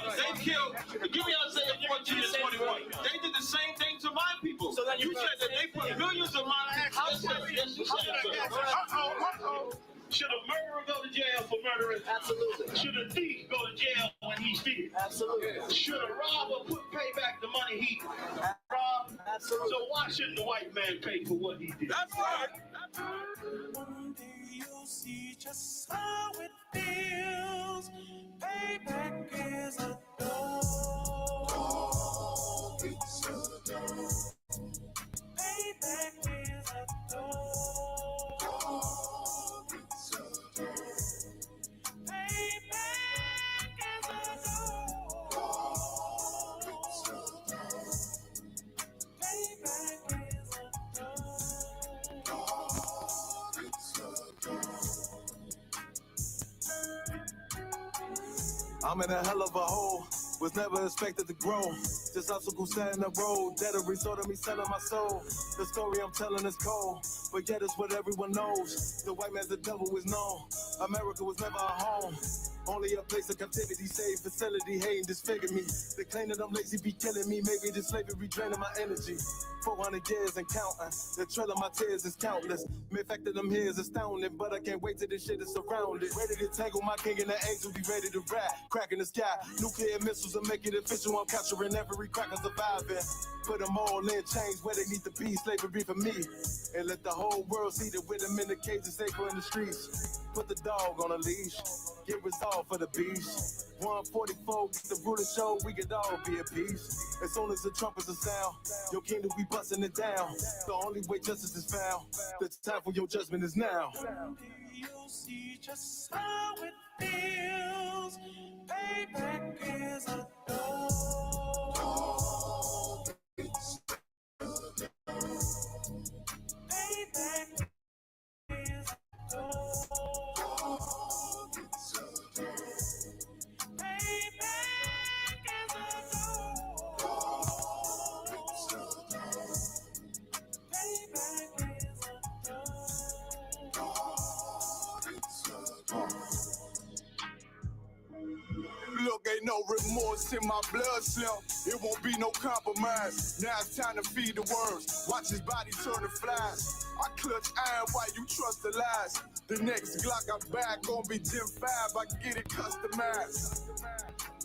They killed. Give me Isaiah 14 and 21. They did the same thing to my people. So then you said that they put millions of my actions. Should a murderer go to jail for murdering? Absolutely. Should a thief go to jail when he steals? Absolutely. Should a robber pay back the money he robbed? Absolutely. So why shouldn't the white man pay for what he did? That's right. One day you'll see just how it feels. Payback is a dog. It's a dog. Payback is a dog. I'm in a hell of a hole, was never expected to grow. This obstacle sat in the road, that a result of me selling my soul. The story I'm telling is cold, but yet it's what everyone knows. The white man's the devil is known. America was never a home, only a place of captivity, safe facility, hating, disfigure me. They claim that I'm lazy, be killing me. Maybe the slavery draining my energy. 400 years and counting, the trail of my tears is countless. The fact that I'm here is astounding, but I can't wait till this shit is surrounded. Ready to tangle my king and the angel, be ready to rap. Crack in the sky, nuclear missiles will make it official. I'm capturing every cracker surviving. Put them all in chains where they need to be, slavery for me. And let the whole world see that with them in the cage and safer in the streets. Put the dog on a leash, get resolved for the beast. 144, get the ruler show, we could all be at peace. As soon as the trumpets are sound, your kingdom we busting it down. The only way justice is found, the time for your judgment is now. You'll see just how it feels. Payback is a dog. Payback is a dog. Look, ain't no remorse in my blood slim. It won't be no compromise. Now it's time to feed the worms. Watch his body turn to flies. I clutch iron while you trust the lies. The next Glock I buy gon' be Gen 5. I get it customized.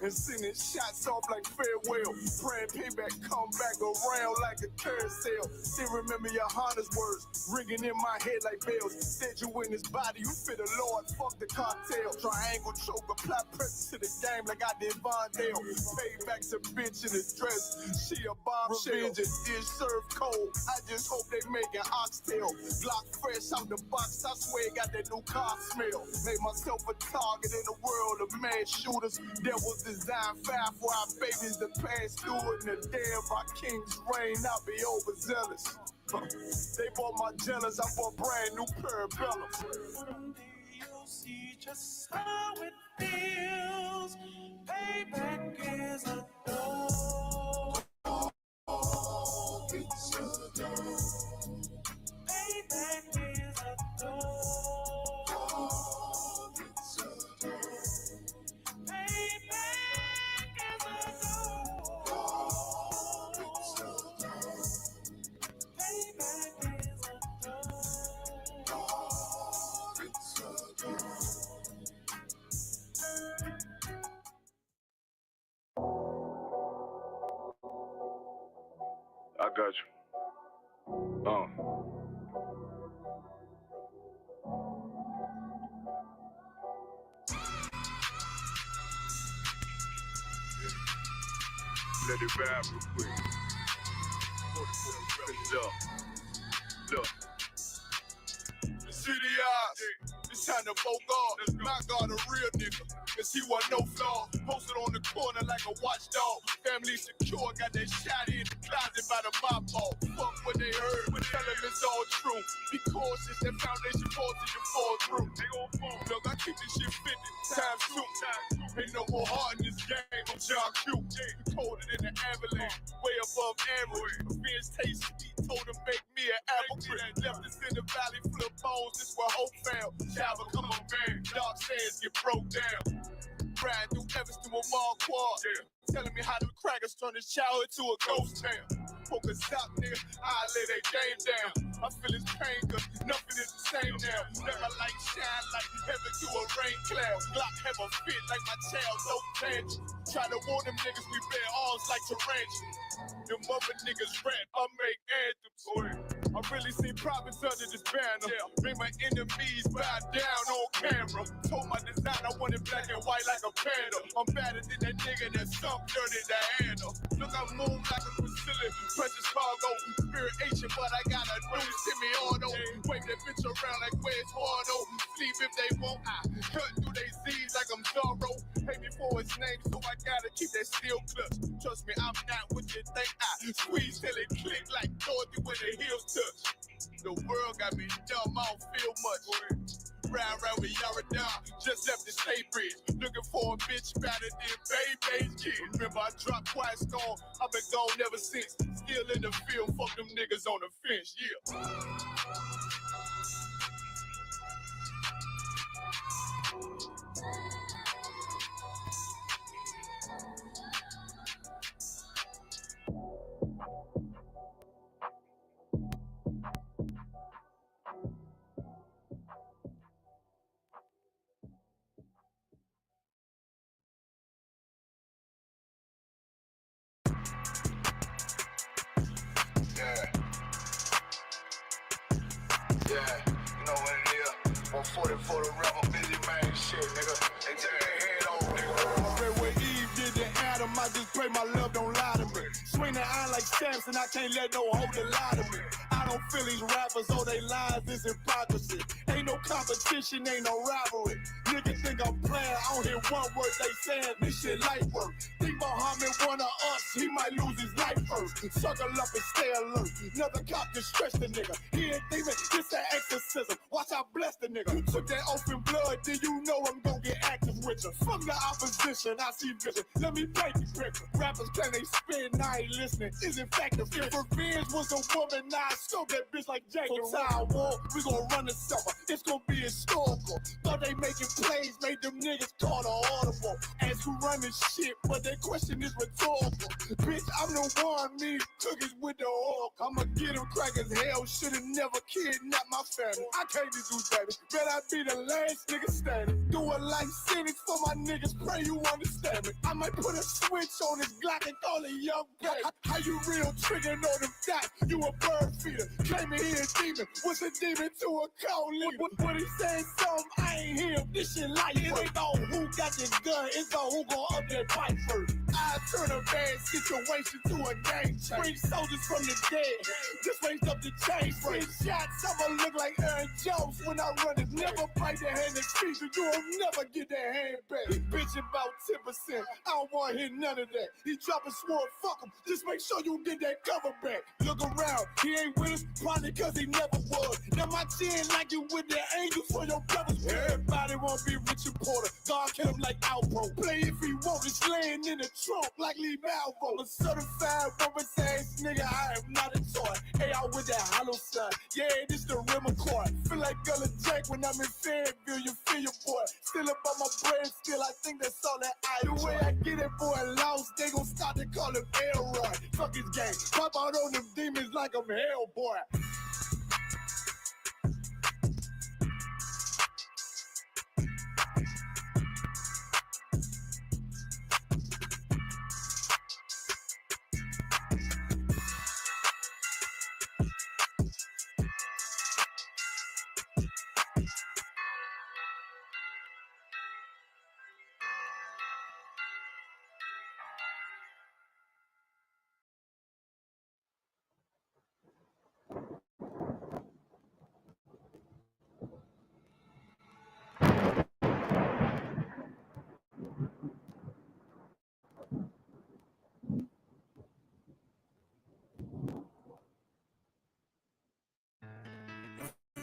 And sending shots off like farewell. Praying payback come back around like a carousel. Still remember your Honda's words ringing in my head like bells. Said you in his body, you fit the Lord, fuck the cocktail. Triangle choke, apply pressure to the game like I did Vondale. Payback's a bitch in a dress, she a bombshell. Revenge is served cold, I just hope they make an oxtail. Glock fresh out the box, I swear it got that new car smell. Made myself a target in the world of mad shooters. That was designed fire for our babies to pass through in the day of our king's reign. I'll be overzealous. They bought my jealous, I bought brand new parabellums. One day you'll see just how it feels. Payback is a dog. It's a dog. Payback is a dog. It's a dog. Payback is a dog. It's a dog. Payback is a dog. It's a dog. I got you. Let it ride real quick. Look. The city eyes. It's time to folk off. My God, a real nigga. Cause he wasn't no flaw. Posted on the corner like a watchdog. Family secure, got that shot in the closet by the mop ball. Fuck what they heard, but tell them it's all true. Be cautious, that foundation falls till you fall through. They gon' fall. Look, I keep this shit 50 times 2. Ain't no more heart in this game. I'm John Q. Colder than the avalanche, way above average. Revenge taste sweet, told him make me an apple tree. Left us in the valley full of bones, this where hope found. Java, come on, man. Dark sands get broke down. riding through Evanston with Mark Quad. Telling me how the crackers turn this child into a ghost town. Focus out, nigga, I lay that game down. I feel his pain, cause nothing is the same now. Let my light shine like heaven through a rain cloud. Glock have a fit like my child, so tangent. Try to warn them niggas, we bear arms like tarantulas. Them mother niggas rap, I make anthems for it. I really see profits under this banner. Make my enemies bow down on camera. Told my design I wanted black and white like a panda. I'm better than that nigga that sunk dirty Diana. Look, I move like a Brazilian, precious cargo, spirit Asian, but I got a new semi-auto. Wave that bitch around like where's Wardo. Sleep if they won't, I cut through they Z's like I'm Zorro. Pay me for his name, so I gotta keep that steel clutch. Trust me, I'm not what you think. I squeeze till it click like Dorothy when the heels touch. The world got me dumb, I don't feel much. Round with Yara, just left the state bridge. Looking for a bitch better than Baby's kid. Remember, I dropped Quiet Storm, I've been gone ever since. Still in the field, fuck them niggas on the fence, yeah. Yeah, you know what it is. 140 for the rapper, busy man, shit, nigga. They take their head over, nigga. Already what Eve did to Adam, I just pray my love don't lie to me. Swing the iron like Samson, I can't let no holder lie to me. I don't feel these rappers, all they lies is hypocrisy. Ain't no competition, ain't no rivalry. Niggas think I'm playing, I don't hear one word they saying, this shit light work. Think Muhammad one of us, he might lose his life first. Suckle up and stay alert. Another cop can stretch the nigga. He ain't thieving, this an exorcism. Watch I bless the nigga. You took that oath in blood, then you know I'm gonna get active with you. From the opposition, I see vision. Let me paint the picture. Rappers claim they spin, I ain't listening. Is in fact the fear. If revenge was a woman, now I scope that bitch like Jake. So Tower War, we gon' run the summer. It's gonna be historical. Thought they making plays, made them niggas call the audible. Ask who run this shit, but that question is rhetorical. Bitch, I'm the one, me cookies with the oil. I'ma get them crackers, hell, should've never kidnapped my family. I can't do that. Bet I be the last nigga standing. Do a life sentence for my niggas, pray you understand me. I might put a switch on this Glock and call it young baby. How you real triggering on them dots? You a bird feeder, claiming he a demon. What's a demon to a cold leader? What he saying something, I ain't hear. This shit like it ain't all who got this gun, it's all who gon' up that fight first. I turn a bad situation to a game change. Bring soldiers from the dead, just raised up the chain. Free shots, I'ma look like Aaron Jones when I run it. Never bite the hand that feeds you, you'll never get that hand back. He bitching about 10%, I don't wanna hear none of that. He dropping sword, fuck him, just make sure you get that cover back. Look around, he ain't with us, probably cause he never was. Now my chin like you with the angels for your brothers. Everybody wanna be Richard Porter, God kill him like Alpo. Play if he want, it's laying in the trunk like Lee Malvo. A certified rubber ass nigga, I am not a toy. Hey, out with that hollow side, yeah, this the rim accord. Feel like Gullah Jack when I'm in Fayetteville, you feel your boy. Still up on my brain, still I think that's all that I do. The way I get it, boy, lost, they gon' start to call him Elroy. Fuck his game, pop out on them demons like I'm Hellboy.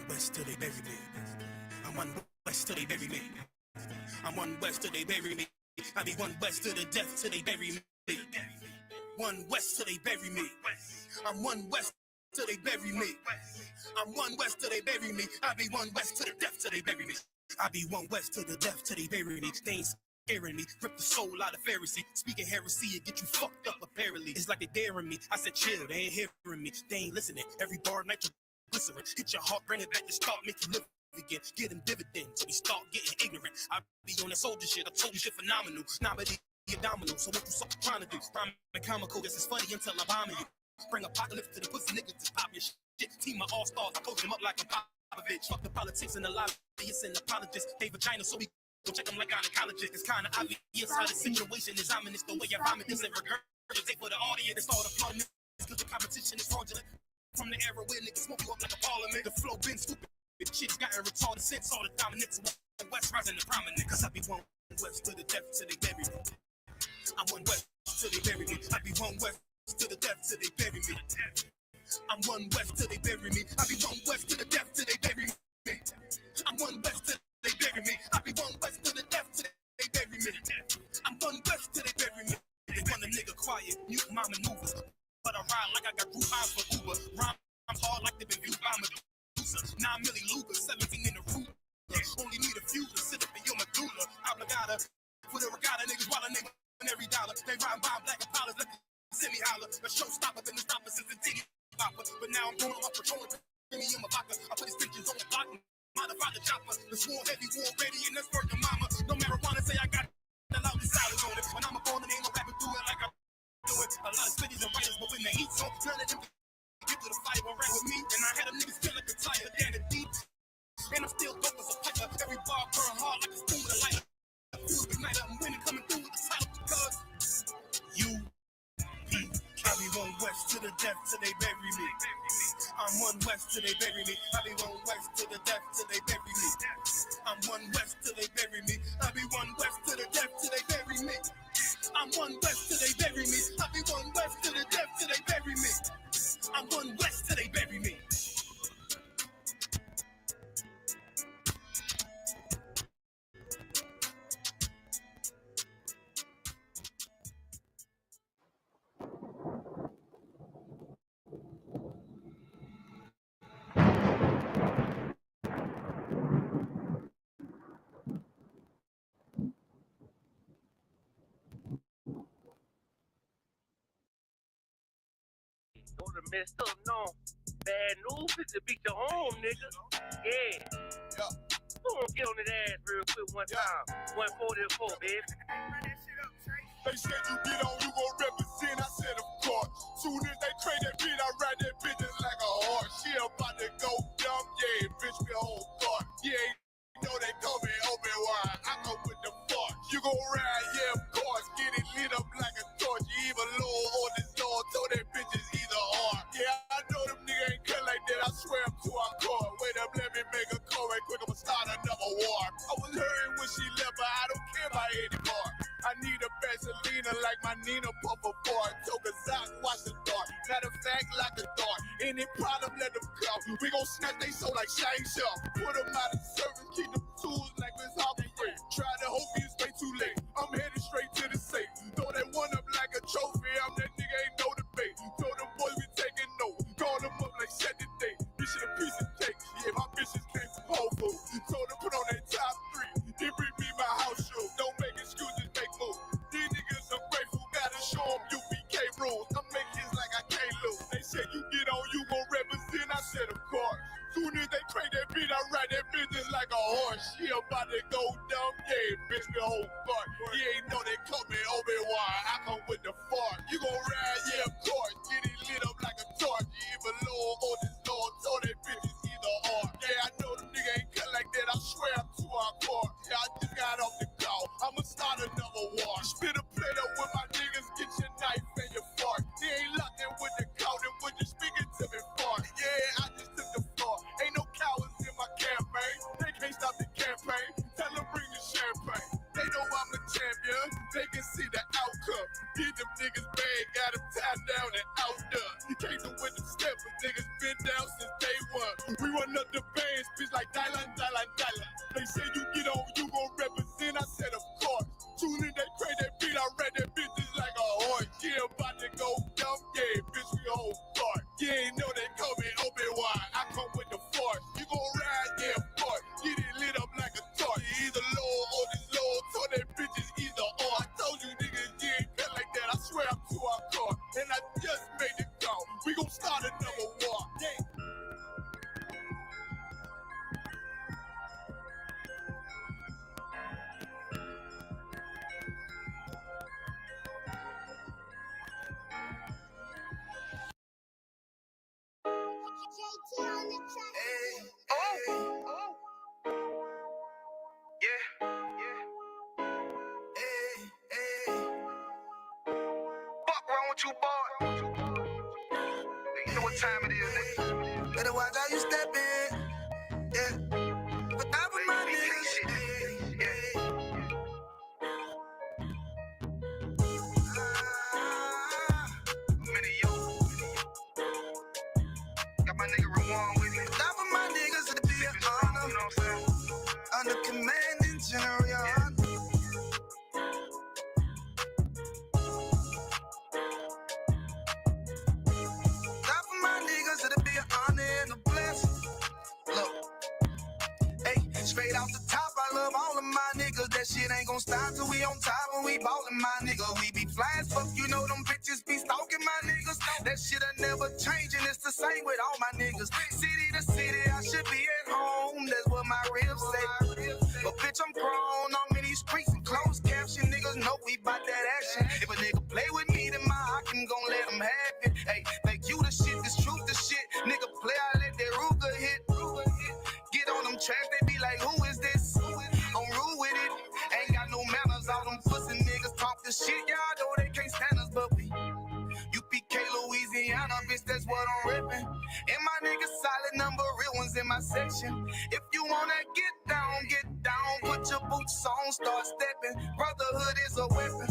West till they bury me. I'm one west till they bury me. I'm one west till they bury me. I be one west to the death till they bury me. One west till they bury me. I'm one west till they bury me. I'm one west till they bury me. I be one west to the death till they bury me. I be one west to the death till they bury me. They ain't Scaring me, rip the soul out of Pharisee. Speaking heresy, it get you fucked up apparently. It's like they daring me. I said chill, they ain't hearing me. They ain't listening. Every bar nitroglycerin. Hit your heart, bring it back to start, make you live again. Get them dividends, so we start getting ignorant. I be on that soldier shit, I told you shit phenomenal. Nah, but you're domino, so what you suck trying to do? Prime and comical, this is funny until I'm bombing you. Bring apocalypse to the pussy niggas to pop your shit. Team of all-stars, I coach them up like a Popovich. Fuck the politics and the lobbyists and apologists. They vagina, so we go check them like gynecologist. It's kinda obvious how the situation is ominous. The way I vomit this and regurgitate for the audience. Start applauding this cause the competition is fraudulent. From the era where niggas smoke you up like a parliament. The flow been stupid. Shit's gotten retarded since all the dominance. West rising to prominent. Cause I be one west to the death till they bury me. I'm one west till they bury me. I be one west to the death till they bury me. I'm one west till they bury me. I be one west to the death till they bury me. I'm one west till they bury me. I be one west to the death till they bury me. I'm one west till they bury me. They want a nigga quiet, mute my maneuvers. But I ride like I got group eyes for Uber. Rhymes hard like they've been viewed by Medusa. 9 milli Luger, 17 in the root. Only need a few to sit up in your medulla. Obligata, for the regatta niggas while a nigga on every dollar. They ride by black Impalas, let the semi holler. A showstopper, been the stopper since the titty popper. But now I'm going up patrolling. Give me in my vodka. I put his bitches on the block. Modify the chopper. The swore heavy, war ready, and that's worth the mama. No marijuana, say I got the loudest silence on it. When I'm up on the name of rapper, do it like I do it. A lot of spitties and writers, but when the heat's on, none of them get to the fire or right with me. And I had them niggas feel like a tire, down the deep. And I'm still dope as a piper. Every bar burn hard like a spoon with a lighter. Feel the night I'm winning, coming through with the title because I be one west to the death till they bury me. I'm one west till they bury me. I be one west to the death till they bury me. I'm one west till they bury me. I be one west to the death till they bury me. I'm one west till they bury me. I be one west to the death till they bury me. I'm one west till they bury me. Don't have messed up, no. Bad news is to beat your home, nigga. Yeah. Go on, get on that ass real quick one time. 144, baby. They said you get on, you gon' represent. I said, of course. Soon as they trade that beat, I ride that bitch just like a horse. She about to go dumb, yeah, bitch, me whole thought. Yeah, you know they call me Obi-Wan. I go with the force. You gon' ride, yeah, of course. Get it lit up like a torch. You even low on this door, told that bitch is either or. Yeah, I know them niggas ain't cut like that. I swear I'm to our core. Wait up, let me make a call right quick. I'ma start another war. I was hurting when she left, but I don't care about anymore. I need a Vaseline like my Nina Puffer Ford. Tokazaku, watch the dart. Matter of fact, like a dart. Any problem, let them come. We gon' snatch they soul like Shang-Chi. Put them out of service, keep them tools like Miss Harvey Free. Try to hope it's way too late. I'm headed straight to the safe. Throw that one up like a trophy. I'm that nigga, ain't no debate. Told them boys we taking notes. Call them up like set the date. This shit a piece of cake. Yeah, my bitches came from Whole Foods. Told them put on that top 3. Then bring me my house show. Don't make excuses, make moves. These niggas are grateful. Gotta show them UBK rules. I'm making hits like I can't lose. They said you get on, you gon' represent. I said of course. Soon as they crank that beat, I ride that bitch like a horse. She about to go dumb, yeah, bitch, the whole fuck. You ain't know they call me Obi-Wan. I come with the fart. You gon' ride, yeah, of course. Get it lit up like a torch. You even low on this door, told that bitch is either or. Yeah, I know them nigga ain't cut like that. I swear I'm too hardcore. Yeah, I just got off the call. I'ma start another war. Spit a plate up with my niggas. Get your knife and your fork. They ain't locked in with the count and when you speaking to me fart. Yeah, I just took the floor. Ain't no cowards in my campaign. They can't stop the campaign. Tell them bring the champagne. They know I'm a champion. They can see the outcome. Get them niggas bad. Gotta Yeah. Hey, hey. Fuck wrong with you, boy? You know what time it is, nigga. Better watch how you step in. Yeah. But I with my niggas. Hey, yeah. Got my nigga Rawan with me. Top of my niggas, it'll be an honor. You know what I'm saying? Under commanding general, your honor. Top of my niggas, it'll be an honor and a blessing. Look, hey, straight off the top, I love all of my niggas. That shit ain't gon' stop till we on top when we ballin', my nigga. We be flying, fuck, you know them bitches be stalking my niggas. That shit'll never change, and it's the same with all my niggas. City to city, I should be at home. That's what my ribs say. But bitch, I'm grown. I'm in these streets and closed caption. Niggas know we bout that action. If a nigga play with me, then my hawkin' gon' let him have it. Hey, think you the shit, this truth the shit. Nigga play, I let that Ruger hit. Get on them tracks, they be like, who is this? I'm rude with it. Ain't got no manners. All them pussy niggas talk the shit. Y'all know they can't stand us, but we UPK, Louisiana, bitch, that's what I'm rippin'. And my niggas solid number, real ones in my section. If you wanna get down, put your boots on, start stepping. Brotherhood is a weapon.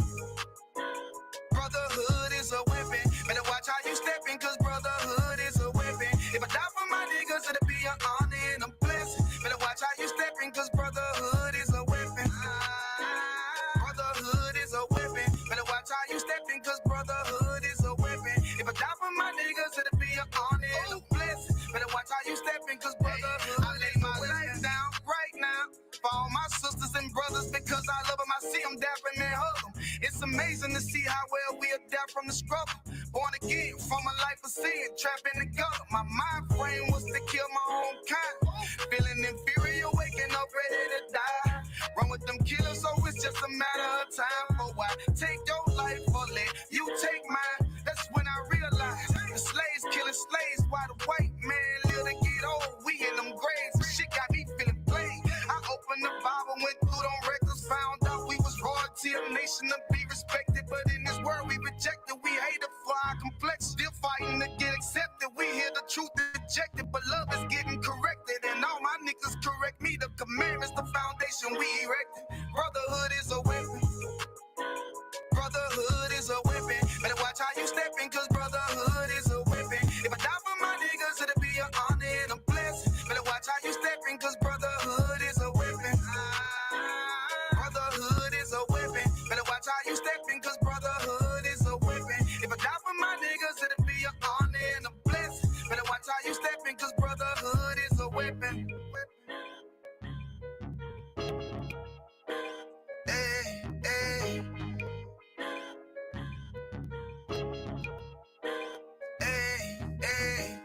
Brotherhood is a weapon. Better watch how you steppin', cause brotherhood is a weapon. If I die for my niggas, it'll be an honor and a blessing. Better watch how you steppin', cause brotherhood is a weapon. Brotherhood is a weapon. Better watch how you steppin', cause brotherhood is a weapon. If I die for my niggas, it'll be an honor and a blessing. Better watch how you steppin', cause brotherhood. I lay my life down right now for all my sisters and brothers, because I love them. I see them dapping and hug them. It's amazing to see how well we adapt from the struggle. Born again from a life of sin, trapping the gutter. My mind frame was to kill my own kind. Feeling inferior, waking up ready to die. Run with them killers, so it's just a matter of time. For why take your life or let you take mine? That's when I realized the slaves killing slaves while the white man live to get old. We in them graves, shit got me feeling played. I opened the Bible, went through them records, found out we was royalty, a nation to be respected. But in this world we rejected, we hated for our complex. Still fighting to get accepted. We hear the truth rejected, but love is getting corrected. And all my niggas correct me. The commandments, the foundation we erected. Brotherhood is a weapon. Brotherhood is a weapon. Better watch how you steppin', cause brotherhood is a weapon. If I die for my niggas, it'll be an honor and a blessing. Better watch how you steppin', cause brotherhood is a weapon. Brotherhood is a weapon. Better watch how you steppin', cause brotherhood is a weapon. If I die for my niggas, it'll be an honor and a blessing. Better watch how you steppin', cause brotherhood is a weapon. Hey, hey. Hey, hey.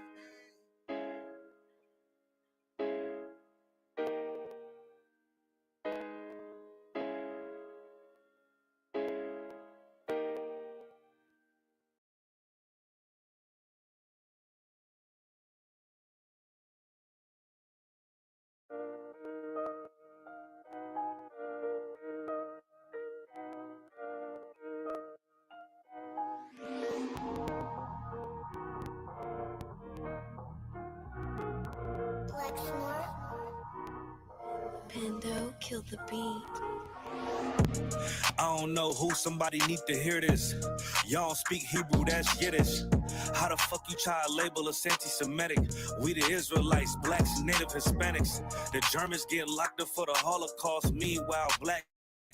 Pando killed the beat. I don't know who, somebody need to hear this. Y'all don't speak Hebrew, that's Yiddish. How the fuck you try to label us anti-Semitic? We the Israelites, blacks, native Hispanics. The Germans get locked up for the Holocaust. Meanwhile, black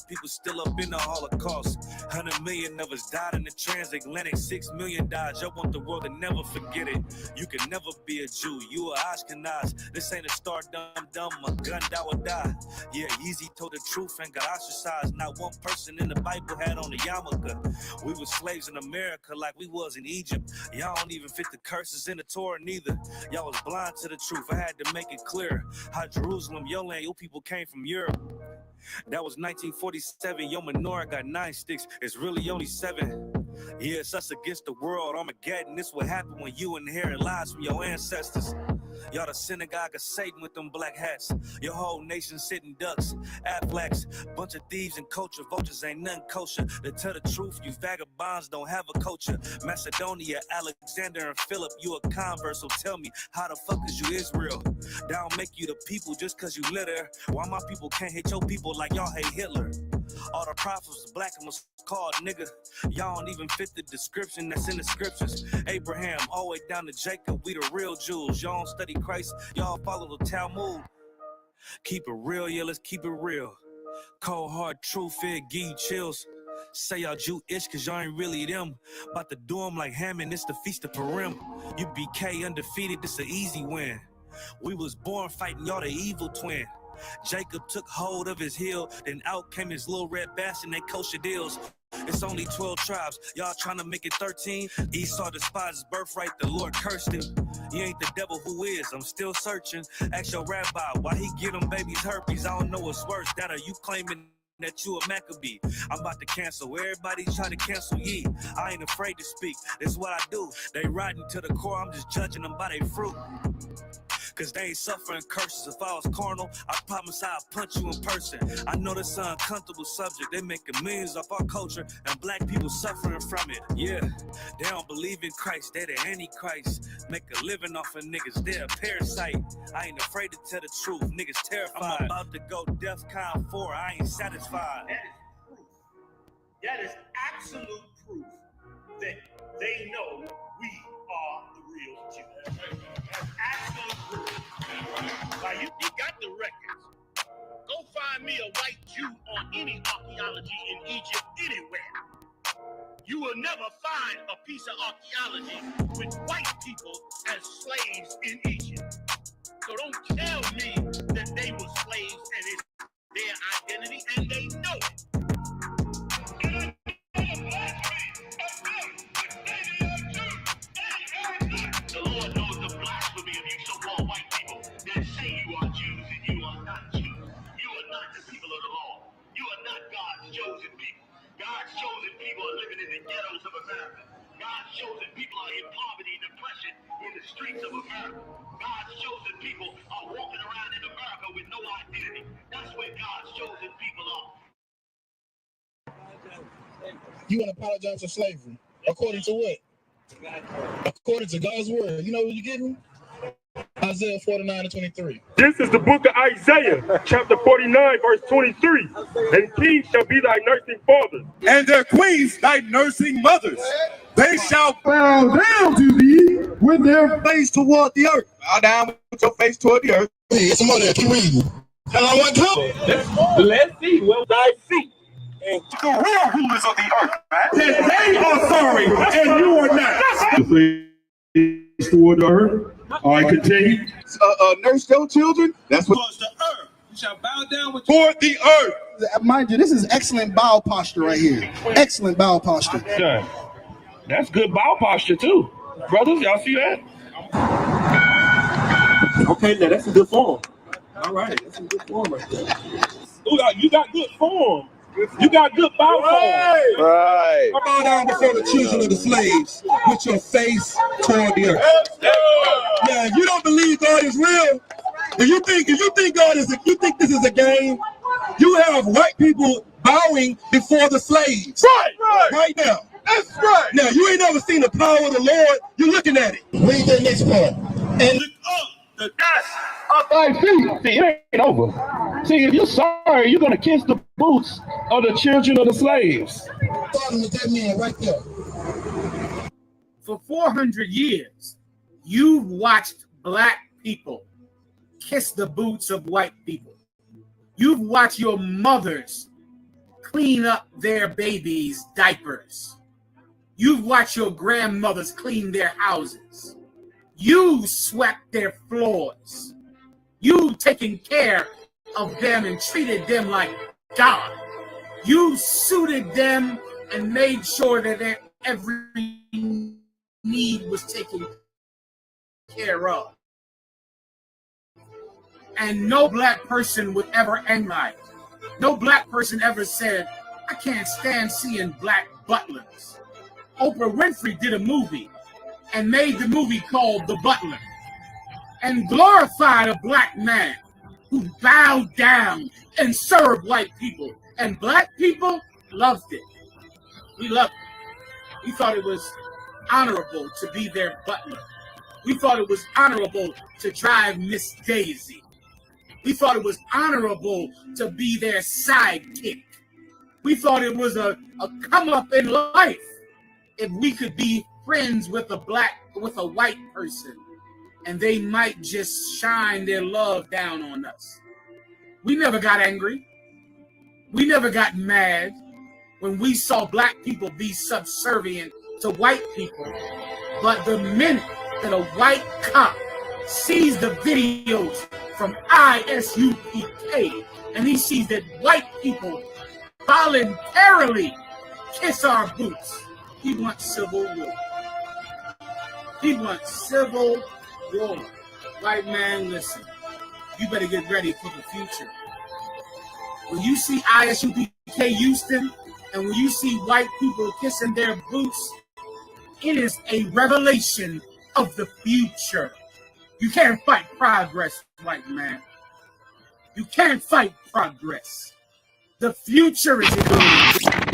people still up in the Holocaust. 100 million of us died in the transatlantic. 6 million died. Y'all want the world to never forget it. You can never be a Jew. You a Ashkenaz. This ain't a star dumb. A gun die or die. Yeah, Yeezy told the truth and got ostracized. Not one person in the Bible had on a yarmulke. We were slaves in America like we was in Egypt. Y'all don't even fit the curses in the Torah neither. Y'all was blind to the truth. I had to make it clear. How Jerusalem, your land, your people came from Europe. That was 1947, your menorah got 9 sticks, it's really only 7. Yeah, it's us against the world, Armageddon. This what happened when you inherit lies from your ancestors. Y'all the synagogue of Satan with them black hats. Your whole nation sitting ducks, Aflacs, bunch of thieves and culture vultures ain't nothing kosher. To tell the truth, you vagabonds don't have a culture. Macedonia, Alexander, and Philip, you a convert, so tell me, how the fuck is you Israel? That don't make you the people just cause you live there. Why my people can't hate your people like y'all hate Hitler? All the prophets was black and was called nigga. Y'all don't even fit the description that's in the scriptures. Abraham, all the way down to Jacob, we the real Jews. Y'all don't study Christ, y'all follow the Talmud. Keep it real, yeah, let's keep it real. Cold hard truth, it give you chills. Say y'all Jewish cause y'all ain't really them. About to do them like Hammond, it's the Feast of Purim. You BK undefeated, this an easy win. We was born fighting y'all the evil twin. Jacob took hold of his heel, then out came his little red bass and they kosher deals. It's only 12 tribes, y'all trying to make it 13. Esau despised his birthright, the Lord cursed him. He ain't the devil who is, I'm still searching. Ask your rabbi, why he give them babies herpes? I don't know what's worse, that or you claiming that you a Maccabee. I'm about to cancel, everybody try to cancel ye. I ain't afraid to speak, this is what I do. They rotten to the core, I'm just judging them by their fruit. Cause they ain't suffering curses. If I was carnal, I promise I'd punch you in person. I know this an uncomfortable subject. They making millions off our culture and black people suffering from it. Yeah, they don't believe in Christ. They the Antichrist. Make a living off of niggas. They're a parasite. I ain't afraid to tell the truth. Niggas terrified. I'm about to go DEFCON 4. I ain't satisfied. That is proof. That is absolute proof that they know we are the real Jews. That's absolute proof. Now you got the records. Go find me a white Jew on any archaeology in Egypt anywhere. You will never find a piece of archaeology with white people as slaves in Egypt. So don't tell me that they were slaves and it's their identity, and they know it. The Lord knows the blasphemy of you so-called white people that say you are Jews and you are not Jews. You are not the people of the law. You are not God's chosen people. God's chosen people are living in the ghettos of America. God's chosen people are in poverty and depression in the streets of America. God's chosen people are walking around in America with no identity. That's where God's chosen people are. You want to apologize for slavery? According to what? According to God's word. You know what you're getting? Isaiah 49:23. This is the book of Isaiah, chapter 49, verse 23. And kings shall be thy nursing fathers, and their queens thy nursing mothers. They shall bow down to thee with their face toward the earth. Bow down with your face toward the earth. Hey, some other keep reading. Hello, what come? Let's see where thy feet. And the real rulers of the earth, that they are sorry and you are not. The face toward the earth. All right, continue. Nurse your children. That's what. Towards the earth. You shall bow down with toward the earth. Mind you, this is excellent bow posture right here. Excellent bow posture. Yeah. That's good bow posture too. Brothers, y'all see that? Okay, now that's a good form. All right, that's a good form right there. You got good form. You got good bow form. Right. Bow down before the children of the slaves with your face toward the earth. Now, if you don't believe God is real, if you think God is, you think this is a game, you have white people bowing before the slaves. Right now. That's right. Now, you ain't never seen the power of the Lord. You're looking at it. Read the next part. And look up the dust of thy feet. See, it ain't over. See, if you're sorry, you're going to kiss the boots of the children of the slaves. starting with that man right there. For 400 years, you've watched black people kiss the boots of white people. You've watched your mothers clean up their babies' diapers. You've watched your grandmothers clean their houses. You swept their floors. You've taken care of them and treated them like God. You suited them and made sure that their every need was taken care of. And no black person would ever end life. No black person ever said, I can't stand seeing black butlers. Oprah Winfrey did a movie and made the movie called The Butler. and glorified a black man who bowed down and served white people. And black people loved it. We loved it. We thought it was honorable to be their butler. We thought it was honorable to drive Miss Daisy. We thought it was honorable to be their sidekick. We thought it was a come up in life if we could be friends with a white person, and they might just shine their love down on us. We never got angry. We never got mad when we saw black people be subservient to white people. But the minute that a white cop sees the videos from ISUPK and he sees that white people voluntarily kiss our boots, he wants civil war. He wants civil war. White man, listen, you better get ready for the future. When you see ISUPK Houston and when you see white people kissing their boots, it is a revelation of the future. You can't fight progress, white man. You can't fight progress. The future is in.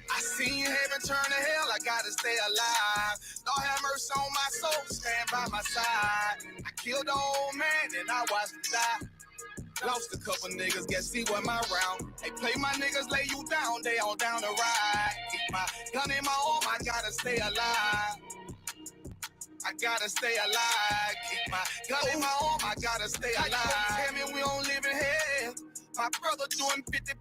I seen heaven turn to hell, I gotta stay alive. Lord have mercy on my soul, stand by my side. I killed the old man and I watched him die. Lost a couple niggas, guess he wasn't my round. Hey, play my niggas, lay you down, they all down the ride. Keep my gun in my arm, I gotta stay alive. I gotta stay alive. Keep my gun in my arm, I gotta stay alive. Tell me we don't live in hell. My brother doing 55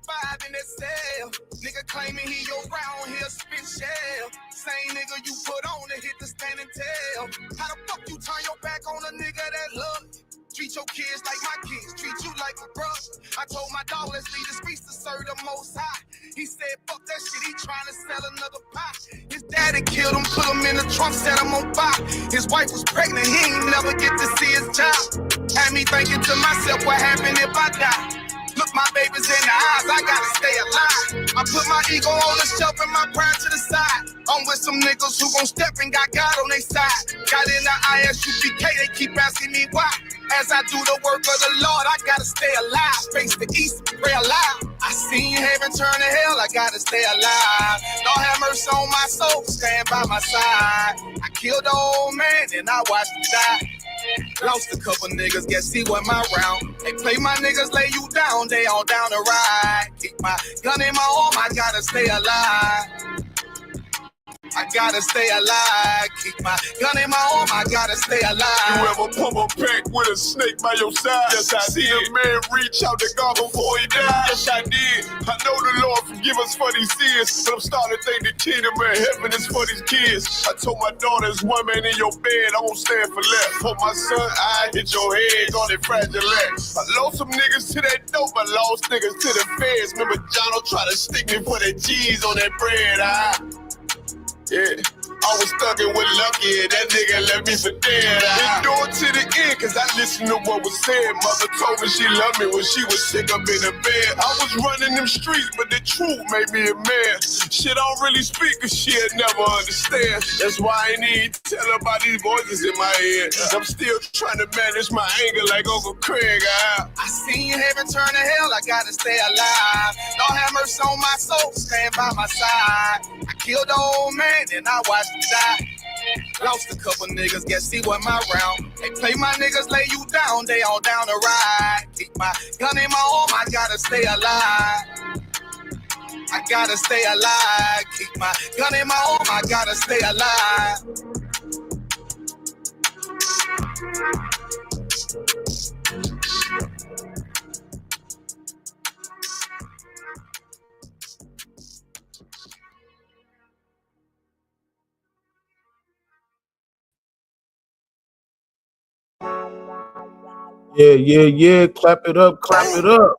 in that cell. Nigga claiming he your round here spit shell. Same nigga you put on to hit the standing tail. How the fuck you turn your back on a nigga that love you? Treat your kids like my kids, treat you like a brother. I told my dog, let's leave the streets to serve the most high. He said, fuck that shit, he trying to sell another pie. His daddy killed him, put him in the trunk, set him on fire. His wife was pregnant, he ain't never get to see his child. Had me thinking to myself, what happened if I die? Look my babies in the eyes, I gotta stay alive. I put my ego on the shelf and my pride to the side. I'm with some niggas who gon' step and got God on their side. Got in the ISUPK, they keep asking me why. As I do the work of the Lord, I gotta stay alive. Face the east, pray alive. I seen heaven turn to hell, I gotta stay alive. Lord have mercy on my soul, stand by my side. I killed the old man and I watched him die. Lost a couple niggas, guess he wasn't my round. They play my niggas, lay you down, they all down the ride. Keep my gun in my arm, I gotta stay alive. I gotta stay alive. Keep my gun in my arm, I gotta stay alive. You ever pump a pack with a snake by your side? Yes, I see a man reach out to God before he died. Yes, I did. I know the Lord forgive us for these sins, but I'm starting to think the kingdom of heaven is for these kids. I told my daughter, there's one man in your bed, I won't stand for less. For my son, I hit your head on that fragile legs. I lost some niggas to that dope, I lost niggas to the feds. Remember Jono tried to stick me for that G's on that bread, yeah, I was thugging with Lucky and that nigga left me for dead. Endure to the end, cause I listened to what was said. Mother told me she loved me when she was sick up in the bed. I was running them streets, but the truth made me a man. Shit, I don't really speak, cause she'll never understand. That's why I need to tell her about these voices in my head. I'm still trying to manage my anger like Uncle Craig. I seen heaven turn to hell, I gotta stay alive. Lord have mercy on my soul, stand by my side. I killed the old man and I watched him die. Lost a couple niggas, guess he wasn't my round. They play my niggas, lay you down, they all down the ride. Keep my gun in my arm, I gotta stay alive. I gotta stay alive. Keep my gun in my arm, I gotta stay alive. Yeah. Clap it up, clap it up.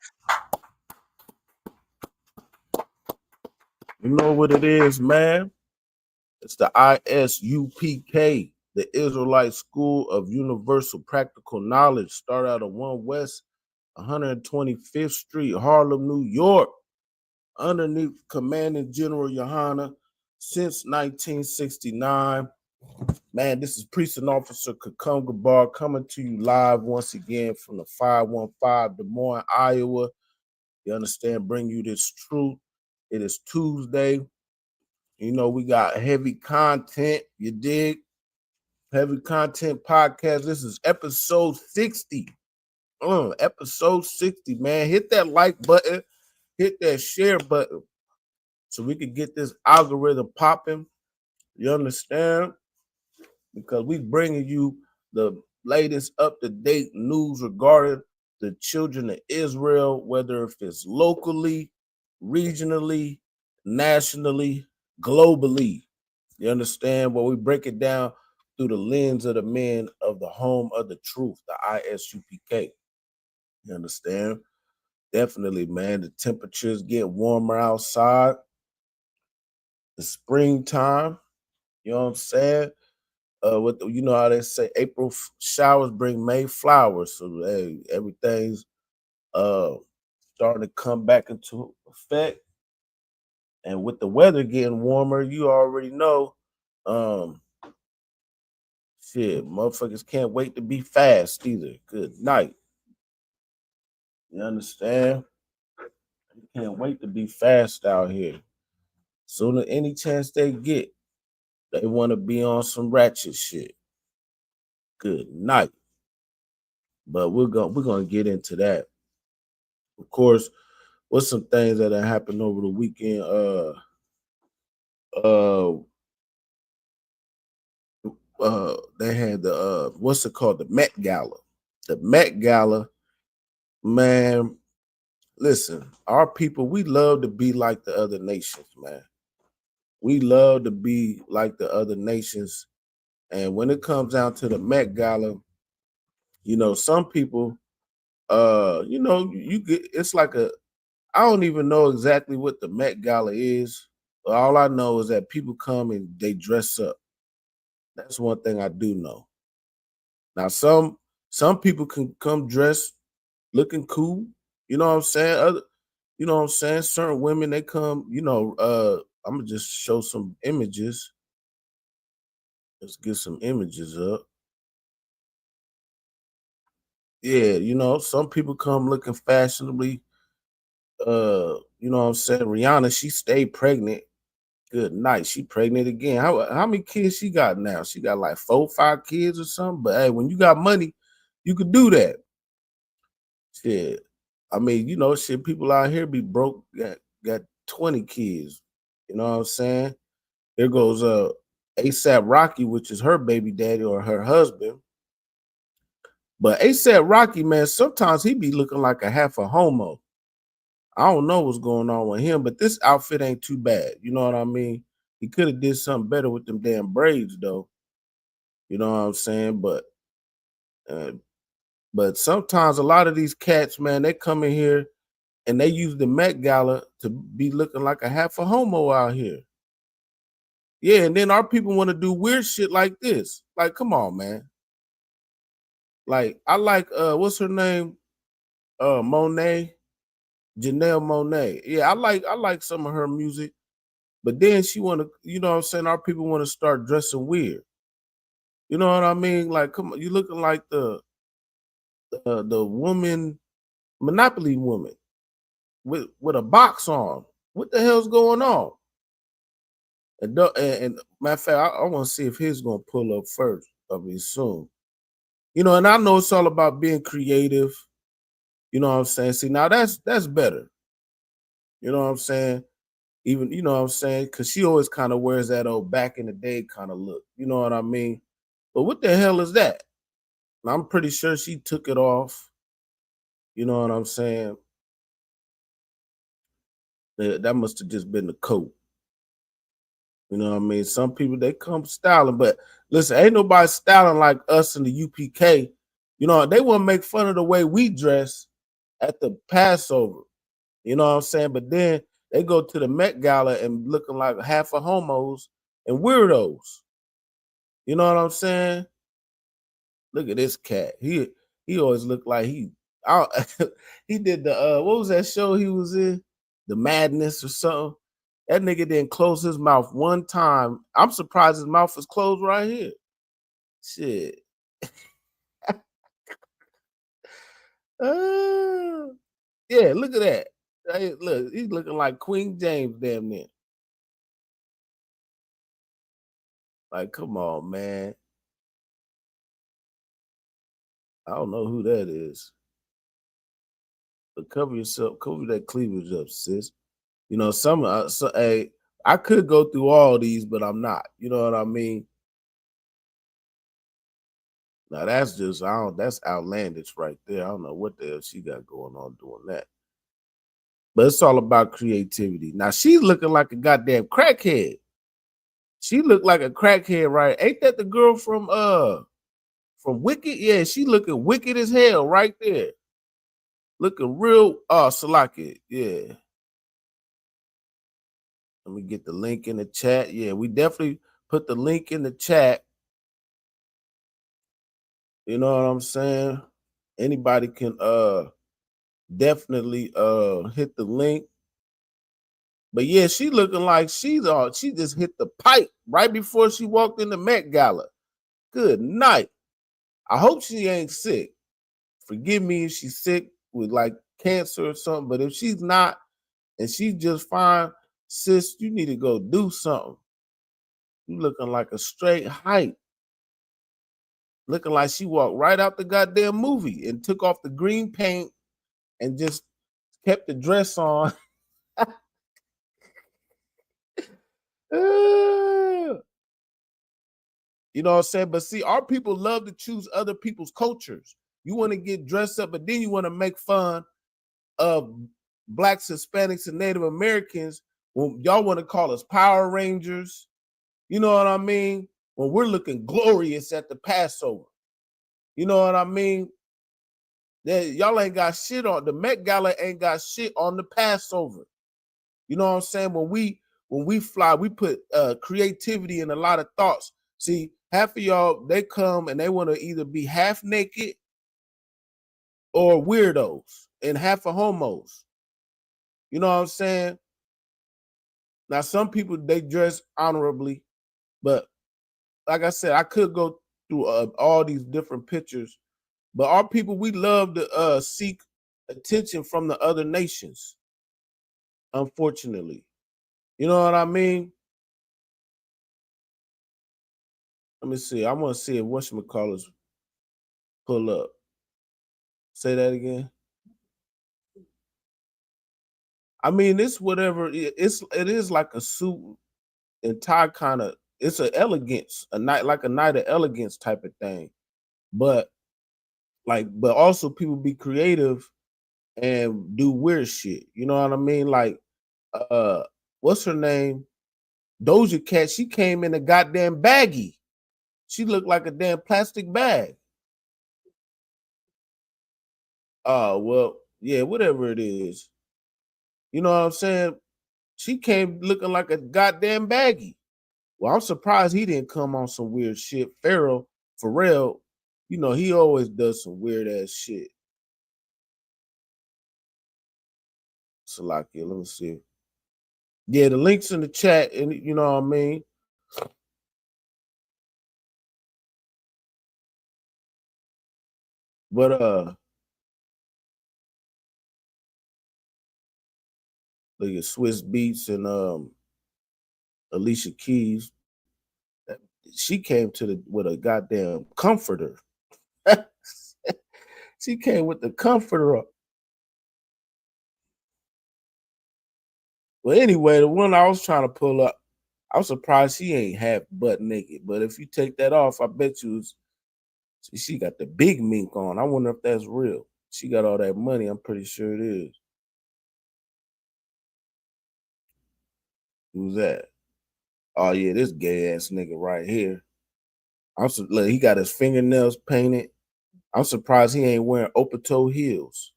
You know what it is, man. It's the ISUPK, the Israelite School of Universal Practical Knowledge. Start out of 1 West 125th Street, Harlem, New York, underneath Commanding General Yohana since 1969. Man, this is Priest and Officer Kakum Gabar coming to you live once again from the 515 Des Moines, Iowa. You understand? Bring you this truth. It is Tuesday. You know, we got heavy content. You dig? Heavy content podcast. This is episode 60. Episode 60, man. Hit that like button. Hit that share button so we can get this algorithm popping. You understand? Because we bringing you the latest up-to-date news regarding the children of Israel, whether if it's locally, regionally, nationally, globally. You understand? Well, we break it down through the lens of the men of the home of the truth, the ISUPK. You understand? Definitely, man. The temperatures get warmer outside. The springtime. You know what I'm saying? You know how they say April showers bring May flowers. So hey, everything's starting to come back into effect. And with the weather getting warmer, you already know, motherfuckers can't wait to be fast either. Good night. You understand? You can't wait to be fast out here. Soon as any chance they get, they want to be on some ratchet shit. Good night. But we're gonna get into that. Of course, what's some things that happened over the weekend? They had the what's it called? The Met Gala. The Met Gala, man. Listen, our people, we love to be like the other nations, man. We love to be like the other nations. And when it comes down to the Met Gala, you know, some people, you know, you get, it's like I don't even know exactly what the Met Gala is. But all I know is that people come and they dress up. That's one thing I do know. Now, some people can come dressed looking cool. You know what I'm saying? You know what I'm saying? Certain women, they come, you know, I'm going to just show some images. Let's get some images up. Yeah, you know, some people come looking fashionably. You know what I'm saying? Rihanna, she stayed pregnant. Good night. She pregnant again. How many kids she got now? She got like 4, 5 kids or something. But hey, when you got money, you could do that. Shit. I mean, you know, shit, people out here be broke, got 20 kids. You know what I'm saying? There goes ASAP Rocky, which is her baby daddy or her husband. But ASAP Rocky, man, sometimes he be looking like a half a homo. I don't know what's going on with him, but this outfit ain't too bad. You know what I mean? He could have did something better with them damn braids, though. You know what I'm saying? But sometimes a lot of these cats, man, they come in here and they use the Met Gala to be looking like a half a homo out here. Yeah, and then our people want to do weird shit like this. Like, come on, man. Like, I like what's her name? Monet. Janelle Monáe. Yeah, I like some of her music, but then she want to, you know what I'm saying? Our people want to start dressing weird. You know what I mean? Like, come on, you looking like the woman, Monopoly woman with a box on. What the hell's going on? And matter of fact, I want to see if his gonna pull up first. I mean, soon. You know, and I know it's all about being creative. You know what I'm saying? See, now that's better. You know what I'm saying? Even, you know what I'm saying? Because she always kind of wears that old back in the day kind of look. You know what I mean? But what the hell is that? I'm pretty sure she took it off. You know what I'm saying? That must have just been the coat. You know what I mean? Some people, they come styling, but listen, ain't nobody styling like us in the UPK. You know, they want to make fun of the way we dress at the Passover. You know what I'm saying? But then they go to the Met Gala and looking like half of homos and weirdos. You know what I'm saying? Look at this cat. He always looked like he did the what was that show he was in? The Madness or something. That nigga didn't close his mouth one time. I'm surprised his mouth is closed right here. Shit. Yeah, look at that. Hey, look, he's looking like Queen James damn near. Like, come on, man. I don't know who that is. But cover yourself, cover that cleavage up, sis. You know, I could go through all these, but I'm not. You know what I mean? Now that's just that's outlandish right there. I don't know what the hell she got going on doing that. But it's all about creativity. Now she's looking like a goddamn crackhead. She looked like a crackhead, right? Ain't that the girl from Wicked? Yeah, she looking wicked as hell right there. Looking real Salaki. Yeah. Let me get the link in the chat. Yeah, we definitely put the link in the chat. You know what I'm saying? Anybody can definitely hit the link. But yeah, she looking like she just hit the pipe right before she walked in the Met Gala. Good night. I hope she ain't sick. Forgive me if she's sick with like cancer or something, but if she's not and she's just fine, sis, you need to go do something. You looking like a straight hype. Looking like she walked right out the goddamn movie and took off the green paint and just kept the dress on. You know what I'm saying? But see, our people love to choose other people's cultures. You want to get dressed up, but then you want to make fun of Blacks, Hispanics, and Native Americans. When y'all want to call us Power Rangers. You know what I mean? When we're looking glorious at the Passover. You know what I mean? Y'all ain't got shit on. The Met Gala ain't got shit on the Passover. You know what I'm saying? When we fly, we put creativity and a lot of thoughts. See, half of y'all, they come and they want to either be half naked or weirdos and half of homos. You know what I'm saying? Now, some people, they dress honorably, but like I said, I could go through all these different pictures, but our people, we love to seek attention from the other nations, unfortunately. You know what I mean? Let me see. I want to see if whatchamacallits pull up. Say that again. I mean, it's whatever. It is like a suit and tie kind of. It's an elegance, a night of elegance type of thing. But also people be creative and do weird shit. You know what I mean? Like, what's her name? Doja Cat. She came in a goddamn baggie. She looked like a damn plastic bag. Oh, well, yeah, whatever it is. You know what I'm saying? She came looking like a goddamn baggie. Well, I'm surprised he didn't come on some weird shit. Pharrell, you know, he always does some weird ass shit. Salakia, let me see. Yeah, the link's in the chat, and you know what I mean? But look at Swiss Beats and Alicia Keys. She came with a goddamn comforter. She came with the comforter up. Well, anyway, the one I was trying to pull up, I was surprised she ain't half butt naked. But if you take that off, I bet you she got the big mink on. I wonder if that's real. She got all that money. I'm pretty sure it is. Who's that? Oh yeah, this gay ass nigga right here. Look, he got his fingernails painted. I'm surprised he ain't wearing open toe heels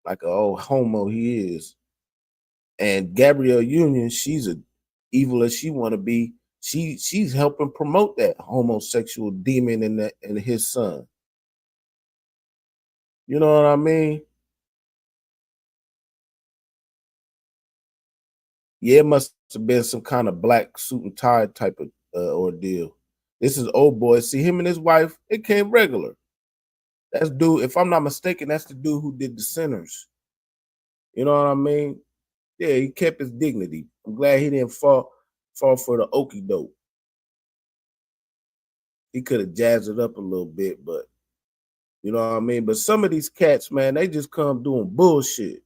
like an old homo he is. And Gabrielle Union, she's as evil as she want to be. She's helping promote that homosexual demon in his son. You know what I mean? Yeah, it must have been some kind of black suit and tie type of ordeal. This is old boy. See, him and his wife, it came regular. That's dude, if I'm not mistaken, that's the dude who did the Sinners. You know what I mean? Yeah, he kept his dignity. I'm glad he didn't fall for the okie doke. He could have jazzed it up a little bit, but you know what I mean? But some of these cats, man, they just come doing bullshit.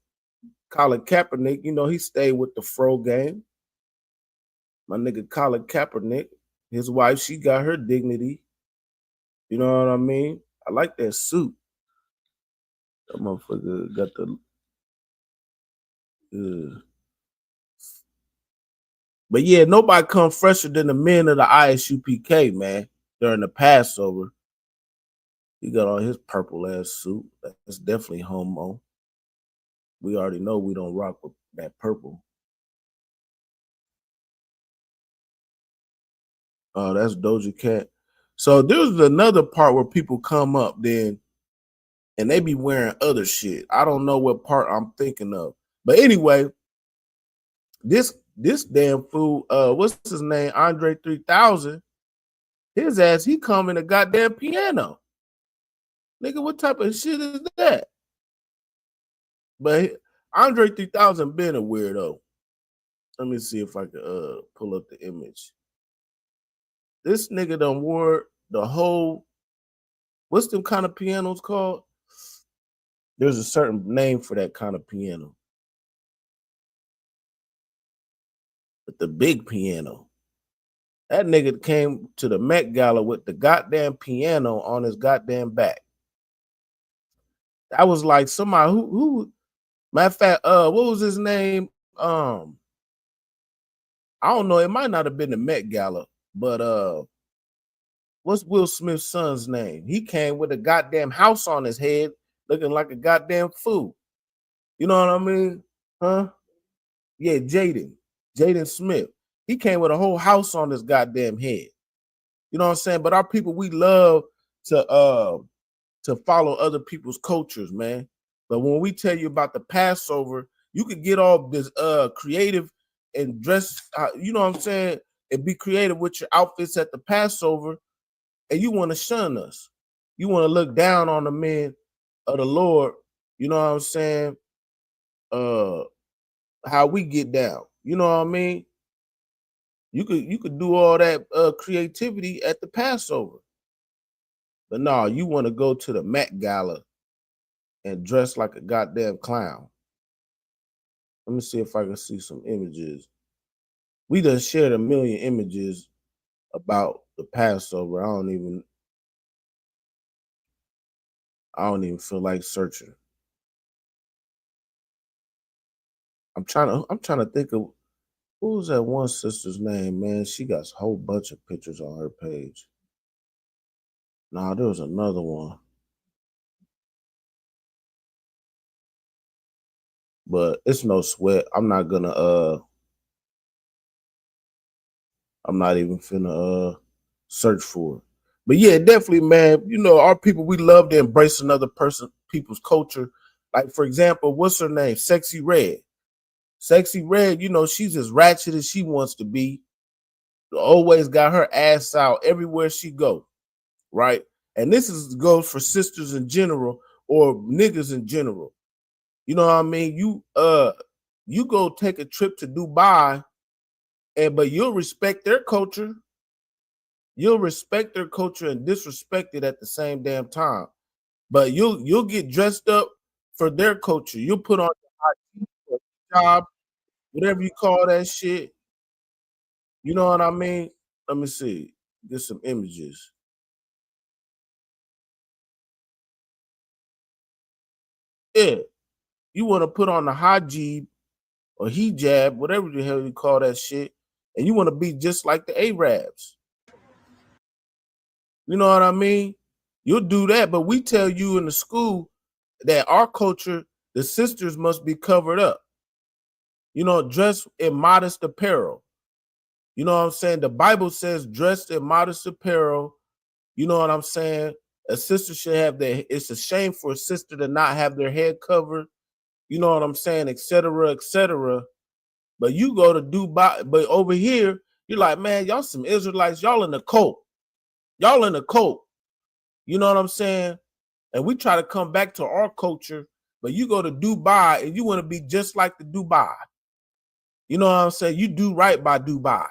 Colin Kaepernick, you know, he stayed with the fro game. My nigga Colin Kaepernick, his wife, she got her dignity. You know what I mean? I like that suit. That motherfucker got the... But yeah, nobody come fresher than the men of the ISUPK, man, during the Passover. He got on his purple ass suit. That's definitely homo. We already know we don't rock with that purple. Oh, that's Doja Cat. So there's another part where people come up then and they be wearing other shit. I don't know what part I'm thinking of. But anyway, this damn fool, what's his name? Andre 3000. His ass, he come in a goddamn piano. Nigga, what type of shit is that? But Andre 3000 been a weirdo. Let me see if I can pull up the image. This nigga done wore the whole, what's them kind of pianos called? There's a certain name for that kind of piano. But the big piano. That nigga came to the Met Gala with the goddamn piano on his goddamn back. That was like somebody who matter of fact, what was his name? I don't know. It might not have been the Met Gala, but what's Will Smith's son's name? He came with a goddamn house on his head, looking like a goddamn fool. You know what I mean? Huh? Yeah, Jaden Smith. He came with a whole house on his goddamn head. You know what I'm saying? But our people, we love to follow other people's cultures, man. But when we tell you about the Passover, you could get all this creative and dress, you know what I'm saying, and be creative with your outfits at the Passover, and you want to shun us. You want to look down on the men of the Lord, you know what I'm saying, how we get down. You know what I mean? You could do all that creativity at the Passover. But no, you want to go to the Met Gala and dress like a goddamn clown. Let me see if I can see some images. We done shared 1 million images about the Passover. I don't even feel like searching. I'm trying to think of what was that one sister's name, man. She got a whole bunch of pictures on her page. Nah, there was another one. But it's no sweat. I'm not even finna search for it. But yeah, definitely, man, you know, our people, we love to embrace another people's culture. Like, for example, what's her name? Sexy Red. Sexy Red, you know, she's as ratchet as she wants to be. Always got her ass out everywhere she go, right? And this goes for sisters in general or niggas in general. You know what I mean? You go take a trip to Dubai, but you'll respect their culture. You'll respect their culture and disrespect it at the same damn time. But you'll get dressed up for their culture. You'll put on your job. whatever you call that shit. You know what I mean? Let me see. Get some images. Yeah. You want to put on the hijab or hijab, whatever the hell you call that shit, and you want to be just like the Arabs. You know what I mean? You'll do that, but we tell you in the school that our culture, the sisters must be covered up. You know, dress in modest apparel. You know what I'm saying? The Bible says dress in modest apparel. You know what I'm saying? A sister should have it's a shame for a sister to not have their head covered. You know what I'm saying? Et cetera, et cetera. But you go to Dubai, but over here, you're like, man, y'all some Israelites, y'all in the cult. Y'all in the cult. You know what I'm saying? And we try to come back to our culture, but you go to Dubai and you want to be just like the Dubai. You know what I'm saying? You do right by Dubai.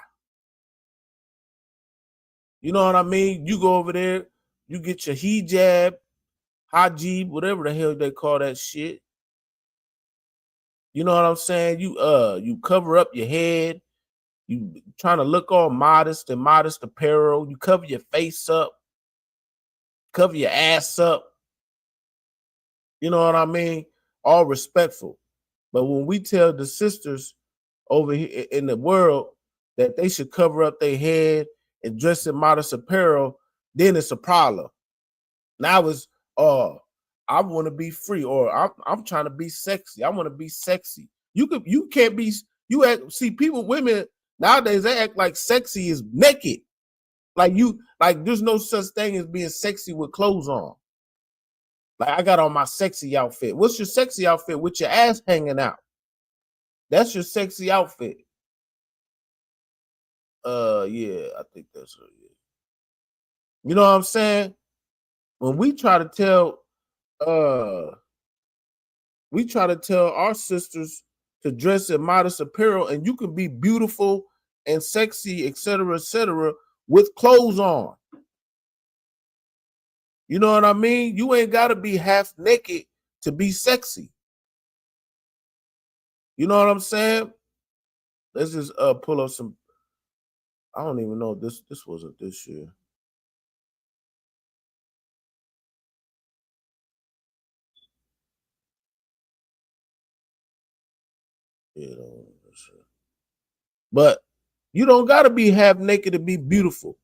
You know what I mean? You go over there, you get your hijab, whatever the hell they call that shit. You know what I'm saying? You cover up your head. You trying to look all modest and modest apparel. You cover your face up, cover your ass up. You know what I mean? All respectful. But when we tell the sisters over here in the world that they should cover up their head and dress in modest apparel, then it's a problem. Now it's, I want to be free, or I'm trying to be sexy. I want to be sexy. You can't be, see people, women nowadays, they act like sexy is naked. Like there's no such thing as being sexy with clothes on. Like I got on my sexy outfit. What's your sexy outfit? With your ass hanging out. That's your sexy outfit. Yeah, I think that's it. You know what I'm saying? When we try to tell our sisters to dress in modest apparel, and you can be beautiful and sexy, etc., with clothes on. You know what I mean? You ain't got to be half naked to be sexy. You know what I'm saying? Let's just pull up some. I don't even know this wasn't this year. You know, but you don't got to be half naked to be beautiful.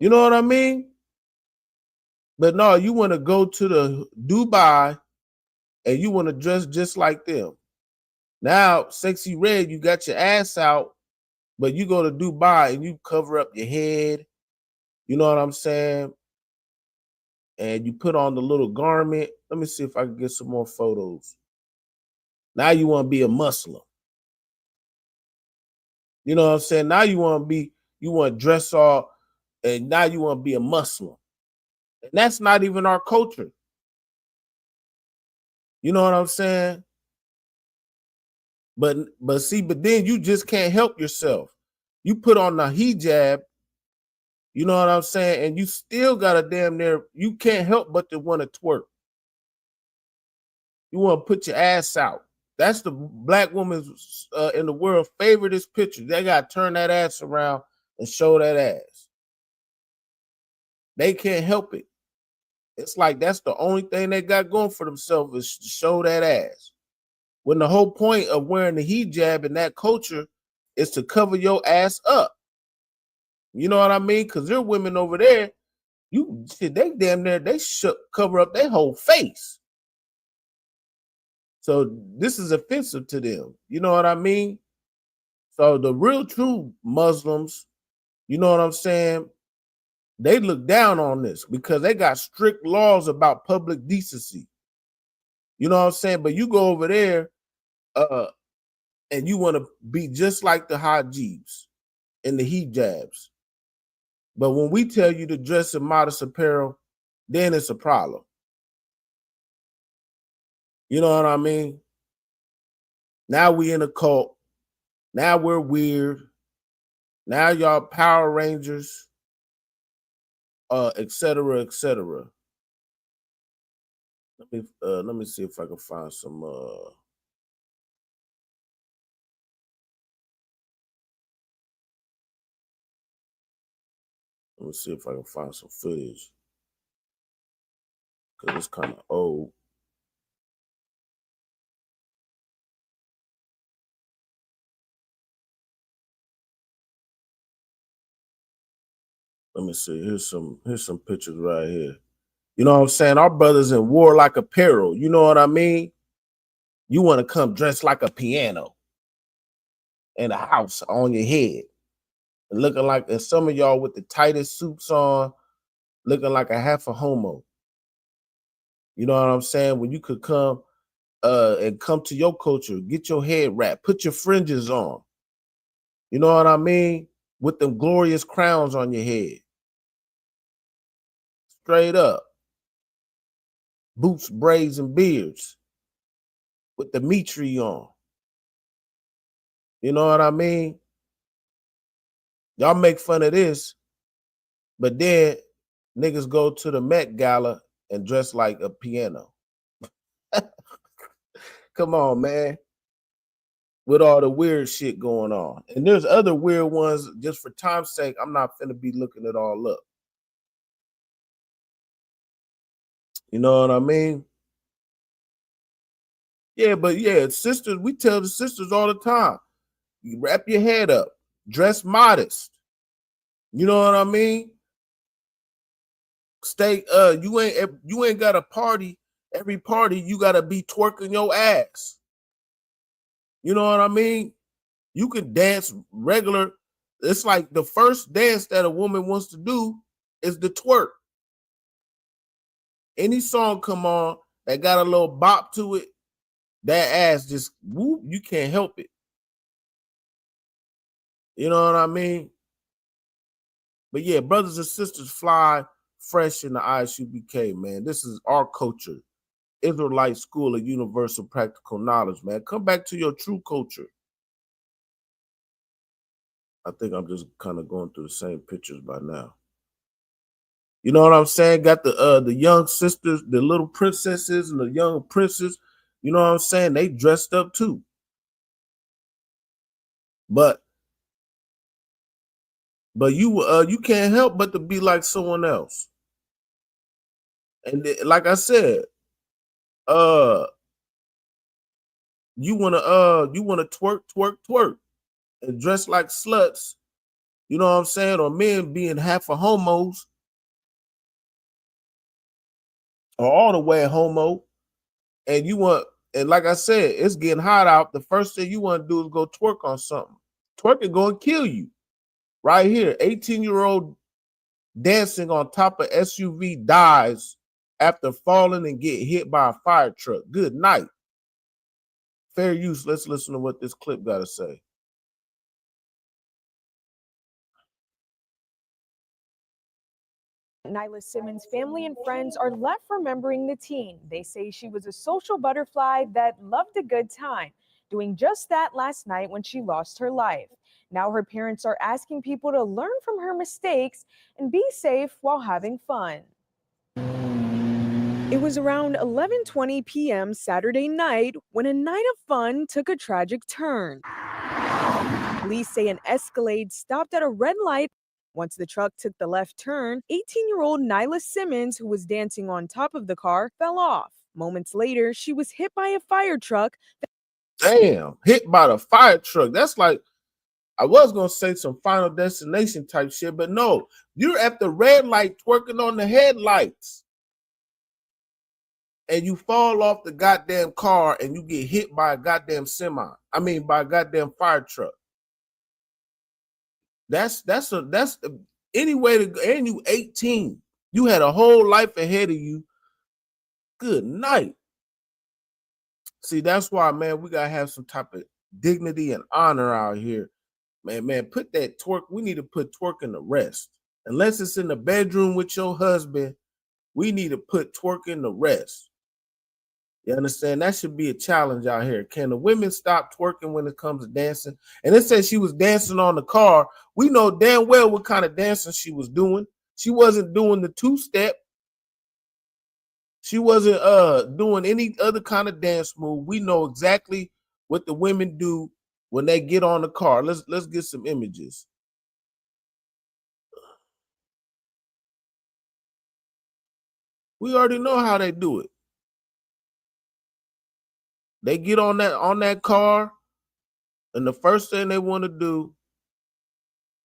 You know what I mean? But no, you want to go to the Dubai and you want to dress just like them. Now, Sexy Red, you got your ass out, but you go to Dubai and you cover up your head. You know what I'm saying? And you put on the little garment. Let me see if I can get some more photos. Now you want to be a Muslim. You know what I'm saying? Now you want to dress all, and now you want to be a Muslim. And that's not even our culture. You know what I'm saying? But then you just can't help yourself. You put on the hijab, you know what I'm saying? And you still got a damn near, you can't help but to want to twerk. You want to put your ass out. That's the black woman's in the world favoriteest picture. They got to turn that ass around and show that ass. They can't help it. It's like that's the only thing they got going for themselves is to show that ass. When the whole point of wearing the hijab in that culture is to cover your ass up. You know what I mean? Because there are women over there, they damn near, they cover up their whole face. So this is offensive to them. You know what I mean? So the real true Muslims, you know what I'm saying? They look down on this because they got strict laws about public decency. You know what I'm saying? But you go over there and you want to be just like the hijabs and the hijabs. But when we tell you to dress in modest apparel, then it's a problem. You know what I mean? Now we in a cult. Now we're weird. Now y'all Power Rangers, et cetera, et cetera. Let me see if I can find some Let me see if I can find some footage. Because it's kind of old. Let me see. Here's some pictures right here. You know what I'm saying? Our brothers in warlike apparel. You know what I mean? You want to come dressed like a piano in a house on your head. And looking like, and some of y'all with the tightest suits on, looking like a half a homo. You know what I'm saying? When you could come and come to your culture, get your head wrapped, put your fringes on. You know what I mean? With them glorious crowns on your head. Straight up. Boots, braids, and beards. With the mitri on. You know what I mean? Y'all make fun of this, but then niggas go to the Met Gala and dress like a piano. Come on, man. With all the weird shit going on. And there's other weird ones, just for time's sake, I'm not finna be looking it all up. You know what I mean? Yeah, but yeah, sisters, we tell the sisters all the time, you wrap your head up, dress modest. You know what I mean? Stay, you ain't got a party. Every party, you gotta be twerking your ass. You know what I mean? You can dance regular. It's like the first dance that a woman wants to do is the twerk. Any song come on that got a little bop to it, that ass just whoop, you can't help it. You know what I mean? But yeah, brothers and sisters, fly fresh in the ISUPK, man. This is our culture. Israelite School of Universal Practical Knowledge, man. Come back to your true culture. I think I'm just kind of going through the same pictures by now. You know what I'm saying? Got the young sisters, the little princesses and the young princes. You know what I'm saying? They dressed up too. But you can't help but to be like someone else. And like I said, you wanna twerk and dress like sluts. You know what I'm saying? Or men being half a homos. Or all the way a homo, and you want, and like I said, it's getting hot out. The first thing you want to do is go twerk on something. Twerking going to kill you. Right here, 18-year-old dancing on top of SUV dies after falling and get hit by a fire truck. Good night. Fair use. Let's listen to what this clip got to say. Nyla Simmons' family and friends are left remembering the teen. They say she was a social butterfly that loved a good time, doing just that last night when she lost her life. Now her parents are asking people to learn from her mistakes and be safe while having fun. It was around 11:20 p.m. Saturday night when a night of fun took a tragic turn. Police say an Escalade stopped at a red light. Once the truck took the left turn, 18-year-old Nyla Simmons, who was dancing on top of the car, fell off. Moments later, she was hit by a fire truck. Damn, hit by the fire truck. That's like, I was going to say some Final Destination type shit, but no, you're at the red light twerking on the headlights. And you fall off the goddamn car and you get hit by a goddamn by a goddamn fire truck. That's any way to go. And you 18. You had a whole life ahead of you. Good night. See, that's why, man, we gotta have some type of dignity and honor out here. Man, put that twerk. We need to put twerking to rest. Unless it's in the bedroom with your husband, we need to put twerking to rest. You understand? That should be a challenge out here. Can the women stop twerking when it comes to dancing? And it says she was dancing on the car. We know damn well what kind of dancing she was doing. She wasn't doing the two-step. She wasn't doing any other kind of dance move. We know exactly what the women do when they get on the car. Let's get some images. We already know how they do it. They get on that car, and the first thing they want to do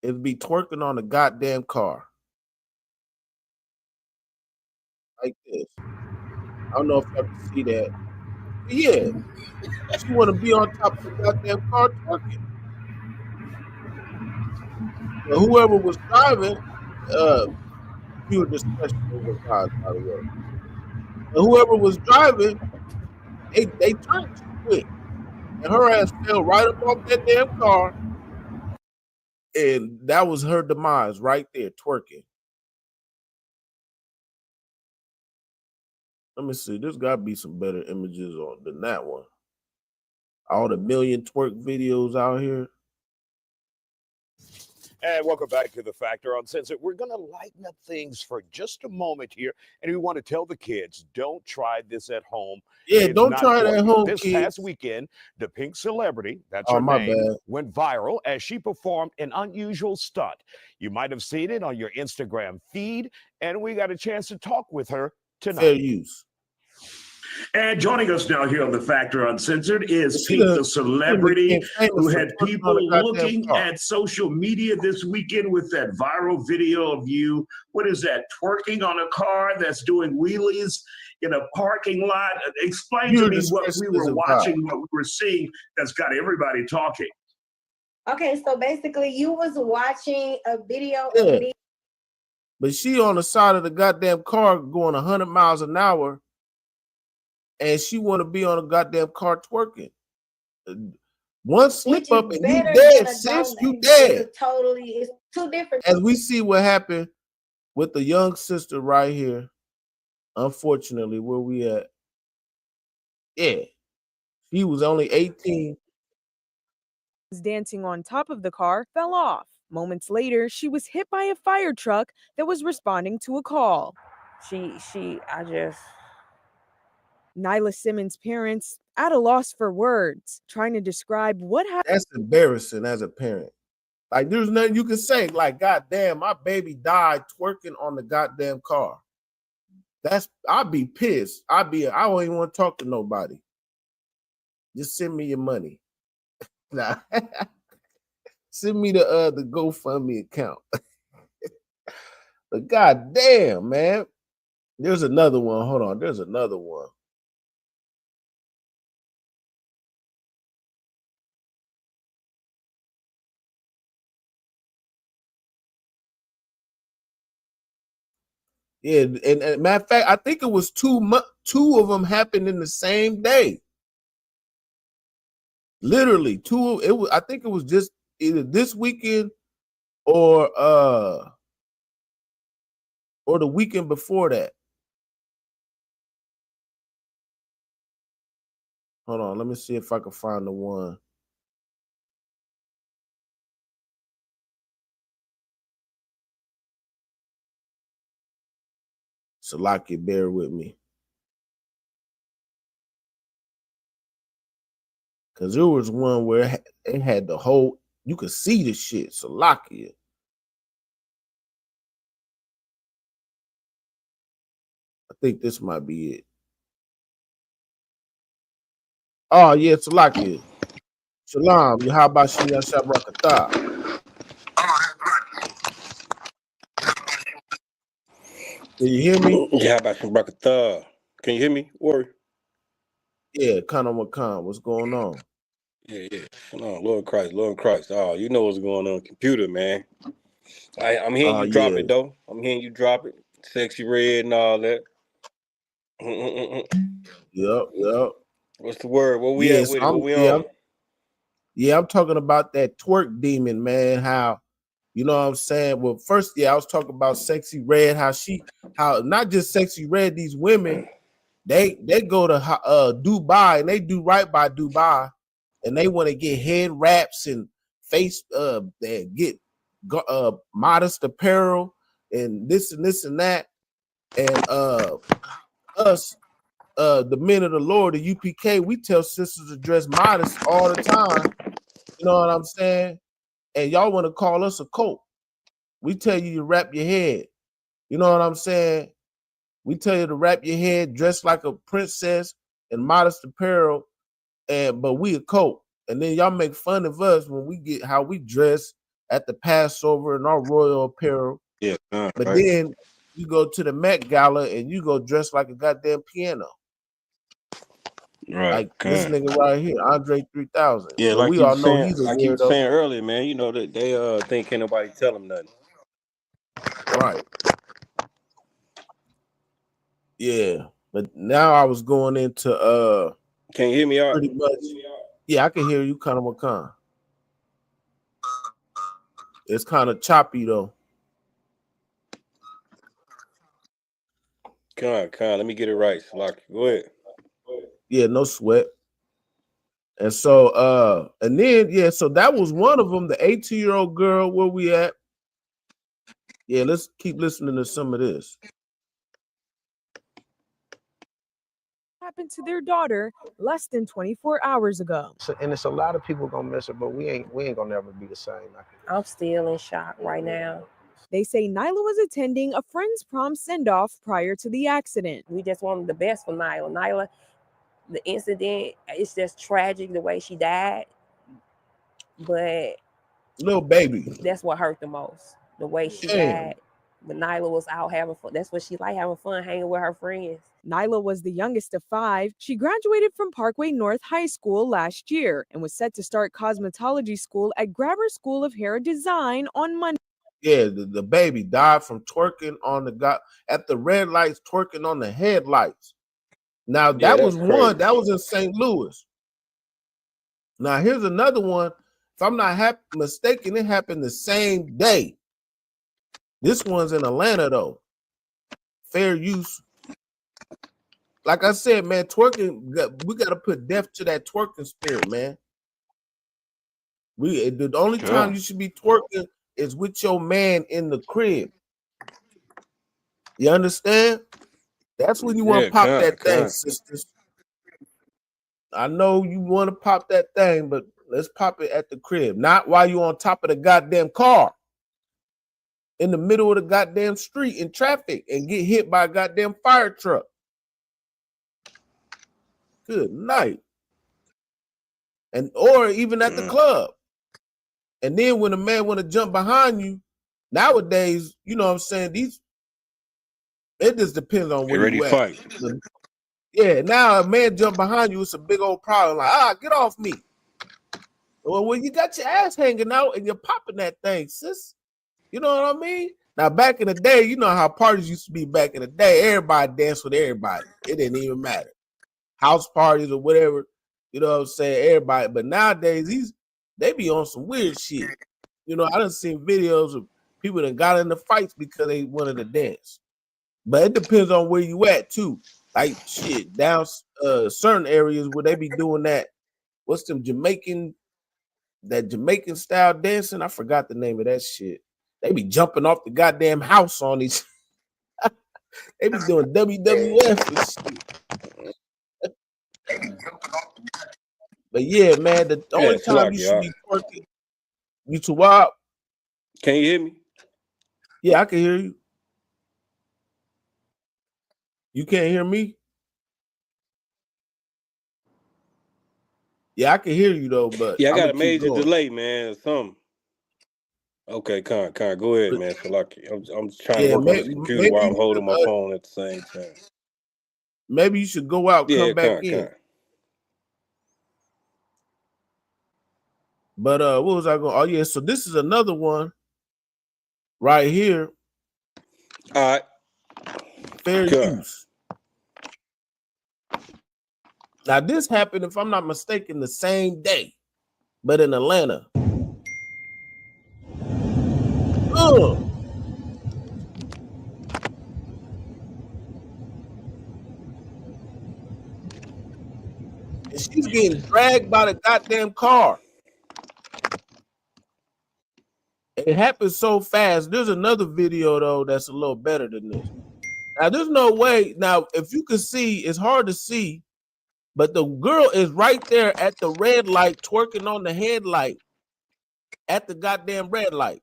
is be twerking on the goddamn car. Like this. I don't know if y'all can see that. But yeah. She want to be on top of the goddamn car twerking. But whoever was driving, pure discretion was advised, by the way. And whoever was driving, they turned too quick. And her ass fell right up off that damn car. And that was her demise right there, twerking. Let me see. There's got to be some better images than that one. All the million twerk videos out here. And welcome back to The Factor Uncensored. We're going to lighten up things for just a moment here. And we want to tell the kids, don't try this at home. Yeah, It's don't not try it for at you. home, This kids. past weekend, the Pink Celebrity, that's Oh, her my name, bad. went viral as she performed an unusual stunt. You might have seen it on your Instagram feed, and we got a chance to talk with her tonight. Fair use. And joining us now here on The Factor Uncensored is She Pink, done- the celebrity she became who famous had for twerking on people the goddamn looking car. at social media this weekend with that viral video of you. What is that? Twerking on a car that's doing wheelies in a parking lot. Explain Pure to me what discretion we is were advised. watching, what we were seeing that's got everybody talking. Okay, so basically you was watching a video Yeah. of me. But she on the side of the goddamn car going 100 miles an hour, and she want to be on a goddamn car twerking. One slip Which up is and you better dead, than a sis. donut. You dead. It's two different. As we see what happened with the young sister right here, unfortunately, where we at? Yeah, she was only 18. Dancing on top of the car fell off. Moments later, she was hit by a fire truck that was responding to a call. I just. Nyla Simmons' parents at a loss for words, trying to describe what happened. That's embarrassing as a parent. Like, there's nothing you can say. Like, goddamn, my baby died twerking on the goddamn car. I'd be pissed. I don't even want to talk to nobody. Just send me your money. Nah. Send me the GoFundMe account. But goddamn, man. There's another one. Hold on. There's another one. Yeah, and matter of fact, I think it was two of them happened in the same day. Literally, I think it was just either this weekend or the weekend before that. Hold on, let me see if I can find the one. Salaki, bear with me. Because there was one where it had the whole, you could see the shit. Salaki. I think this might be it. Oh, yeah, Salaki. Shalom. Yahabashim Yashab Rakatah. Can you hear me? Yeah, about some Brakatah. Can you hear me? Or yeah, Kana Makan. What's going on? Yeah. No, Lord Christ. Oh, you know what's going on, computer, man. I'm hearing you drop it though. I'm hearing you drop it. Sexy Red and all that. Yep. What's the word? What we at with it? What we on? Yeah, I'm talking about that twerk demon, man. How, you know what I'm saying? Well, first, I was talking about Sexy Red, how not just Sexy Red, these women, they go to Dubai and they do right by Dubai, and they want to get head wraps and face they get modest apparel and this and that. And us, the men of the Lord, the UPK, we tell sisters to dress modest all the time. You know what I'm saying? And y'all want to call us a cult. We tell you to wrap your head. You know what I'm saying? We tell you to wrap your head, dress like a princess in modest apparel, but we a cult. And then y'all make fun of us when we get how we dress at the Passover in our royal apparel. Yeah, but right. then you go to the Met Gala and you go dressed like a goddamn piano. Right. Like this nigga right here, Andre 3000. Yeah, But like we you all was know saying, he's a like you was weirdo. saying earlier, man. You know that they think can't nobody tell them nothing. Right. Yeah. But now I was going into Can you hear me out? pretty much. Yeah, I can hear you kind of Macan. It's kind of choppy though. Come on, let me get it right. Salaki. Go ahead. Yeah, no sweat. And so and then yeah, so that was one of them, the 18-year-old girl. Where we at? Yeah, let's keep listening to some of this. Happened to their daughter less than 24 hours ago. And it's a lot of people gonna miss her, but we ain't gonna never be the same. I'm still in shock right now. They say Nyla was attending a friend's prom send-off prior to the accident. We just wanted the best for Nyla. Nyla, the incident, it's just tragic the way she died. But little baby, that's what hurt the most. The way she died. But Nyla was out having fun. That's what she liked, having fun, hanging with her friends. Nyla was the youngest of 5. She graduated from Parkway North High School last year and was set to start cosmetology school at Grabber School of Hair Design on Monday. Yeah, the baby died from twerking on at the red lights, twerking on the headlights. Now that was crazy. one that was in St. Louis. Now here's another one. If I'm not mistaken, it happened the same day. This one's in Atlanta though. Fair use. Like I said, man, twerking, we got to put death to that twerking spirit, man. The only time you should be twerking is with your man in the crib. You understand? That's when you want to pop that thing, sisters. I know you want to pop that thing, but let's pop it at the crib. Not while you're on top of the goddamn car. In the middle of the goddamn street in traffic and get hit by a goddamn fire truck. Good night. Or even at the club. And then when a man want to jump behind you, nowadays, you know what I'm saying, it just depends on where you at. Fight. Yeah, now a man jump behind you, it's a big old problem. Like, get off me. Well, when you got your ass hanging out and you're popping that thing, sis. You know what I mean? Now, back in the day, you know how parties used to be back in the day. Everybody danced with everybody. It didn't even matter. House parties or whatever, you know what I'm saying? Everybody. But nowadays, they be on some weird shit. You know, I done seen videos of people that got into fights because they wanted to dance. But it depends on where you at, too. Like, shit, down certain areas where they be doing that. What's them Jamaican style dancing? I forgot the name of that shit. They be jumping off the goddamn house on these. They be doing WWF and shit. But yeah, man, the only time you should be twerking, you too wild. Can you hear me? Yeah, I can hear you. You can't hear me? Yeah, I can hear you though, but yeah, I got a major delay, man, or something. Okay, Con, go ahead, man. Salaki. I'm trying to work on this computer while I'm holding my phone at the same time. Maybe you should go out, come back in. But what was I going? Oh yeah, so this is another one right here. All right. Fair use. Now this happened, if I'm not mistaken, the same day, but in Atlanta. And she's getting dragged by the goddamn car. It happened so fast. There's another video though that's a little better than this. Now there's no way. Now if you can see, it's hard to see, but the girl is right there at the red light twerking on the headlight at the goddamn red light.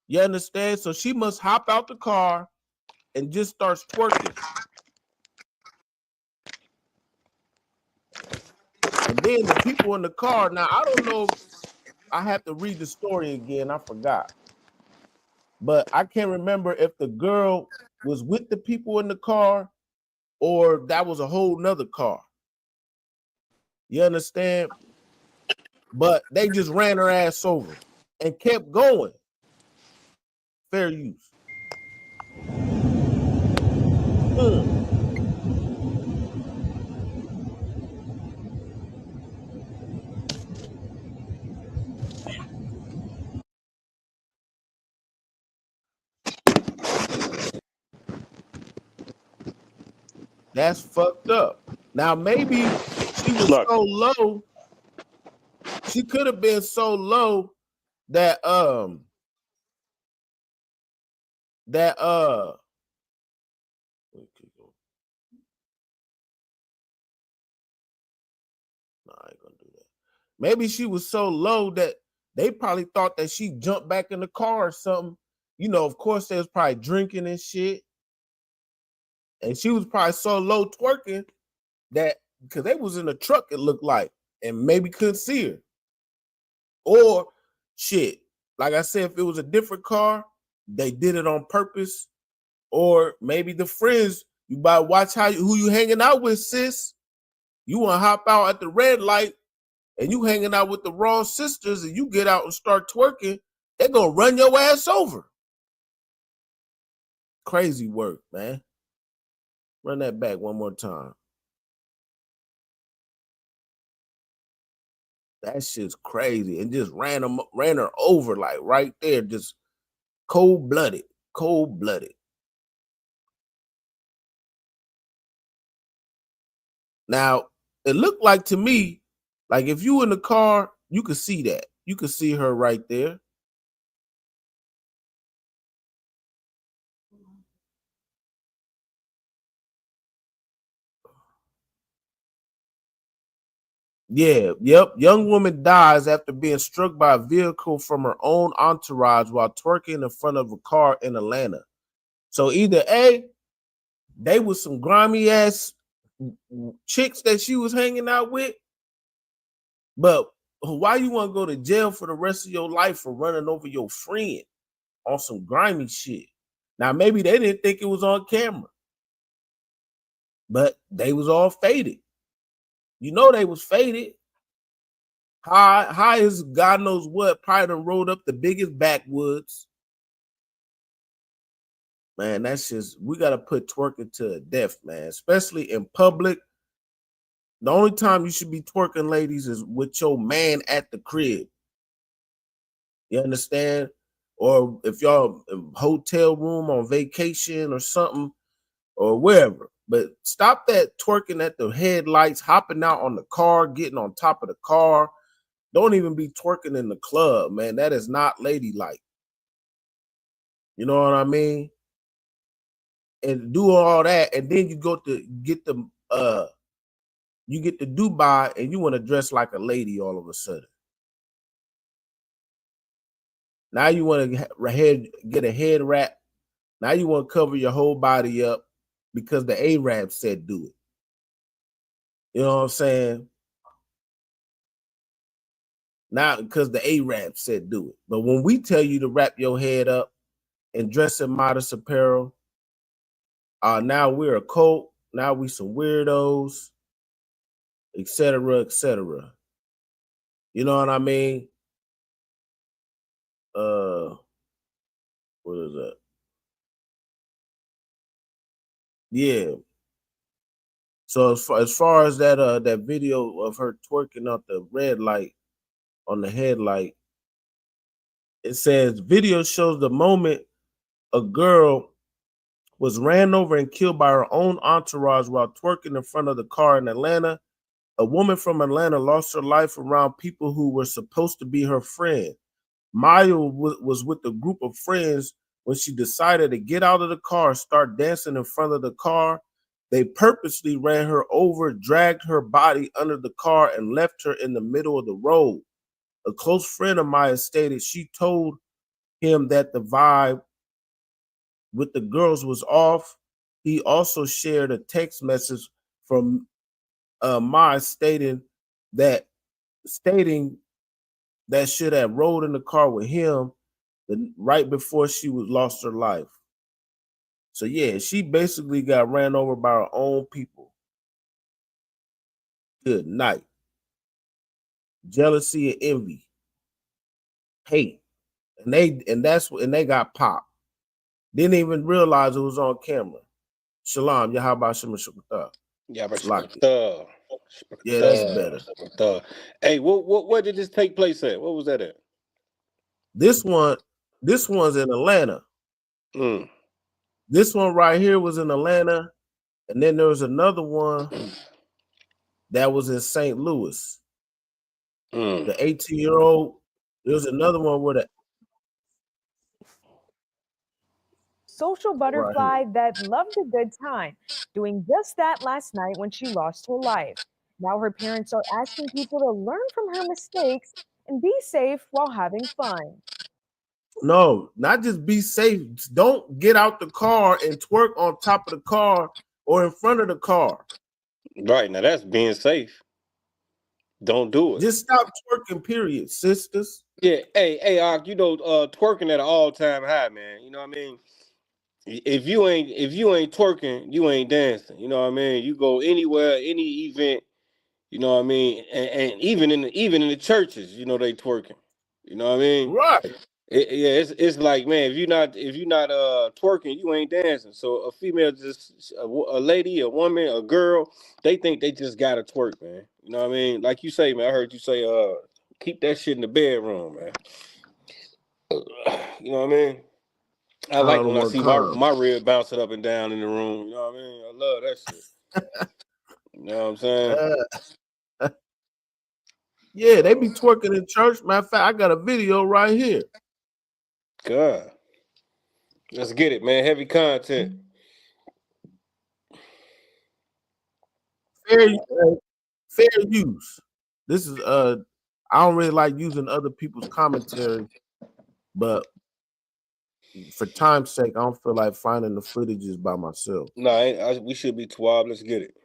You understand? So she must hop out the car and just starts twerking. And then the people in the car, now I don't know, I have to read the story again, I forgot. But I can't remember if the girl was with the people in the car or that was a whole nother car. You understand? But they just ran her ass over and kept going. Fair use. That's fucked up. Now maybe she was so low. She could have been so low that maybe she was so low that they probably thought that she jumped back in the car or something. You know, of course, they was probably drinking and shit. And she was probably so low twerking that because they was in a truck, it looked like, and maybe couldn't see her. Or shit, like I said, if it was a different car, they did it on purpose. Or maybe the friends, you better watch who you hanging out with, sis. You want to hop out at the red light and you hanging out with the wrong sisters and you get out and start twerking, they're going to run your ass over. Crazy work, man. Run that back one more time. That shit's crazy. And just ran her over like right there, just cold-blooded. Now, it looked like to me, like if you in the car, you could see that. You could see her right there. Yeah, yep. Young woman dies after being struck by a vehicle from her own entourage while twerking in front of a car in Atlanta. So either A, they was some grimy ass chicks that she was hanging out with, but why you want to go to jail for the rest of your life for running over your friend on some grimy shit? Now, maybe they didn't think it was on camera, but they was all faded. You know they was faded. High as God knows what, probably done rode up the biggest backwoods. Man, that's just, we got to put twerking to death, man, especially in public. The only time you should be twerking, ladies, is with your man at the crib. You understand? Or if y'all in a hotel room on vacation or something, or wherever. But stop that twerking at the headlights, hopping out on the car, getting on top of the car. Don't even be twerking in the club, man. That is not ladylike. You know what I mean? And do all that, and then you go to get the you get to Dubai and you want to dress like a lady all of a sudden. Now you want to get a head wrap. Now you want to cover your whole body up because the Arab said do it. You know what I'm saying? Now, because the Arab said do it. But when we tell you to wrap your head up and dress in modest apparel, now we're a cult. Now we some weirdos, etc., etc. You know what I mean? What is that? Yeah. So as far as that that video of her twerking out the red light on the headlight, it says video shows the moment a girl was ran over and killed by her own entourage while twerking in front of the car in Atlanta. A woman from Atlanta lost her life around people who were supposed to be her friend. Maya was with a group of friends when she decided to get out of the car, start dancing in front of the car. They purposely ran her over, dragged her body under the car, and left her in the middle of the road. A close friend of Maya stated she told him that the vibe with the girls was off. He also shared a text message from Mai stating that should have rode in the car with him right before she lost her life. So yeah, she basically got ran over by her own people. Good night. Jealousy and envy, hate, and they got popped. Didn't even realize it was on camera. Shalom, Yahaba Shema Shukata. Yeah, Yeah, that's better. Hey, where did this take place at? What was that at? This one's in Atlanta. This one right here was in Atlanta, and then there was another one that was in St. Louis. The 18-year-old. There was another one where the social butterfly that loved a good time, doing just that last night when she lost her life. Now her parents are asking people to learn from her mistakes and be safe while having fun. No, not just be safe. Don't get out the car and twerk on top of the car or in front of the car. Right, now that's being safe. Don't do it. Just stop twerking, period, sisters. Yeah, hey, twerking at an all-time high, man. You know what I mean? If you ain't twerking, you ain't dancing. You know what I mean? You go anywhere, any event, you know what I mean? And even in the churches, you know, they twerking. You know what I mean? Right. It's like, man, if you're not twerking, you ain't dancing. So a female, a lady, a woman, a girl, they think they just gotta twerk, man. You know what I mean? Like you say, man, I heard you say, keep that shit in the bedroom, man. You know what I mean? I like when I see my rib bouncing up and down in the room. You know what I mean? I love that shit. You know what I'm saying? Yeah, they be twerking in church. Matter of fact, I got a video right here. God. Let's get it, man. Heavy content. Fair use. This is I don't really like using other people's commentary, but for time's sake, I don't feel like finding the footages by myself. No, we should be 12. Let's get it.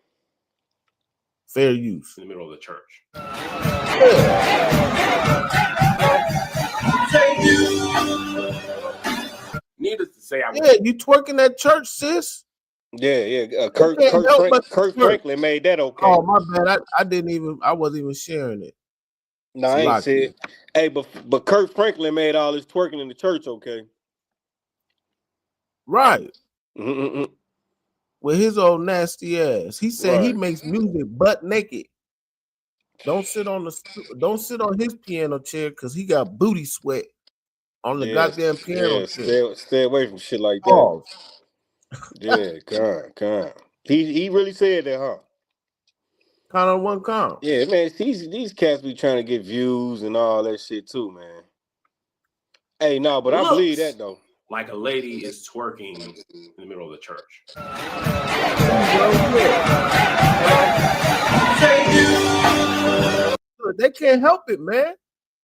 Fair use. In the middle of the church. Needless to say, you twerking at church, sis. Yeah. Kirk Franklin made that okay. Oh, my bad. I wasn't even sharing it. No, I ain't said. Hey, but Kirk Franklin made all this twerking in the church okay. Right. With his old nasty ass. He said he makes music butt naked. Don't sit on his piano chair because he got booty sweat on the goddamn piano chair. Stay away from shit like that. Yeah, God. He really said that, huh? Kind of one count. Yeah, man. These cats be trying to get views and all that shit too, man. Hey, no, but I believe that though. Like a lady is twerking in the middle of the church. They can't help it, man.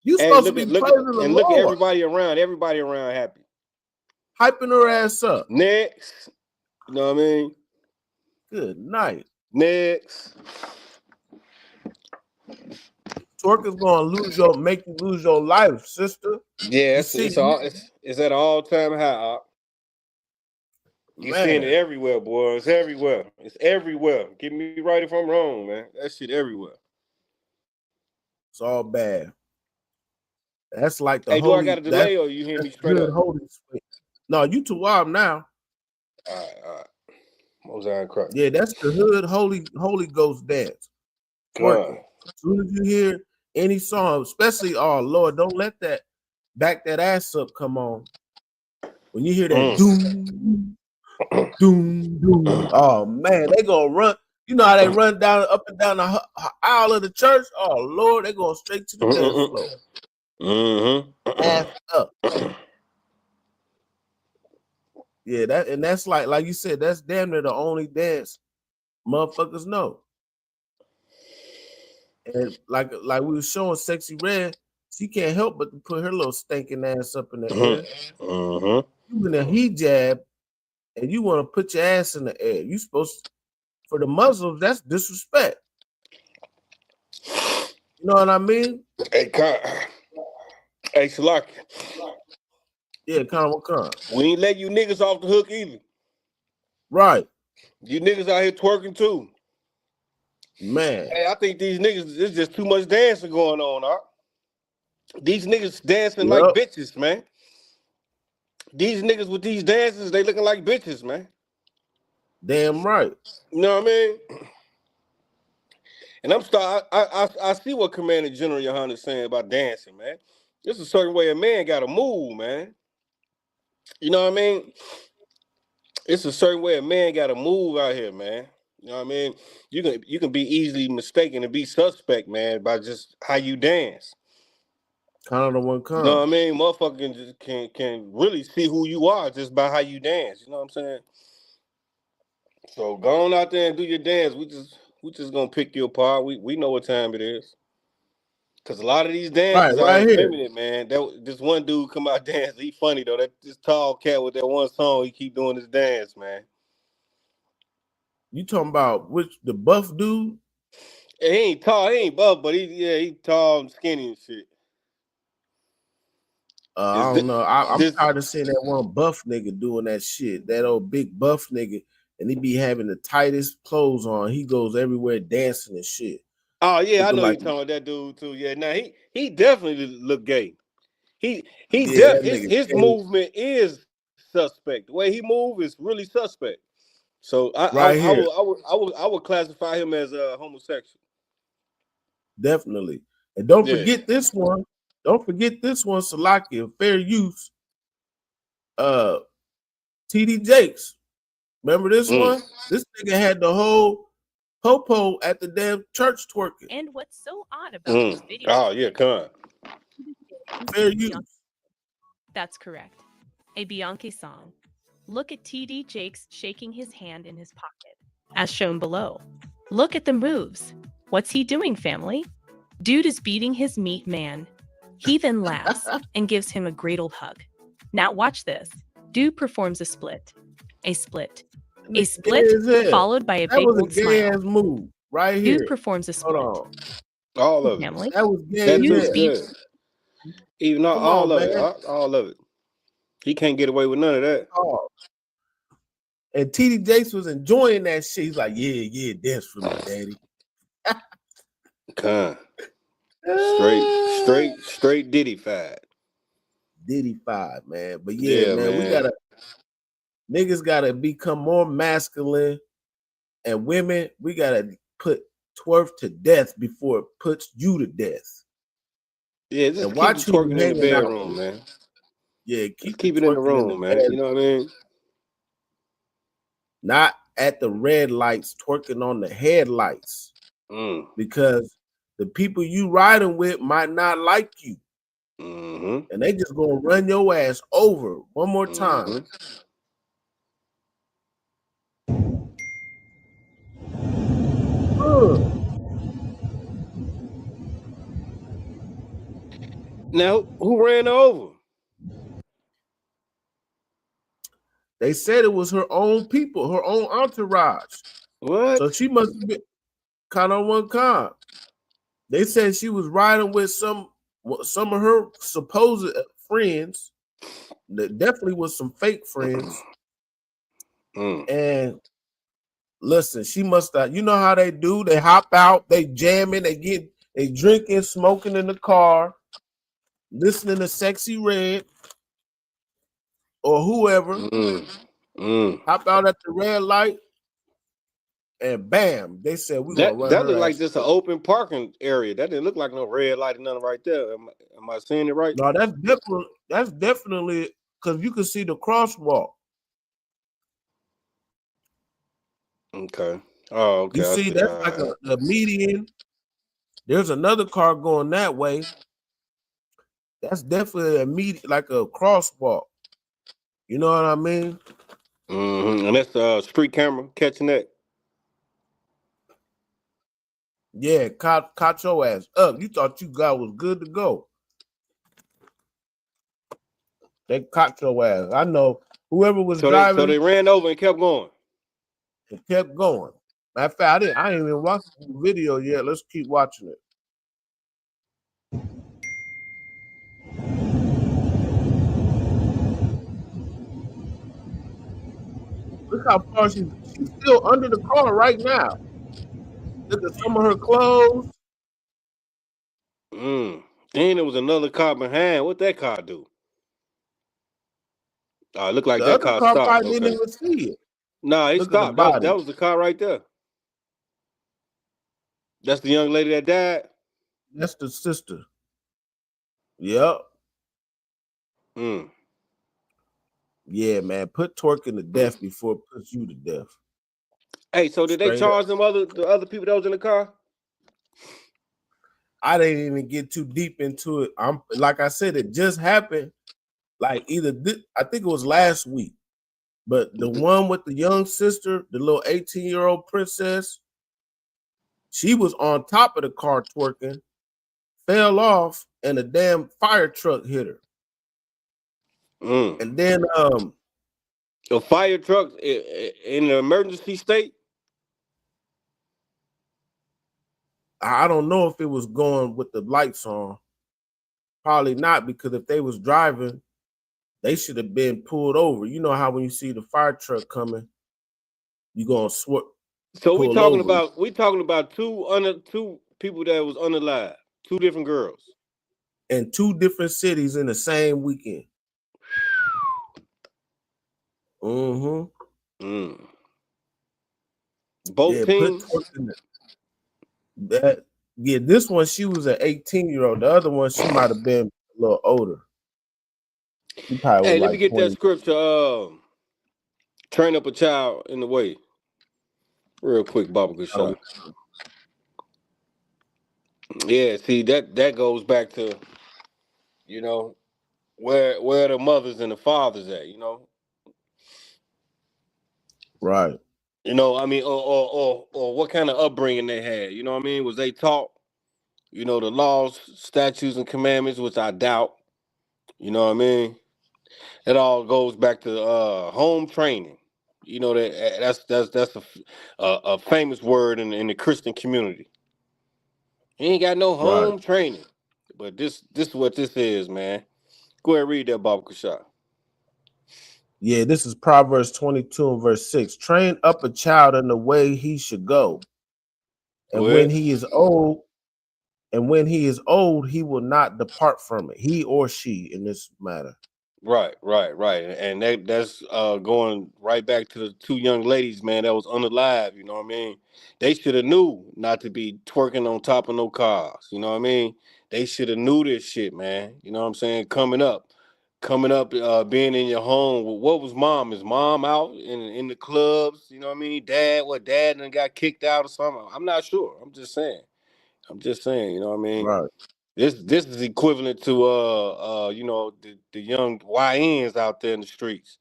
You supposed to be praising the Lord. Look at everybody around happy. Hyping her ass up. Next. You know what I mean? Good night. Next. Twerk is gonna make you lose your life, sister. Yeah, it's at an all-time high. You seeing it everywhere, boy. It's everywhere. Get me right if I'm wrong, man. That shit everywhere. It's all bad. That's like the Hey, holy, do I got a delay or you hear me straight up? No, you too wild now. All right. Mozart Christ. Yeah, that's the hood Holy Ghost dance. As soon as you hear any song, especially, oh Lord, don't let that back that ass up come on. When you hear that doom, doom, doom, oh man, they gonna run. You know how they run up and down the aisle of the church? Oh Lord, they going straight to the dance floor. Ass up. Yeah, that's like you said, that's damn near the only dance motherfuckers know. And like we were showing Sexy Red, she can't help but to put her little stinking ass up in the air. Even a hijab and you want to put your ass in the air. You supposed to, for the Muslims, that's disrespect. You know what I mean? Hey, Salaki. Yeah, Khan. We ain't let you niggas off the hook either. Right. You niggas out here twerking too. Man. Hey, I think these niggas, there's just too much dancing going on, huh? These niggas dancing like bitches, man. These niggas with these dances, they looking like bitches, man. Damn right. You know what I mean? And I see what Commander General Yohana is saying about dancing, man. There's a certain way a man gotta move, man. You know what I mean? It's a certain way a man gotta move out here, man. You know what I mean? You can be easily mistaken and be suspect, man, by just how you dance. Kind of the one You know what I mean? Motherfucker just can really see who you are just by how you dance. You know what I'm saying? So go on out there and do your dance. We just gonna pick you apart. We know what time it is. Cause a lot of these dances are feminine, man. This one dude come out dance. He funny though. This tall cat with that one song, he keep doing his dance, man. You talking about the buff dude? Yeah, he ain't tall, he ain't buff, but he tall and skinny and shit. I don't know. I'm tired of seeing that one buff nigga doing that shit. That old big buff nigga, and he be having the tightest clothes on. He goes everywhere dancing and shit. Oh yeah, I know like, you talking about that dude too. Yeah, now he definitely look gay. His movement is suspect. The way he move is really suspect. So I would classify him as a homosexual. Definitely. And don't forget this one. Don't forget this one, Salakia, fair use. TD Jakes. Remember this one? This nigga had the whole popo at the damn church twerking. And what's so odd about this video? Oh yeah, come on. Fair use. That's correct. A Bianchi song. Look at TD Jakes shaking his hand in his pocket, as shown below. Look at the moves. What's he doing, family? Dude is beating his meat man. He then laughs and gives him a great old hug. Now watch this. Dude performs a split. A split followed by a big old smile. Move right here. Dude performs a split. All of it. Family. That was gay. Even all of it. All of it. He can't get away with none of that. Oh. And TD Jakes was enjoying that shit. He's like, yeah, dance for me, daddy. Straight Diddy-fied. Diddy-fied, man. But yeah, man, niggas gotta become more masculine, and women, we gotta put twerk to death before it puts you to death. Yeah, just watch twerking in the bedroom, man. Yeah, keep it in the room, man. You know what I mean? Not at the red lights, twerking on the headlights. Because the people you riding with might not like you. And they just gonna run your ass over one more time. Now, who ran over? They said it was her own people, her own entourage. What? So she must have been kind of one kind. They said she was riding with some of her supposed friends. That definitely was some fake friends. And listen, she must have, you know how they do, they hop out, they jamming, they drinking, smoking in the car, listening to Sexy Red or whoever. Hop out at the red light, and bam, they said we're gonna run. That looked like just an open parking area. That didn't look like no red light or nothing right there. Am I seeing it right? No, that's definitely because you can see the crosswalk. Okay. Oh, okay. You see, that's like a median. There's another car going that way. That's definitely a median, like a crosswalk. You know what I mean? And that's the street camera catching that. Yeah, caught your ass up. You thought you guys was good to go. They caught your ass. I know Whoever was So driving, they ran over and kept going. it kept going. Matter of fact, I ain't even watched the video yet. Let's keep watching it. Look how far she's still under the car right now. Look at some of her clothes. Then there was another car behind. What that car do? It looked like The that other car car stopped. probably Okay. didn't even see it. Nah, it Look at the stopped. body. That was the car right there. That's the young lady that died? That's the sister. Yep. Yeah, man. Put Twerking to death before it puts you to death. Hey, so did they Straight charge up. the other people that was in the car? I didn't even get too deep into it. I'm like I said, it just happened. Like I think it was last week. But the one with the young sister, the little 18-year-old princess, she was on top of the car twerking, fell off, and a damn fire truck hit her. And then a fire truck in an emergency state? I don't know if it was going with the lights on. Probably not, because if they was driving, they should have been pulled over. You know how when you see the fire truck coming, you gonna So pull we talking over. about two people that was unalive, two different girls. In two different cities in the same weekend. Both Yeah, teams. This one, she was an 18-year-old. The other one, she might have been a little older. She probably Hey, was let like me get 20. that scripture. Train up a child in the way. Real quick, Baba Kushai. Yeah, see that goes back to, you know, where the mothers and the fathers at, you know. Right. You know, I mean, or what kind of upbringing they had. You know what I mean? Was they taught, you know, the laws, statutes, and commandments, which I doubt. You know what I mean? It all goes back to home training. You know that's a famous word in the Christian community. He ain't got no home training, but this is what this is, man. Go ahead and read that, Baba Kushai. Yeah, this is Proverbs 22 and verse 6. Train up a child in the way he should go. And when he is old, he will not depart from it. He or she in this matter. Right. And that's going right back to the two young ladies, man, that was unalive, you know what I mean? They should have knew not to be twerking on top of no cars, you know what I mean? They should have knew this shit, man. You know what I'm saying? Coming up, being in your home. What was mom? Is mom out in the clubs? You know what I mean? Dad done got kicked out or something? I'm not sure. I'm just saying, you know what I mean? Right. This is equivalent to you know, the young YNs out there in the streets.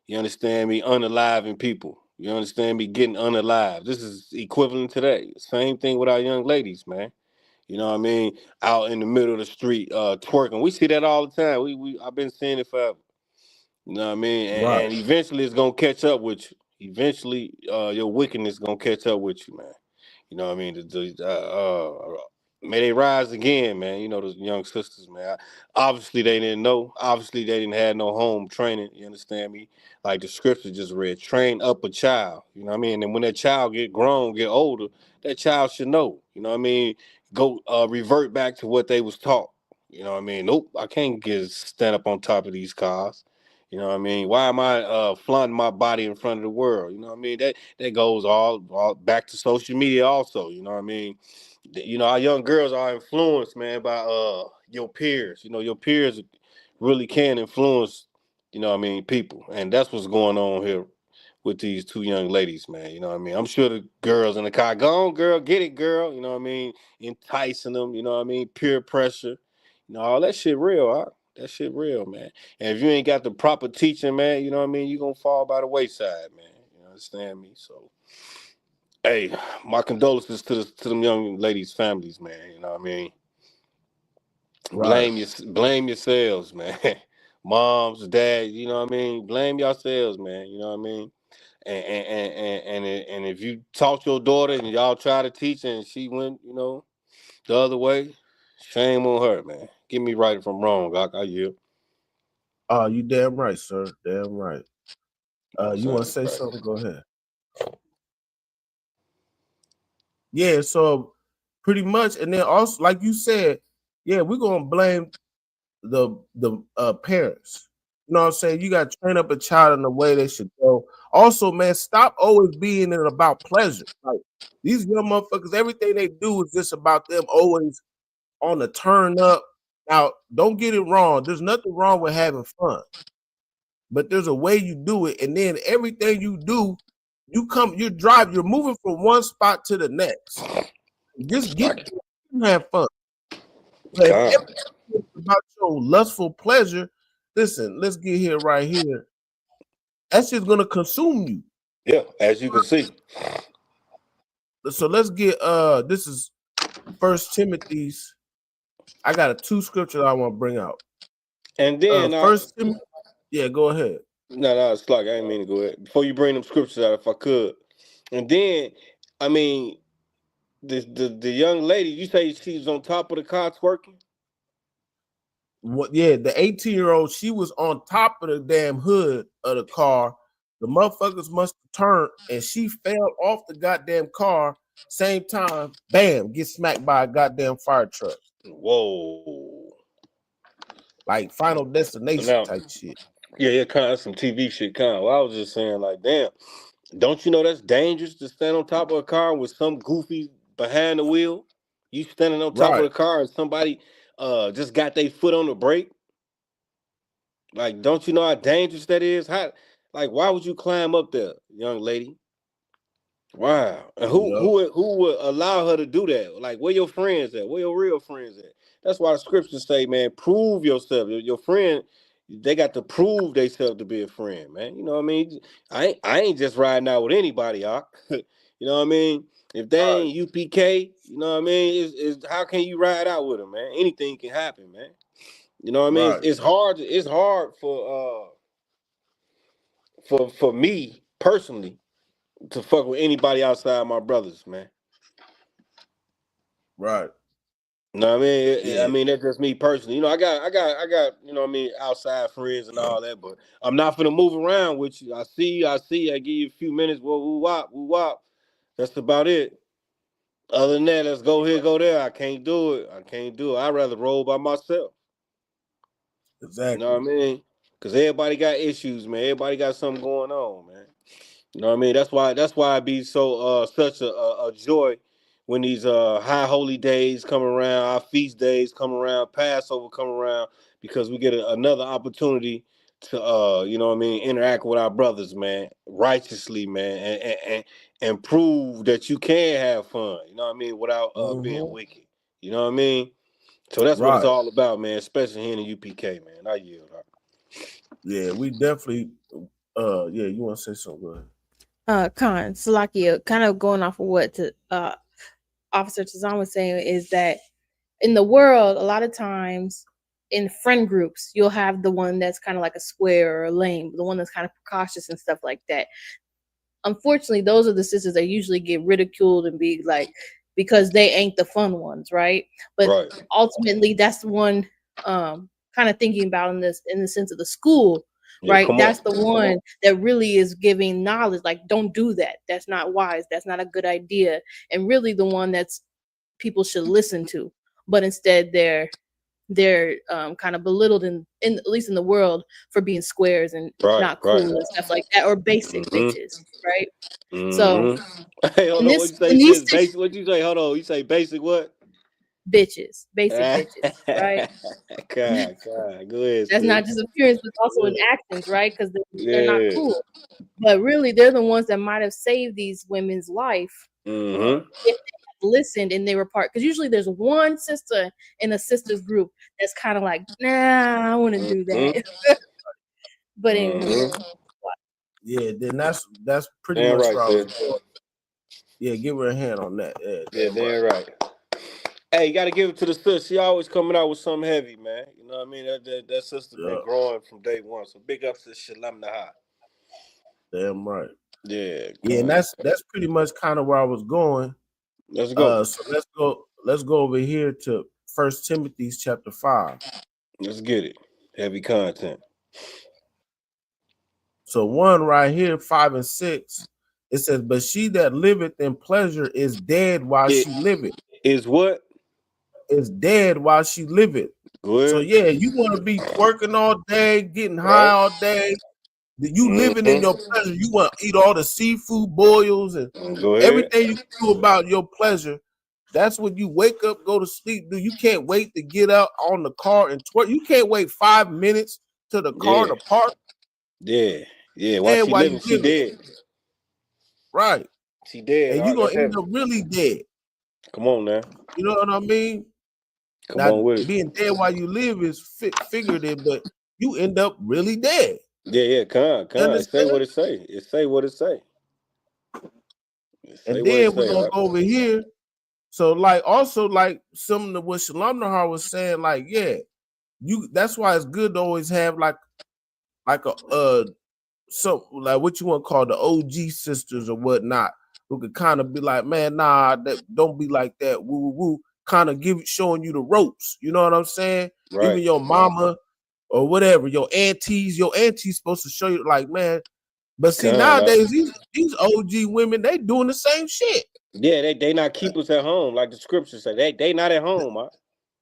You understand me? Unaliving people. You understand me? Getting unalive. This is equivalent to that. Same thing with our young ladies, man. You know what I mean? Out in the middle of the street, twerking. We see that all the time. I've been seeing it forever. You know what I mean? And eventually it's gonna catch up with you. Eventually, your wickedness gonna catch up with you, man. You know what I mean? May they rise again, man. You know, those young sisters, man. Obviously, they didn't know. Obviously, they didn't have no home training. You understand me? Like the scripture just read, train up a child. You know what I mean? And when that child get grown, get older, that child should know. You know what I mean? Go revert back to what they was taught. You know what I mean? Nope, I can't stand up on top of these cars. You know what I mean? Why am I flaunting my body in front of the world? You know what I mean? That goes all back to social media also. You know what I mean? You know, our young girls are influenced, man, by your peers. You know, your peers really can influence, you know what I mean, people. And that's what's going on here with these two young ladies, man. You know what I mean? I'm sure the girls in the car, go on, girl, get it, girl. You know what I mean? Enticing them, you know what I mean? Peer pressure. You know, all that shit real, huh? That shit real, man. And if you ain't got the proper teaching, man, you know what I mean? You're going to fall by the wayside, man. You understand me? So, hey, my condolences to them young ladies' families, man. You know what I mean? Right. Blame yourselves, man. moms, dads, you know what I mean? Blame yourselves, man. You know what I mean? And if you taught your daughter and y'all try to teach her and she went, you know, the other way, shame on her, man. Get me right if I'm wrong, I yield. You damn right, sir. Damn right. You want to say something? Go ahead. Yeah, so pretty much, and then also, like you said, yeah, we're gonna blame the parents. You know what I'm saying? You gotta train up a child in the way they should go. Also, man, stop always being it about pleasure. Like these young motherfuckers, everything they do is just about them always on the turn up. Now, don't get it wrong. There's nothing wrong with having fun, but there's a way you do it, and then everything you do, you're moving from one spot to the next. Just get have fun. But if everything is about your lustful pleasure, listen, let's get here right here. That's just gonna consume you. Yeah, as you can see. So let's get this is First Timothy's. I got 2 scriptures I want to bring out. And then First Timothy, yeah, go ahead. No, it's like I didn't mean to go ahead. Before you bring them scriptures out, if I could. And then, I mean, the young lady, you say she's on top of the car twerking? What? Yeah, the 18-year-old, she was on top of the damn hood of the car. The motherfuckers must have turned, and she fell off the goddamn car. Same time, bam, get smacked by a goddamn fire truck. Whoa. Like Final Destination type shit. Yeah, kind of some TV shit, kind of. Well, I was just saying, like, damn, don't you know that's dangerous to stand on top of a car with some goofy behind the wheel? You standing on top of the car and somebody just got their foot on the brake? Like, don't you know how dangerous that is? Why would you climb up there, young lady? Wow. And who would allow her to do that? Like, where your friends at? Where your real friends at? That's why the scriptures say, man, prove yourself. Your friend, they got to prove themselves to be a friend, man. You know what I mean? I ain't just riding out with anybody, y'all. You know what I mean? If they ain't UPK, you know what I mean? It's how can you ride out with them, man? Anything can happen, man. You know what I mean? Right. It's hard for me personally to fuck with anybody outside my brothers, man. Right. You know what I mean? Yeah. I mean, that's just me personally. You know, I got, you know what I mean, outside friends and all that, but I'm not gonna move around with you. I see, I give you a few minutes, woo wop. That's about it. Other than that, let's go here, go there. I can't do it. I'd rather roll by myself. Exactly. You know what I mean? Because everybody got issues, man. Everybody got something going on, man. You know what I mean? That's why it be so such a joy when these high holy days come around, our feast days come around, Passover come around, because we get another opportunity to you know what I mean, interact with our brothers, man, righteously, man, and prove that you can have fun, you know what I mean, without being wicked. You know what I mean? So that's what it's all about, man, especially here in the UPK, man. I yield. Yeah, we definitely yeah, you want to say something? Go ahead. Khan, Salakia, kind of going off of what Officer Tazan was saying, is that in the world, a lot of times in friend groups, you'll have the one that's kind of like a square or a lame, the one that's kind of precautious and stuff like that. Unfortunately, those are the sisters that usually get ridiculed and be like, because they ain't the fun ones, right? But ultimately, that's the one kind of thinking about in the sense of the school. Yeah, right, that's the one that really is giving knowledge, like, don't do that, that's not wise, that's not a good idea, and really the one that's people should listen to, but instead they're kind of belittled in at least in the world for being squares and not cool and stuff like that, or basic bitches, right? So hey, hold on, what you say? Basic, what you say? Hold on, you say basic what? Bitches, basic bitches, right? God, go ahead. That's not just appearance, but also in actions, right? Because they're not cool. But really, they're the ones that might have saved these women's life if they had listened and they were part. Because usually there's one sister in a sister's group that's kind of like, nah, I want to do that. But anyway. Yeah, then that's pretty much right. Yeah, give her a hand on that. Yeah, they're right. Hey, you gotta give it to the sister. She always coming out with something heavy, man. You know what I mean? That sister been growing from day one. So big ups to Shalom Naha. Damn right. Yeah. Yeah, and that's pretty much kind of where I was going. Let's go. So let's go over here to 1 Timothy chapter 5. Let's get it. Heavy content. So 1 right here, 5 and 6, it says, but she that liveth in pleasure is dead while she liveth. Is what? Is dead while she liveth. Good. So yeah, you want to be twerking all day, getting high all day. You living in your pleasure. You want to eat all the seafood boils and everything you do about your pleasure. That's when you wake up, go to sleep. You can't wait to get out on the car and twerk. You can't wait 5 minutes to the car to park. Yeah. While she living, she dead. Right. She dead. And you're going to end up really dead. Come on now. You know what I mean? Come on with it. Being dead while you live is figurative, but you end up really dead. Yeah, come. It say what it say. It say what it say. And then we're gonna go over here. So, like, also, like some of what Shalom Nahar was saying, like, yeah, that's why it's good to always have like a so like what you want to call the OG sisters or whatnot, who could kind of be like, man, nah, that don't be like that. Woo woo woo. Kind of showing you the ropes. You know what I'm saying? Right. Even your mama or whatever, your auntie's supposed to show you, like, man. But see, nowadays these OG women, they doing the same shit. Yeah, they not keepers at home, like the scriptures say. They not at home, huh?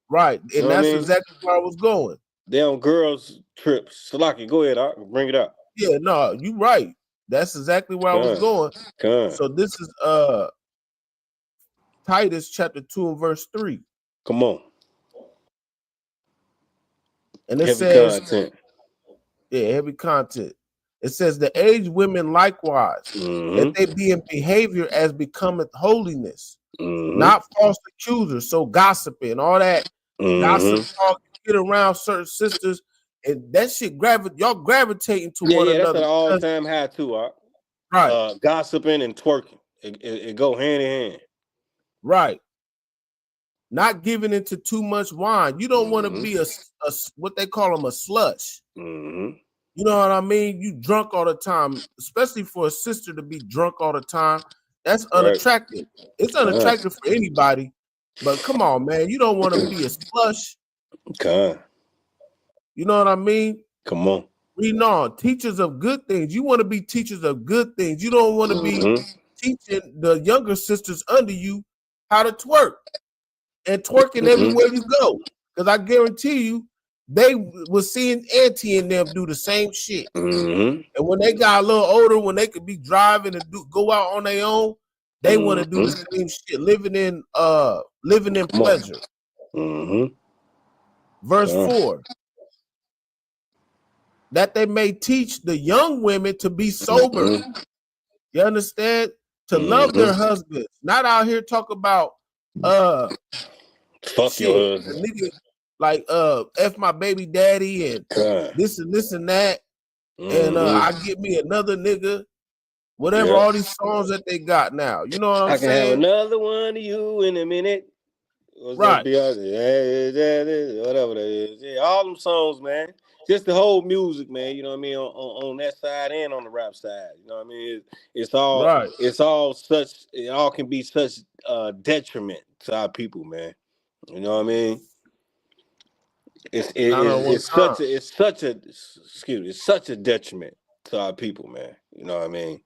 Right, and You know that's exactly where I was going. They on girls' trips. Salaki, go ahead, bring it up. Yeah, no, you right. That's exactly where I was going. So this is Titus chapter 2 and verse 3. Come on. And it heavy says, content. Yeah, heavy content. It says the aged women likewise, that they be in behavior as becometh holiness, not false accusers. So gossiping, all that gossip talk, get around certain sisters, and that shit y'all gravitating to one another. Yeah, that's an all-time high too, right? Gossiping and twerking, it go hand in hand. Right. Not giving into too much wine. You don't want to be a what they call them, a slush. You know what I mean? You drunk all the time, especially for a sister to be drunk all the time. That's unattractive. It's unattractive for anybody. But come on, man, you don't want to be a slush. Okay. You know what I mean? Come on. Reading on, teachers of good things. You want to be teachers of good things. You don't want to be teaching the younger sisters under you how to twerk. And twerking everywhere you go. Because I guarantee you, they was seeing Auntie and them do the same shit. And when they got a little older, when they could be driving and go out on their own, they want to do the same shit, living in pleasure. Verse 4. That they may teach the young women to be sober. You understand? To love their husbands. Not out here talk about fuck shit, your husband. nigga, like F my baby daddy and this and that. And I get me another nigga. Whatever all these songs that they got now. You know what I'm saying? I can have another one of you in a minute. Right. Whatever that is. Yeah, all them songs, man. Just the whole music, man. You know what I mean? On that side and on the rap side. You know what I mean? It all can be such detriment to our people, man. You know what I mean? It's such a detriment to our people, man. You know what I mean?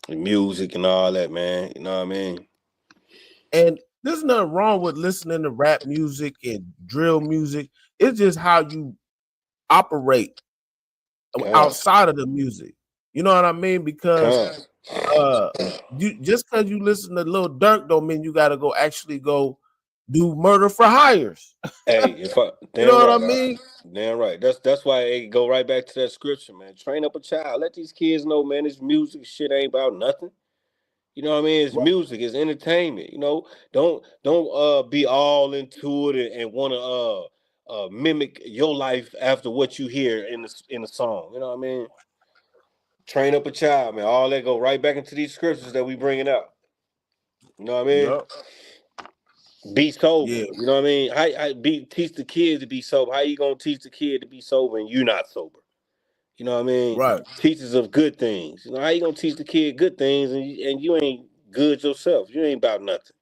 The music and all that, man. You know what I mean? And there's nothing wrong with listening to rap music and drill music. It's just how you operate outside of the music. You know what I mean? Because just because you listen to Lil Durk don't mean you got to go do murder for hires. Hey, you know what I mean? Damn right. That's why it go right back to that scripture, man. Train up a child. Let these kids know, man, this music shit ain't about nothing. You know what I mean? It's music, it's entertainment. You know, don't be all into it and want to mimic your life after what you hear in the song. You know what I mean? Train up a child, man. All that go right back into these scriptures that we bringing up. You know what I mean? Be sober. Yeah. You know what I mean? Teach the kids to be sober. How you gonna teach the kid to be sober and you not sober? You know what I mean? Right. Teachers of good things. You know, how you gonna teach the kid good things and you ain't good yourself? You ain't about nothing.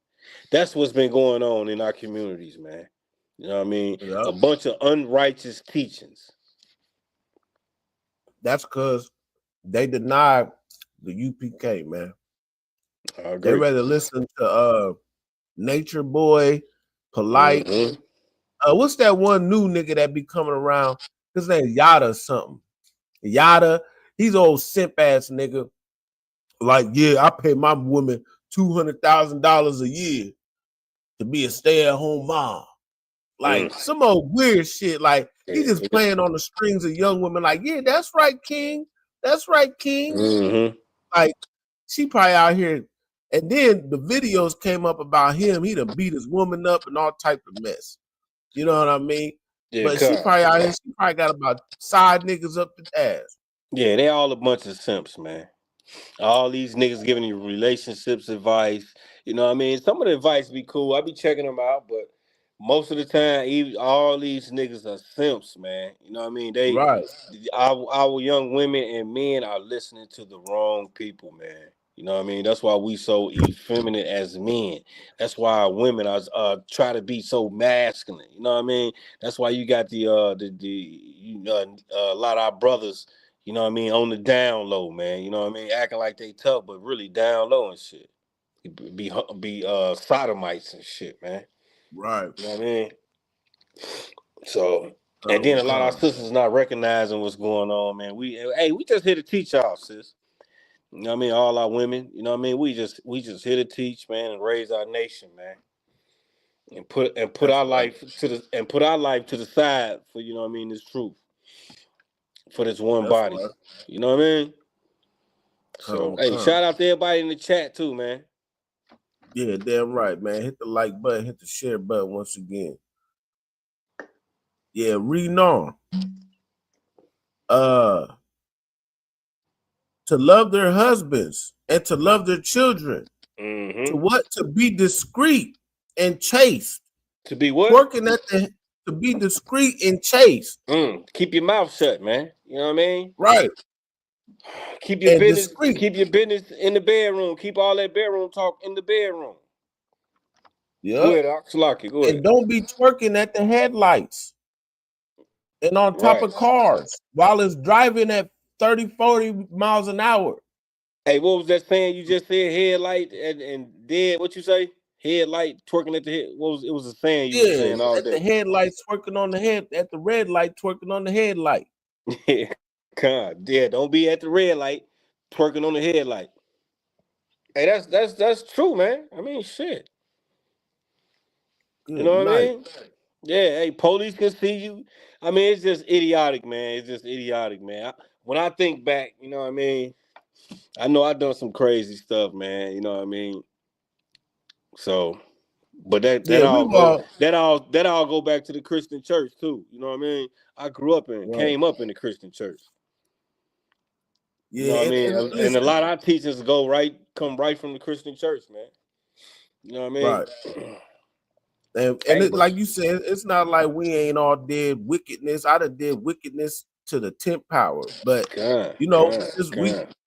That's what's been going on in our communities, man. You know what I mean? Yep. A bunch of unrighteous teachings. That's because they denied the UPK, man. I agree. They rather listen to Nature Boy, Polite. Mm-hmm. What's that one new nigga that be coming around? His name Yada something. Yada, he's old simp ass nigga. Like, yeah, I pay my woman $200,000 a year to be a stay-at-home mom. Like some old weird shit. Like he just playing on the strings of young women. Like, yeah, that's right, King. That's right, King. Mm-hmm. Like she probably out here. And then the videos came up about him. He done beat his woman up and all type of mess. You know what I mean? Yeah, but she probably out here. She probably got about side niggas up the ass. Yeah, they all a bunch of simps, man. All these niggas giving you relationships advice. You know what I mean? Some of the advice be cool. I be checking them out, but most of the time, all these niggas are simps, man. You know what I mean? Our young women and men are listening to the wrong people, man. You know what I mean? That's why we so effeminate as men. That's why women are try to be so masculine. You know what I mean? That's why you got a lot of our brothers, you know what I mean, on the down low, man. You know what I mean? Acting like they tough, but really down low and shit. Be sodomites and shit, man. Right. You know what I mean? So, and then a lot of our sisters not recognizing what's going on, man. We just here to teach y'all, sis. You know what I mean? All our women, you know what I mean? We just here to teach, man, and raise our nation, man. And put our life to the side for, you know what I mean, this truth. For this one body. Right. You know what I mean? So, shout out to everybody in the chat too, man. Yeah, damn right, man. Hit the like button, hit the share button once again. Yeah, reading on. To love their husbands and to love their children. Mm-hmm. To be discreet and chaste. To be what? To be discreet and chaste. Keep your mouth shut, man. You know what I mean? Right. Keep your business. Keep your business in the bedroom. Keep all that bedroom talk in the bedroom. Yeah. Go ahead, Salaki. Go ahead. And don't be twerking at the headlights and on top of cars while it's driving at 30, 40 miles an hour. Hey, what was that saying you just said? Headlight and dead. What you say? Headlight twerking at the head. It was a saying you were saying all day. The headlights twerking on the head at the red light, twerking on the headlight. Yeah, God, yeah. Don't be at the red light, twerking on the headlight. Hey, that's true, man. I mean, shit. You know what I mean? Yeah. Hey, police can see you. I mean, it's just idiotic, man. It's just idiotic, man. When I think back, you know what I mean. I know I've done some crazy stuff, man. You know what I mean. So, but that all go back to the Christian church too. You know what I mean? I grew up came up in the Christian church. Yeah, you know what I mean? And a lot of our teachers come right from the Christian church, man. You know what I mean? Right. And like you said, it's not like we ain't all did wickedness. I done did wickedness to the 10th power, but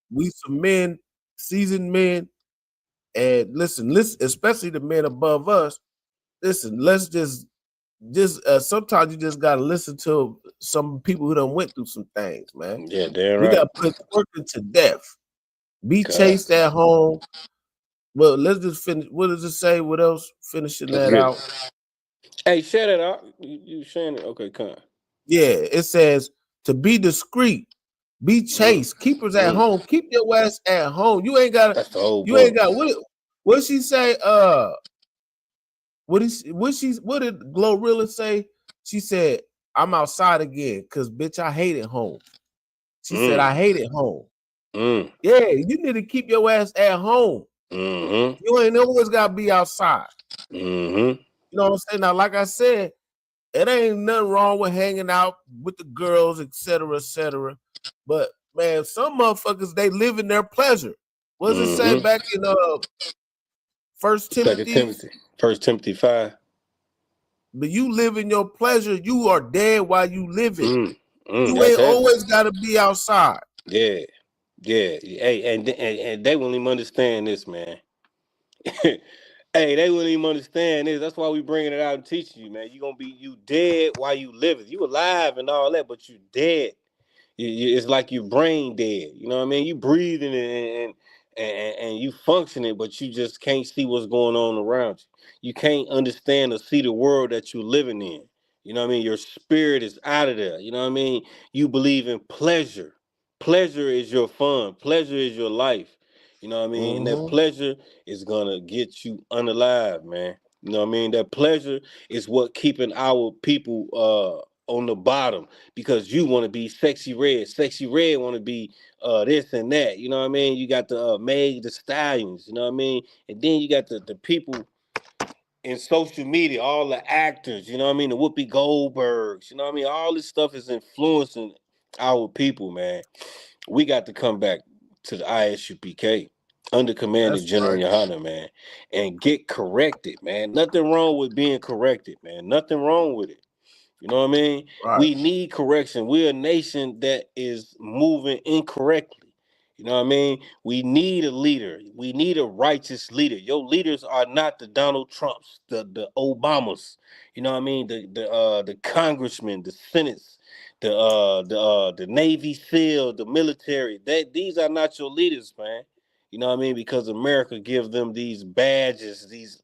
we some men, seasoned men. And listen, especially the men above us. Listen, let's just sometimes you just gotta listen to some people who done went through some things, man. Yeah, damn right. We gotta put twerking to death. Be chased at home. Well, let's just finish. What does it say? What else? Finishing that out. Hey, share that out. You sharing it? Okay, come on. Yeah, it says to be discreet. Be chaste. Keep us at home. Keep your ass at home. You ain't got. What she say? What did Glorilla say? She said, "I'm outside again, cause bitch, I hate it home." She said, "I hate it home." Yeah, you need to keep your ass at home. You ain't always gotta be outside. You know what I'm saying? Now, like I said, it ain't nothing wrong with hanging out with the girls, etc., etc. But man, some motherfuckers, they live in their pleasure. What does it say back in First Second Timothy. First Timothy 5. But you live in your pleasure. You are dead while you live it. You That's ain't heavy. always got to be outside. Yeah. Hey, and they won't even understand this, man. Hey, they wouldn't even understand this. That's why we bringing it out and teaching you, man. You dead while you living. You alive and all that, but you dead. It's like your brain dead. You know what I mean? You breathing and you functioning, but you just can't see what's going on around you. You can't understand or see the world that you're living in. You know what I mean? Your spirit is out of there. You know what I mean? You believe in pleasure. Pleasure is your fun. Pleasure is your life. You know what I mean? And that pleasure is gonna get you unalive, man. You know what I mean? That pleasure is what keeping our people on the bottom, because you want to be sexy red. Sexy red want to be this and that. You know what I mean? You got the Meg the Stallions, you know what I mean? And then you got the people in social media, all the actors, you know what I mean? The Whoopi Goldbergs, you know what I mean? All this stuff is influencing our people, man. We got to come back to the ISUPK under command of General Yohana, man, and get corrected, man. Nothing wrong with being corrected, man. Nothing wrong with it. You know what I mean? Right. We need correction. We're a nation that is moving incorrectly. You know what I mean? We need a leader. We need a righteous leader. Your leaders are not the Donald Trumps, the Obamas. You know what I mean? The congressmen, the senates, the Navy SEAL, the military. These are not your leaders, man. You know what I mean? Because America gives them these badges, these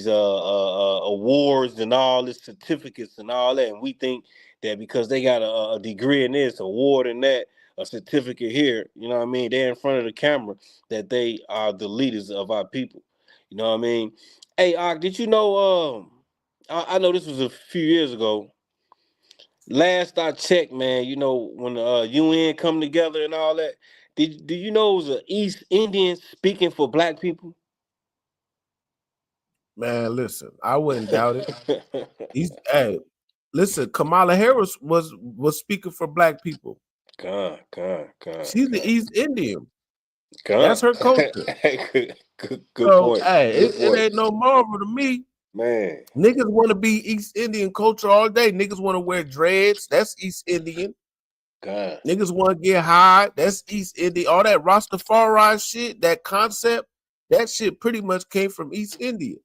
awards and all this certificates and all that, and we think that because they got a degree in this, award in that, a certificate here, you know what I mean, they're in front of the camera, that they are the leaders of our people. You know what I mean? Hey, did you know, I know this was a few years ago. Last I checked, man, you know, when the UN come together and all that, do you know it was an East Indian speaking for black people? Man, listen, I wouldn't doubt it. Hey, listen, Kamala Harris was speaking for black people. God. She's the East Indian. God. That's her culture. Good So, point. hey, Good it point. ain't no marvel to me. Man. Niggas want to be East Indian culture all day. Niggas want to wear dreads. That's East Indian. God. Niggas want to get high. That's East Indian. All that Rastafari shit, that concept, that shit pretty much came from East India.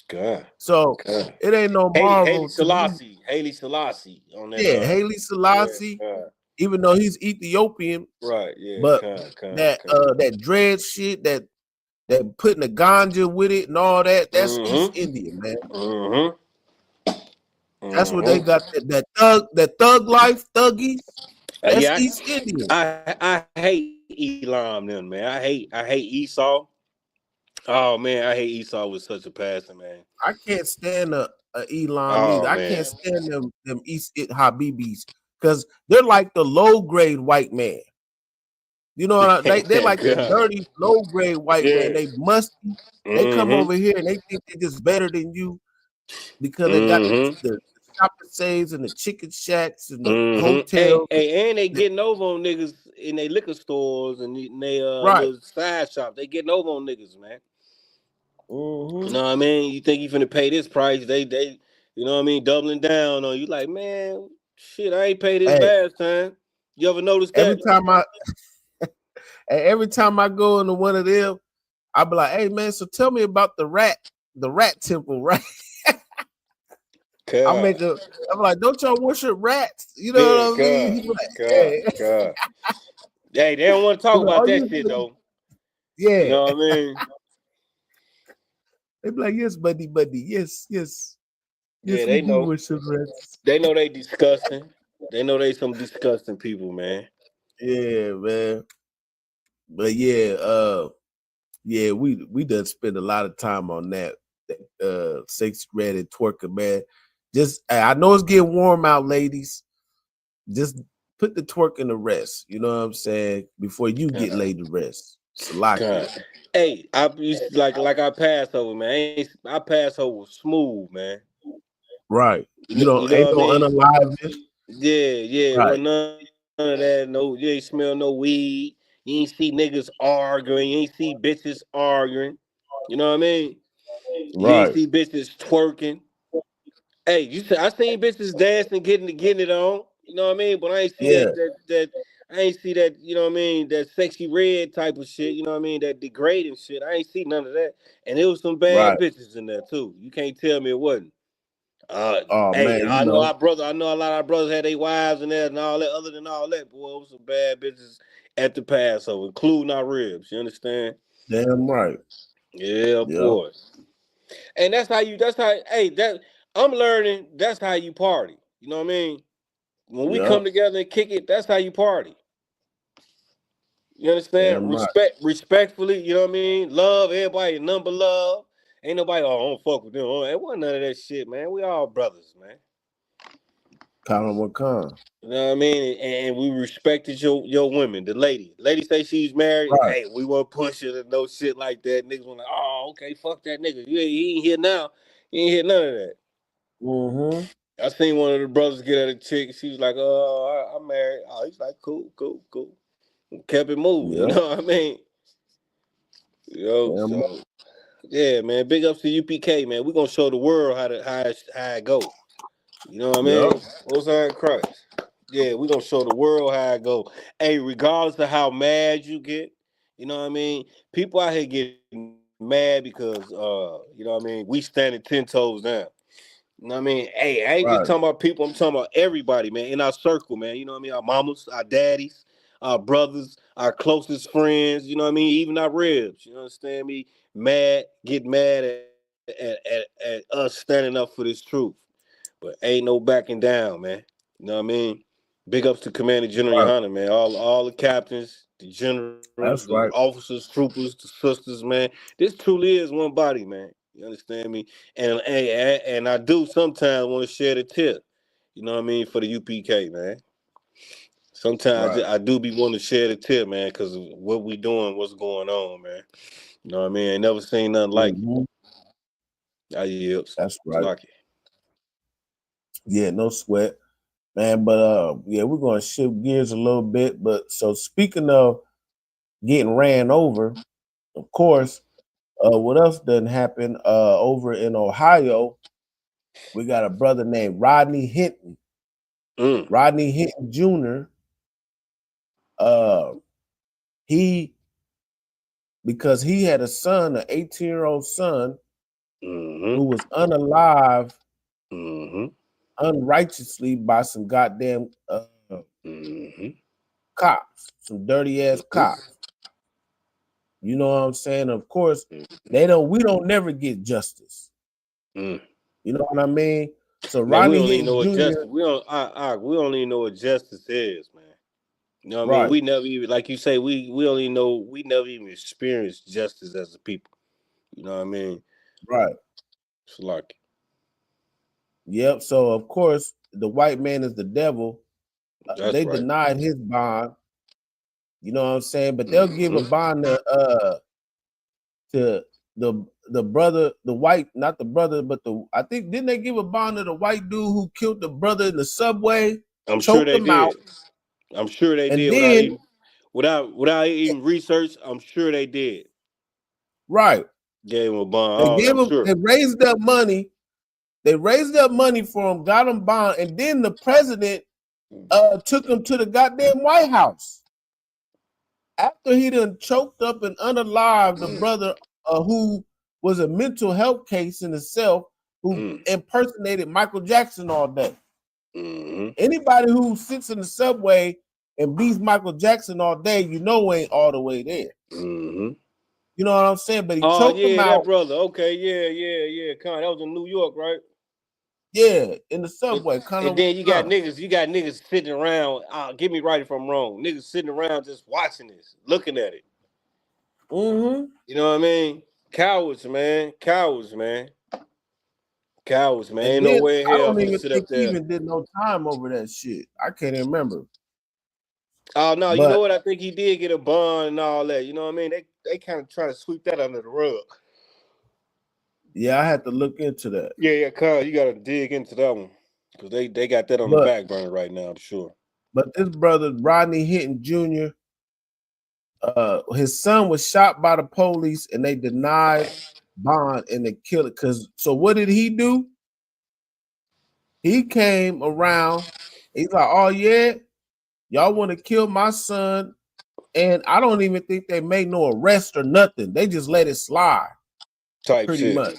God. So it ain't no marvel. Haile Selassie on that. Yeah, Haile Selassie. Yeah, even though he's Ethiopian, right? Yeah, but that dread shit, that putting the ganja with it and all that, that's East Indian, man. That's what they got. That thug life, thuggies. That's East Indian. I hate Elam, them, man. I hate Esau. Oh man, I hate Esau with such a passion, man. I can't stand a Elam either. I can't stand them East Habibis, because they're like the low grade white man. You know what they're like the dirty low grade white man. They musty. They come over here and they think they're just better than you because they got the shopping saves and the chicken shacks and the hotels. Hey, and they getting over on niggas in their liquor stores and they little side shop. They getting over on niggas, man. You know what I mean? You think you finna pay this price? They, you know what I mean? Doubling down on you. Like, man, shit, I ain't paid this last time. You ever notice that? Every time I go into one of them, I be like, hey man, so tell me about the rat temple, right? I'm like, don't y'all worship rats? You know what I mean? God. Hey, they don't want to talk about that shit though. Yeah. You know what I mean? They be like, yes, buddy, yes. Yeah, they know. Worship rats. They know they disgusting. They know they some disgusting people, man. Yeah, man. But yeah, we done spend a lot of time on that sexy red and twerking, man. Just I know it's getting warm out, ladies. Just put the twerking to rest. You know what I'm saying? Before you get laid to rest. Hey, I used like our Passover, man. Our Passover was smooth, man. Right. You know ain't no unalive it. Yeah. Right. None of that. No, you ain't smell no weed. You ain't see niggas arguing. You ain't see bitches arguing. You know what I mean? You ain't Right. see bitches twerking. Hey, I seen bitches dancing, getting it on. You know what I mean? But I ain't see Yeah. that I ain't see that, you know what I mean, that sexy red type of shit, you know what I mean, that degrading shit. I ain't see none of that. And there was some bad Right. bitches in there too. You can't tell me it wasn't. Oh Hey, man, I you know know. I know a lot of our brothers had their wives in there and all that. Other than all that, boy, it was some bad bitches at the Passover, including our ribs. You understand? Damn right. Yeah, Yep. boy. And I'm learning that's how you party. You know what I mean? When we Yep. come together and kick it, that's how you party. You understand? Damn right. Respectfully, you know what I mean? Love everybody, number love. Ain't nobody, I don't fuck with them. It wasn't none of that shit, man. We all brothers, man. Colin Wakan. You know what I mean? And we respected your women, the lady. Lady say she's married. Right. Hey, we won't push it and no shit like that. Niggas were like, oh, okay, fuck that nigga. He ain't here now. He ain't hear none of that. Mm-hmm. I seen one of the brothers get at a chick. She was like, oh, I'm married. Oh, he's like, cool. Kept it moving. Yep. You know what I mean? Yo, Damn so yeah, man. Big ups to UPK, man. We're gonna show the world how it go. You know what I mean? Yep. Most High Christ. Yeah, we're gonna show the world how it go. Hey, regardless of how mad you get, you know what I mean? People out here getting mad because you know what I mean, we standing 10 toes down. You know what I mean? Hey, I ain't just Right. talking about people, I'm talking about everybody, man, in our circle, man. You know what I mean? Our mamas, our daddies, our brothers, our closest friends, you know what I mean? Even our ribs, you understand me? Get mad at us standing up for this truth. But ain't no backing down, man. You know what I mean? Big ups to Commander General Right. Yohana, man. All the captains, the generals, That's the right. officers, troopers, the sisters, man. This truly is one body, man. You understand me? And I do sometimes want to share the tip. You know what I mean? For the UPK, man. Sometimes Right. I do be wanting to share the tip, man, because of what we doing, what's going on, man. You know what I mean? Ain't never seen nothing like Mm-hmm. it. I yield. That's right. Lucky. Yeah, no sweat. Man, but yeah, we're gonna shift gears a little bit. But so speaking of getting ran over, of course, what else done happened over in Ohio? We got a brother named Rodney Hinton. Rodney Hinton Jr. Because he had a son, an 18-year-old son, who was unalive unrighteously by some goddamn cops, some dirty ass cops. You know what I'm saying? Of course, we don't never get justice. You know what I mean? So Man, we Rodney don't even know what Hinton Jr. justice. We don't even know what justice is, man. You know what I Right. mean? We never even, like you say, we only know, we never even experienced justice as a people. You know what I mean? Right. It's like, Yep. So of course, the white man is the devil. That's They right. denied his bond. You know what I'm saying? But they'll give a bond to the brother, the white, not the brother, but I think didn't they give a bond to the white dude who killed the brother in the subway? I'm sure they him out. did. I'm sure they And did then without even research. I'm sure they did. Right. Gave him a bond. They raised up money. They raised up money for him, got him bond, and then the president took him to the goddamn White House. After he done choked up and unalived the brother who was a mental health case in itself, who impersonated Michael Jackson all day. Anybody who sits in the subway and beats Michael Jackson all day, you know ain't all the way there. You know what I'm saying? But he choked him out. That brother. Okay, yeah. Con, that was in New York, right? Yeah, in the subway. And then you got niggas sitting around. Get me right if I'm wrong. Niggas sitting around just watching this, looking at it. You know what I mean? Cowards, man. Ain't no way in I hell don't for to even sit think up he there. even did no time over that shit. I can't even remember. Oh no, you But- know what? I think he did get a bond and all that. You know what I mean? They kind of try to sweep that under the rug. Yeah, I had to look into that. Yeah, Kyle, you gotta dig into that one. Because they got that on the back burner right now, I'm sure. But this brother, Rodney Hinton Jr., his son was shot by the police and they denied bond and to kill it. Cause so what did he do? He came around. He's like, oh yeah, y'all want to kill my son, and I don't even think they made no arrest or nothing. They just let it slide, Type pretty shit. much.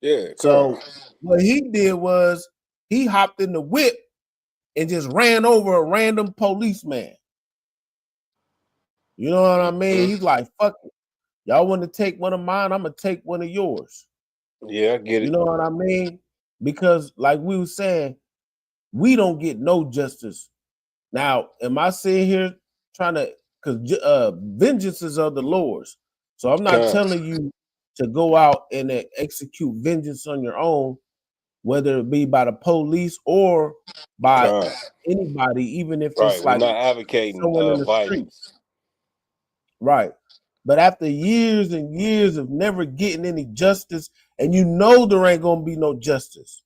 Yeah. So what he did was he hopped in the whip and just ran over a random policeman. You know what I mean? He's like, fuck it. Y'all want to take one of mine? I'm gonna take one of yours. Yeah, I get it. You know what I mean? Because like we were saying, we don't get no justice. Now, am I sitting here trying to, because vengeance is of the Lord's. So I'm not telling you to go out and execute vengeance on your own, whether it be by the police or by anybody, even if Right, it's we're like not advocating someone in the violence. streets. Right. But after years and years of never getting any justice, and you know there ain't gonna be no justice.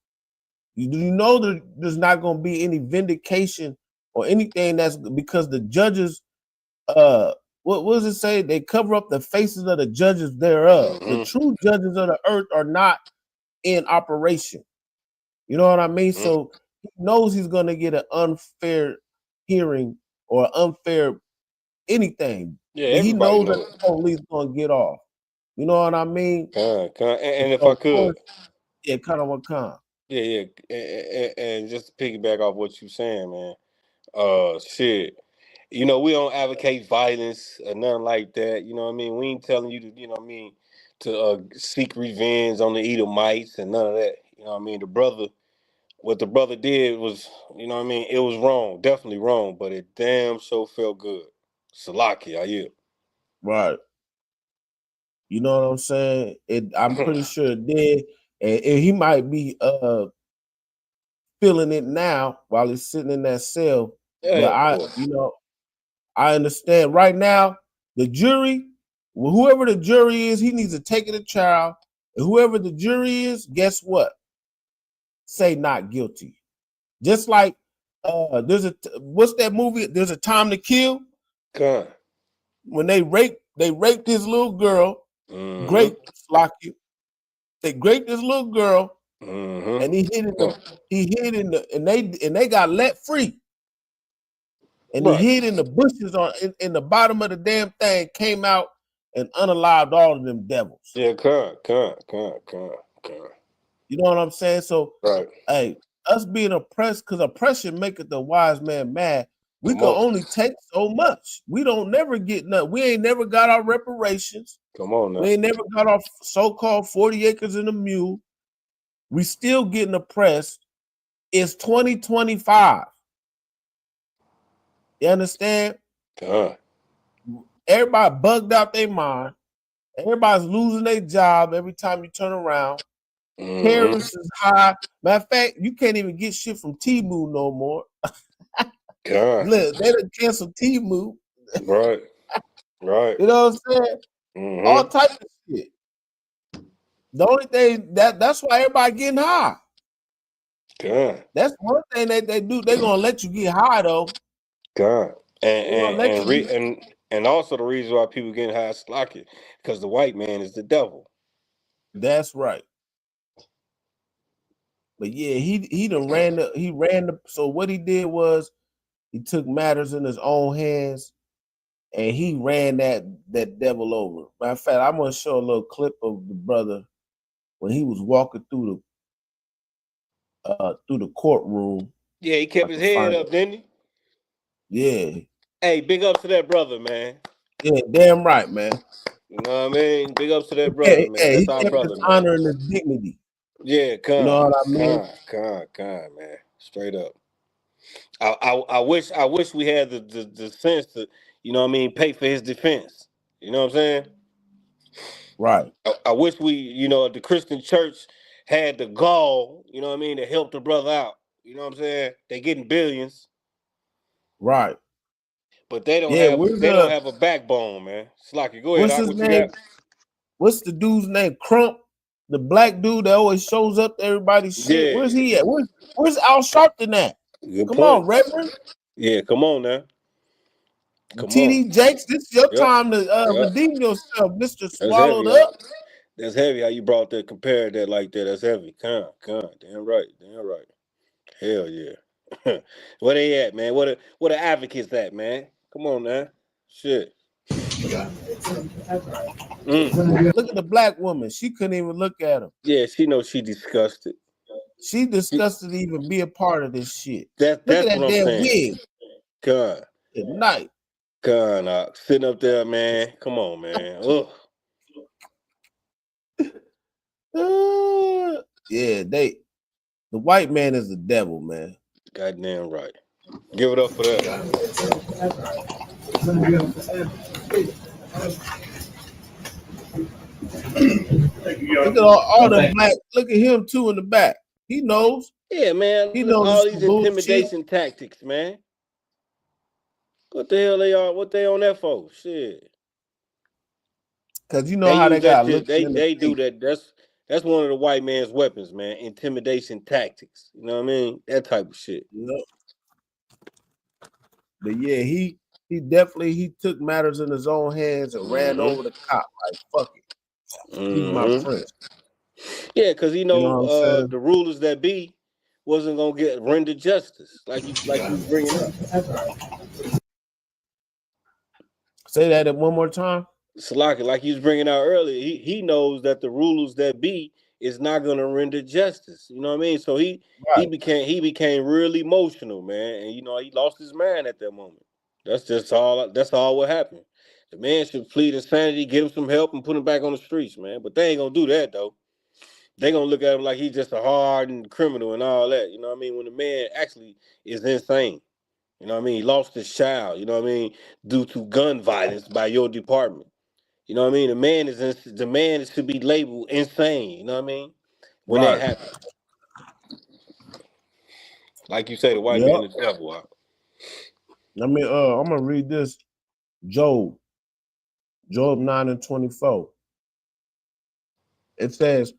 You know there's not gonna be any vindication or anything, that's because the judges, what does it say? They cover up the faces of the judges thereof. The true judges of the earth are not in operation. You know what I mean? So he knows he's gonna get an unfair hearing or unfair anything. Yeah, But he everybody knows that knows. the police gonna get off. You know what I mean? And if So I of could, course, yeah, kind of what kind. yeah, and just to piggyback off what you're saying, man. Shit. You know, we don't advocate violence or nothing like that. You know what I mean? We ain't telling you to, you know what I mean, to seek revenge on the Edomites and none of that. You know what I mean? What the brother did was, you know what I mean, it was wrong, definitely wrong, but it damn so felt good. Salaki, I yield. Right. You know what I'm saying? I'm pretty sure it did. And he might be feeling it now while he's sitting in that cell. Yeah, But I understand right now, the jury, whoever the jury is, he needs to take it to trial. And whoever the jury is, guess what? Say not guilty. Just like what's that movie? There's a Time to Kill. God. When they raped his little girl. Great Slocky. They raped this little girl, and he hid in the and they got let free. And he hid in the bushes in the bottom of the damn thing, came out and unalived all of them devils. Yeah, come. You know what I'm saying? So right. Hey, us being oppressed, because oppression maketh the wise man mad. We can only take so much. We don't never get nothing. We ain't never got our reparations. Come on now. We ain't never got our so-called 40 acres and a mule. We still getting oppressed. It's 2025. You understand? Everybody bugged out their mind. Everybody's losing their job every time you turn around. Tariffs is high. Matter of fact, you can't even get shit from Temu no more. Look, they done canceled Temu. Right. You know what I'm saying? All types of shit. The only thing that's why everybody getting high. That's one thing they do. They're gonna let you get high though. And also the reason why people getting high is Slocky, because the white man is the devil. That's right. But yeah, he ran the so what he did was he took matters in his own hands and he ran that devil over. Matter of fact, I'm gonna show a little clip of the brother when he was walking through the courtroom. Yeah, he kept his head up, didn't he? Yeah. Hey, big up to that brother, man. Yeah, damn right, man. You know what I mean? Big up to that brother, man. That's he our kept brother, his man. Honor and his dignity. Yeah, you know what I mean? Man. Straight up. I wish we had the sense to, you know what I mean, pay for his defense. You know what I'm saying? Right. I wish we, the Christian church had the gall, you know what I mean, to help the brother out. You know what I'm saying? They getting billions. Right. But they don't have a backbone, man. Slocky, go ahead. What's his name? What's the dude's name? Crump, the black dude that always shows up to everybody's shit. Yeah. Where's he at? Where's Al Sharpton at? Come on, Reverend. Yeah, come on now. TD Jakes, this is your time to redeem yourself, Mr. Swallowed Up. That's heavy how you brought that, compared that like that. That's heavy. Damn right. Hell yeah. Where they at, man? Where the advocates at, man? Come on, man. Shit. Look at the black woman. She couldn't even look at him. Yeah, she knows she disgusted. She disgusted to even be a part of this shit. That's Look at that what I'm damn saying. wig. God. At night. God, sitting up there, man. Come on, man. Ugh. Yeah, the white man is the devil, man. Goddamn right. Give it up for that. Look at all the black. Look at him too in the back. He knows. Yeah, man. He knows all these bullshit. intimidation tactics, man. What the hell they are? What they on that for? Shit. Cause you know how they got. They do that. That's one of the white man's weapons, man. Intimidation tactics. You know what I mean? That type of shit. Yep. But yeah, he definitely took matters in his own hands and ran over the cop. Like fuck it. He's my friend. Yeah, because You know what I'm saying? the rulers that be wasn't gonna get rendered justice, like you bringing up. Say that one more time. Salaki, like you was bringing out earlier, he knows that the rulers that be is not gonna render justice. You know what I mean? So he became real emotional, man, and he lost his mind at that moment. That's all what happened. The man should plead insanity, get him some help, and put him back on the streets, man. But they ain't gonna do that though. They gonna look at him like he's just a hardened criminal and all that. You know what I mean? When the man actually is insane. You know what I mean? He lost his child, you know what I mean, due to gun violence by your department. You know what I mean? The man should be labeled insane, you know what I mean? When that happens. Like you say, the white man is the devil. I mean, I'm gonna read this. Job 9:24. It says,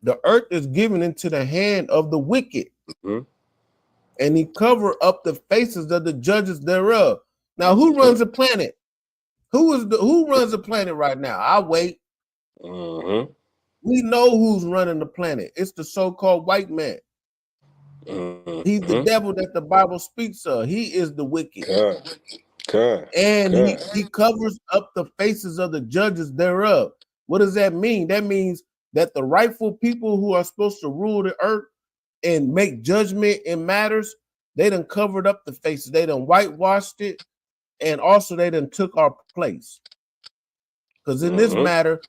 the earth is given into the hand of the wicked, and he cover up the faces of the judges thereof. Now, who runs the planet? Who runs the planet right now? I wait. We know who's running the planet. It's the so-called white man. He's the devil that the Bible speaks of. He is the wicked. And he covers up the faces of the judges thereof. What does that mean? That means that the rightful people who are supposed to rule the earth and make judgment in matters, they done covered up the faces. They done whitewashed it. And also they done took our place. Because in this matter,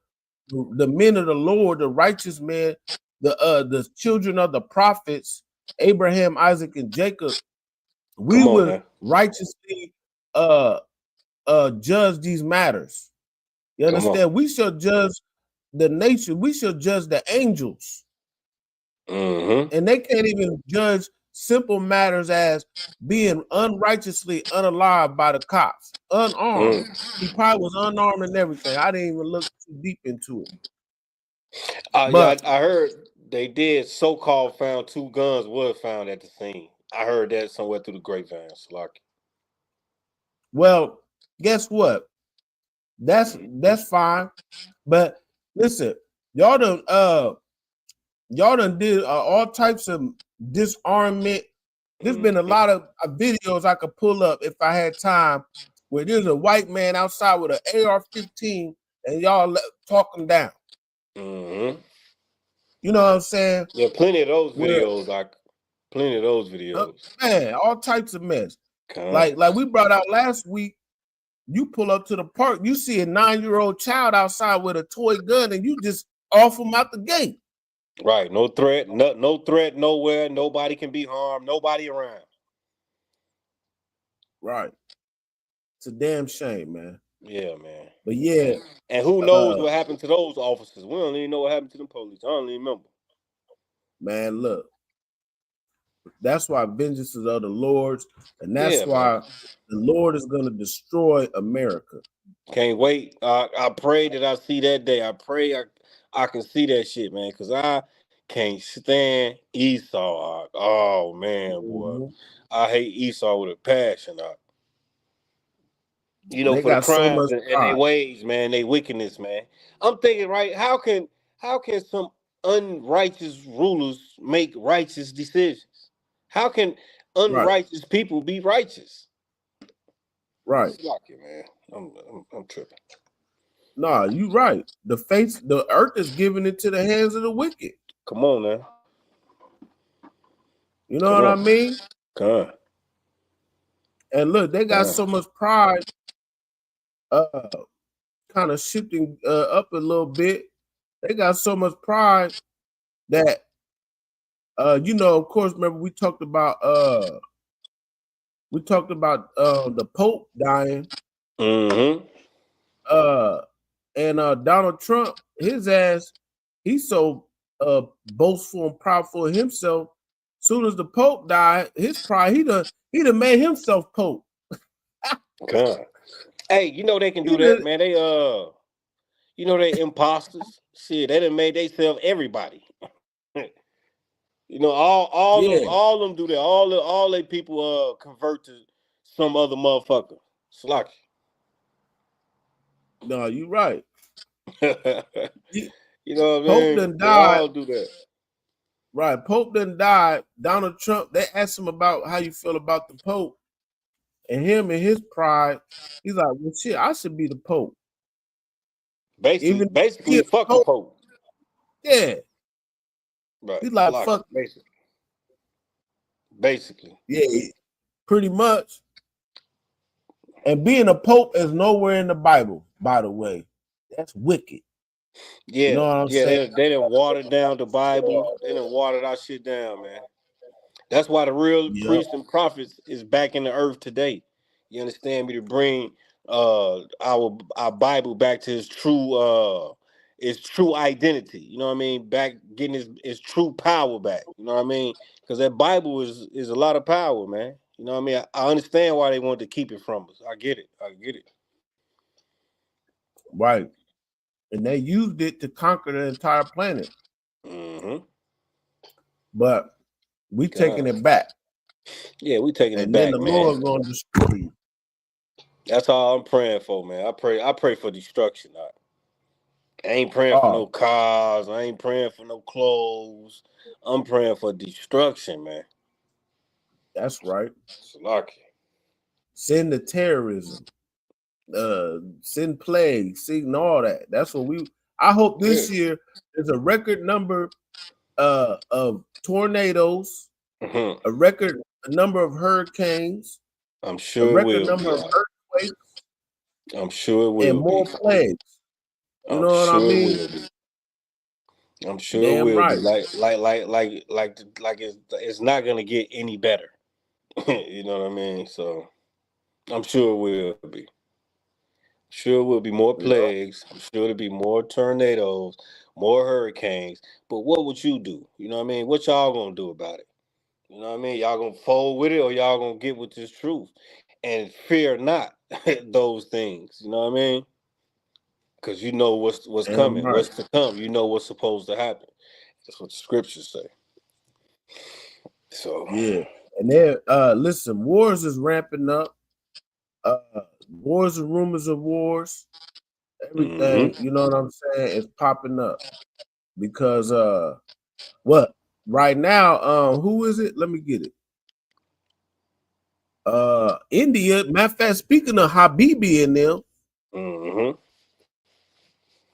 the men of the Lord, the righteous men, the children of the prophets, Abraham, Isaac, and Jacob, we would righteously judge these matters. You understand? We shall judge the nation. We shall judge the angels. And they can't even judge simple matters as being unrighteously unalived by the cops, unarmed. He probably was unarmed and everything. I didn't even look too deep into it. But I heard they did so-called found 2 guns was found at the scene. I heard that somewhere through the grapevine, Salaki. Well, guess what? That's fine. But listen, y'all done did all types of disarmament. There's been a lot of videos I could pull up if I had time where there's a white man outside with an AR-15 and y'all talk him down. You know what I'm saying? Yeah, plenty of those videos. Plenty of those videos. Man, all types of mess. Like we brought out last week. You pull up to the park, you see a 9-year-old child outside with a toy gun, and you just off him out the gate. Right, no threat, no threat nowhere. Nobody can be harmed. Nobody around. Right. It's a damn shame, man. Yeah, man. But yeah. And who knows what happened to those officers? We don't even know what happened to them police. I don't even remember. Man, look. That's why vengeance is of the Lord's, and that's why the Lord is going to destroy America. Can't wait. I pray that I see that day. I pray I can see that shit, man, because I can't stand Esau. Oh, man, boy. I hate Esau with a passion. You know, They for the got so crimes much and their pride. ways, man, they wickedness, man. I'm thinking, right? How can some unrighteous rulers make righteous decisions? How can Right. unrighteous people be righteous? Right. Fuck it, man. I'm tripping. Nah, you right. The earth is giving it to the hands of the wicked. Come on, man. You know Come what I on. mean? God. And look, they got God. so much pride, kind of shifting up a little bit. They got so much pride that you know, of course, remember we talked about the Pope dying. Mm-hmm. And Donald Trump, his ass, he's so boastful and proudful of himself. Soon as the Pope died, his pride, he done made himself Pope. God. Hey, you know they can do that, man. They you know they imposters. Shit, they done made themselves everybody. You know, all them do that. All they people convert to some other motherfucker. Slack. No, you right. You know what I Pope mean? done They died. all do that. Right. Pope done died. Donald Trump, they asked him about how you feel about the Pope. And him and his pride, he's like, well, shit, I should be the Pope. Basically fuck the Pope. Yeah. Right. He's like, Slack, fuck. Basically. Yeah, pretty much. And being a Pope is nowhere in the Bible, by the way. That's wicked. Yeah, You know what I'm saying? They done watered down the Bible. They done watered our shit down, man. That's why the real priests and prophets is back in the earth today. You understand me? To bring our Bible back to its true identity. You know what I mean? Back getting its true power back. You know what I mean? Because that Bible is a lot of power, man. You know what I mean? I understand why they want to keep it from us. I get it. Right. And they used it to conquer the entire planet. Mm-hmm. But we taking it back. Yeah, we taking it and back, then the man. Lord's going to destroy you. That's all I'm praying for, man. I pray for destruction. I ain't praying for no cars. I ain't praying for no clothes. I'm praying for destruction, man. That's right. It's lucky. Send the terrorism. Send plague, send all that. That's what I hope this year is a record number of tornadoes, a record number of hurricanes. I'm sure a record it will number of earthquakes. I'm sure it will and more be. plagues. You know what I mean? I'm sure Damn it will right. be. Like it's not gonna get any better. You know what I mean? So I'm sure it will be. Sure will be more plagues. I'm sure there'll be more tornadoes, more hurricanes. But what would you do? You know what I mean? What y'all gonna do about it? You know what I mean? Y'all gonna fold with it, or y'all gonna get with this truth and fear not those things. You know what I mean? Because you know what's coming, right. what's to come. You know what's supposed to happen. That's what the scriptures say. So yeah, and then listen, wars is ramping up. Wars and rumors of wars. Everything, you know what I'm saying, is popping up because what right now? Who is it? Let me get it. India. Matter of fact, speaking of Habibi and them,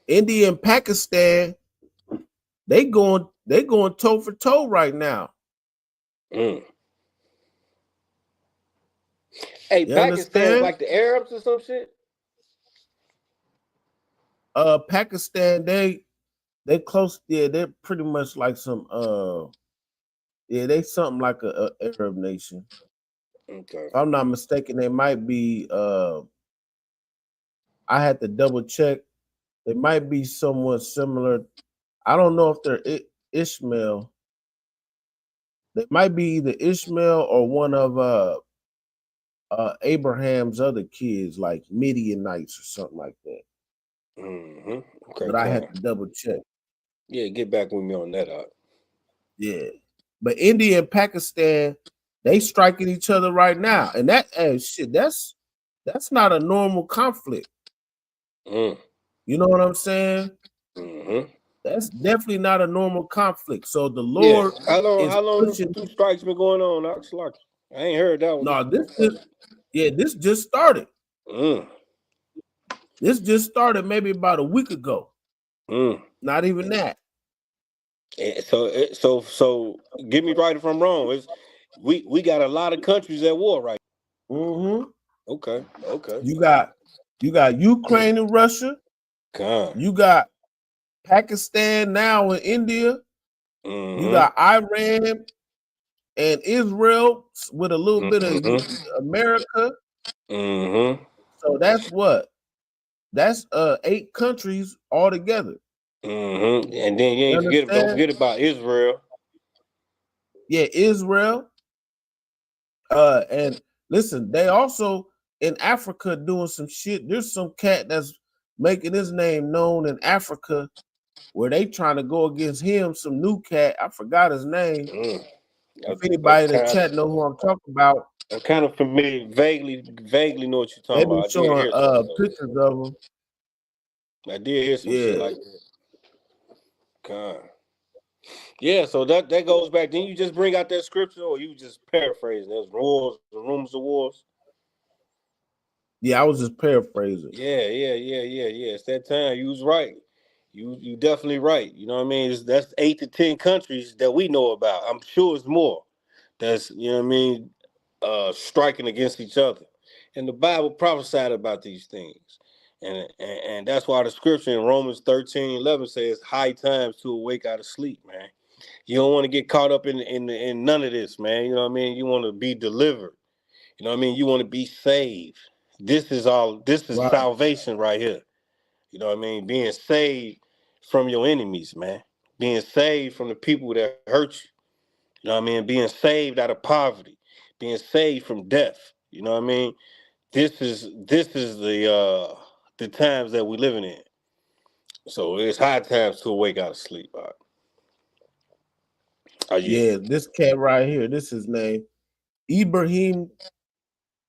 India and Pakistan, they going toe for toe right now. Hey, You Pakistan understand? like the Arabs or some shit? Pakistan, they close. Yeah, they're pretty much like some. They something like a Arab nation. Okay. If I'm not mistaken, they might be. I had to double check. They might be somewhat similar. I don't know if they're Ishmael. They might be either Ishmael or one of Abraham's other kids, like Midianites or something like that. Okay, but I had to double check. Yeah, get back with me on that. Yeah, but India and Pakistan, they striking each other right now, and that shit, that's That's not a normal conflict. Mm. You know what I'm saying? Mm-hmm. That's definitely not a normal conflict. So the Yeah. Lord How long? is How long pushing. two strikes been going on? I ain't heard that one. No, this just started. Mm. This just started maybe about a week ago. Mm. Not even that. So get me right if I'm wrong. We got a lot of countries at war right. Mm-hmm. Okay. You got Ukraine and Russia. God. You got Pakistan now and India. Mm-hmm. You got Iran and Israel with a little bit of America. Mm-hmm. So that's what? That's 8 countries altogether. Mm-hmm. And then don't forget about Israel. Yeah, Israel. And listen, they also in Africa doing some shit. There's some cat that's making his name known in Africa where they trying to go against him. Some new cat. I forgot his name. If anybody in the chat know who I'm talking about, I'm kind of familiar, vaguely know what you're they talking been about. showing pictures of him. I did hear some shit like that. God. Yeah, so that goes back. Didn't you just bring out that scripture, or you just paraphrasing? There's wars, the rumors of wars. Yeah, I was just paraphrasing. Yeah. It's that time. You was right. You definitely right. You know what I mean? That's 8 to 10 countries that we know about. I'm sure it's more. That's, you know what I mean, striking against each other. And the Bible prophesied about these things. And that's why the scripture in Romans 13:11 says, high times to awake out of sleep, man. You don't want to get caught up in none of this, man. You know what I mean? You want to be delivered. You know what I mean? You want to be saved. This is right. Salvation right here. You know what I mean? Being saved from your enemies, man. Being saved from the people that hurt you. You know what I mean? Being saved out of poverty. Being saved from death. You know what I mean? This is the times that we're living in. So it's high times to awake out of sleep. All right. Yeah, this cat right here, this is his name. Ibrahim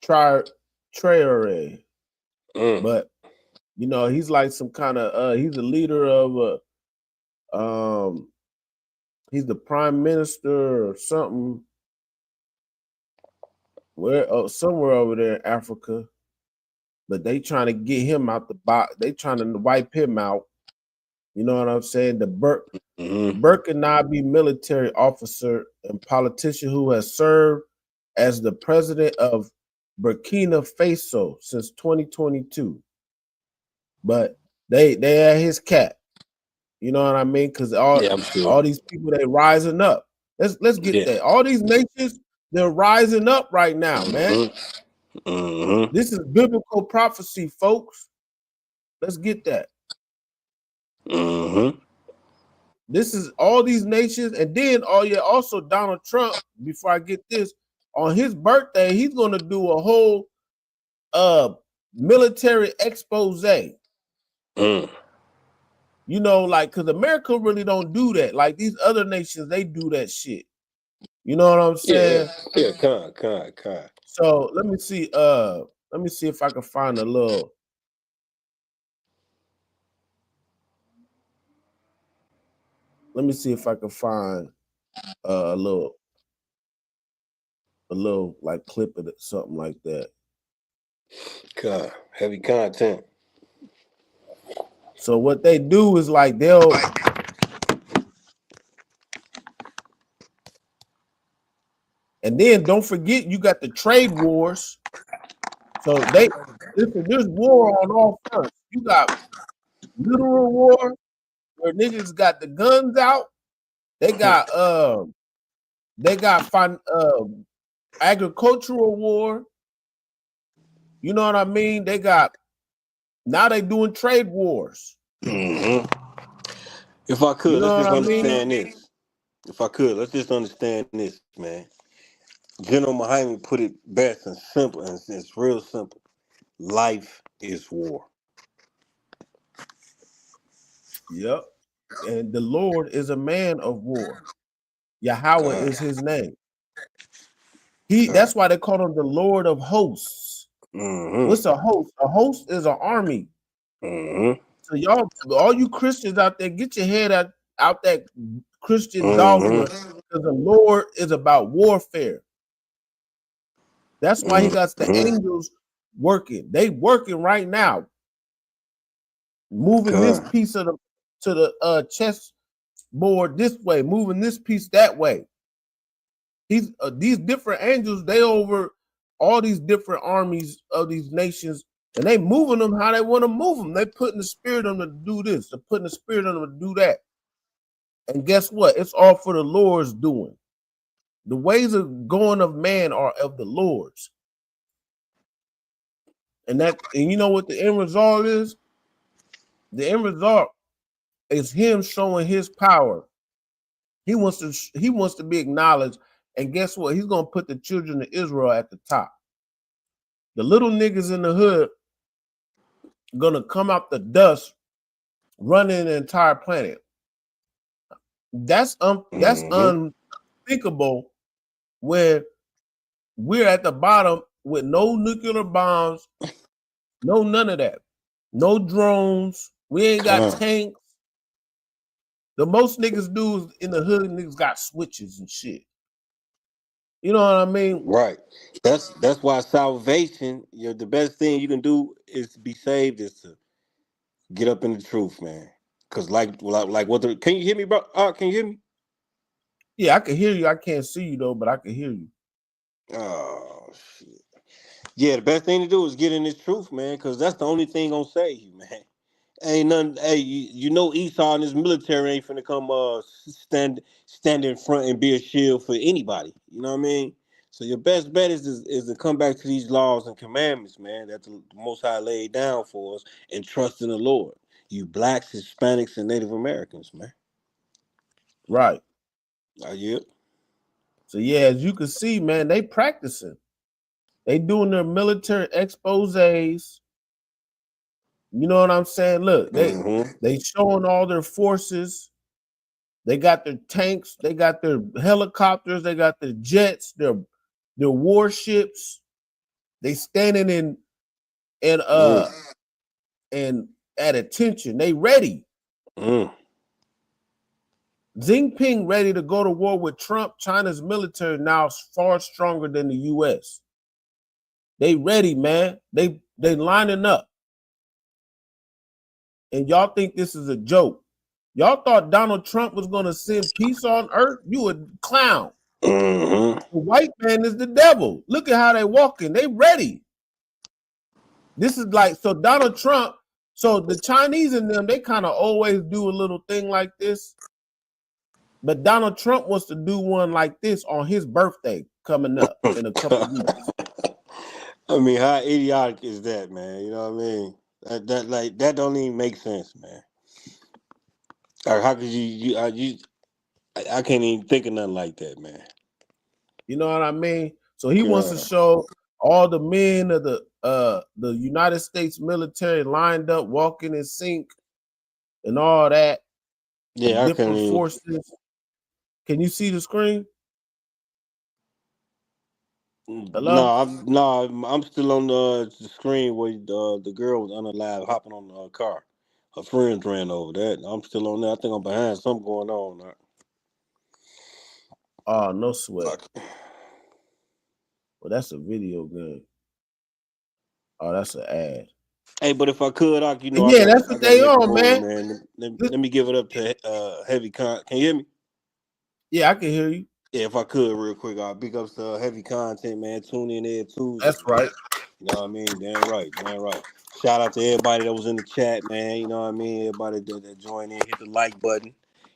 Traore. But you know, he's like some kind of he's a leader of he's the prime minister or something. Somewhere over there in Africa. But they trying to get him out the box. They trying to wipe him out. You know what I'm saying? The Burkinabe military officer and politician who has served as the president of Burkina Faso since 2022. But they had his cat. You know what I mean? Because all these people, they rising up. Let's get that. All these nations, they're rising up right now, man. This is biblical prophecy, folks. Let's get that. This is all these nations, and then also Donald Trump. Before I get this, on his birthday, he's going to do a whole military expose. You know, like, because America really don't do that. Like these other nations, they do that shit. You know what I'm saying? Yeah, con. So let me see if I can find a little. Let me see if I can find a little like clip of it, something like that. God, heavy content. So what they do is like they'll and then don't forget you got the trade wars. So there's war on all fronts. You got literal war where niggas got the guns out. They got agricultural war. You know what I mean? Now they doing trade wars. If I could, You know let's just what I mean? understand this. If I could, let's just understand this, man. General Muhammad put it best and simple, and it's real simple. Life is war. Yep. And the Lord is a man of war. Yahweh is his name. That's why they call him the Lord of hosts. What's a host? A host is an army. So y'all, all you Christians out there, get your head out that Christian dogma, because the Lord is about warfare. That's why he got the angels working. They working right now, moving this piece of the chess board this way, moving this piece that way. These different angels, they over all these different armies of these nations, and they moving them how they want to move them. They putting the spirit on them to do this. They're putting the spirit on them to do that. And guess what? It's all for the Lord's doing. The ways of going of man are of the Lord's. And you know what the end result is? The end result is him showing his power. He wants to be acknowledged. And guess what? He's gonna put the children of Israel at the top. The little niggas in the hood gonna come out the dust, running the entire planet. That's unthinkable. Where we're at the bottom with no nuclear bombs, no none of that, no drones. We ain't got tanks. The most niggas do in the hood, niggas got switches and shit. You know what I mean? Right. That's why salvation, the best thing you can do is to be saved is to get up in the truth, man. Cause like what can you hear me, bro? Can you hear me? Yeah, I can hear you. I can't see you though, but I can hear you. Oh shit. Yeah, the best thing to do is get in this truth, man, because that's the only thing gonna save you, man. Ain't nothing. Hey, you know Esau and his military ain't finna come stand in front and be a shield for anybody. You know what I mean? So your best bet is to come back to these laws and commandments, man, that the Most High laid down for us, and trust in the Lord. You blacks, Hispanics, and Native Americans, man. Right. Yeah. So yeah, as you can see, man, they practicing. They doing their military exposés. You know what I'm saying? Look, they showing all their forces. They got their tanks, they got their helicopters, they got their jets, their warships. They standing and at attention. They ready. Xi Jinping ready to go to war with Trump. China's military now is far stronger than the US. They ready, man. They lining up. And y'all think this is a joke. Y'all thought Donald Trump was going to send peace on earth? You a clown. The white man is the devil. Look at how they walking. They ready. This is like, so Donald Trump, so the Chinese and them, they kind of always do a little thing like this. But Donald Trump wants to do one like this on his birthday coming up in a couple of weeks. I mean, how idiotic is that, man? You know what I mean? That don't even make sense, man. Or how could I can't even think of nothing like that, man. You know what I mean? So he wants to show all the men of the United States military lined up, walking in sync, and all that. Yeah, different forces. Can you see the screen? Hello? No, I'm still on the screen where the girl was unalive hopping on the car. Her friends ran over that. I'm still on there. I think I'm behind something going on. Oh, no sweat. Well, that's a video game. Oh, that's an ad. Hey, but if I could, yeah, that's what they are, man. Let me give it up to Heavy Con. Can you hear me? Yeah, I can hear you. Yeah, if I could, real quick, I'll big ups to Heavy Content, man. Tune in there too. That's right. You know what I mean? Damn right. Shout out to everybody that was in the chat, man. You know what I mean? Everybody that joined in, hit the like button.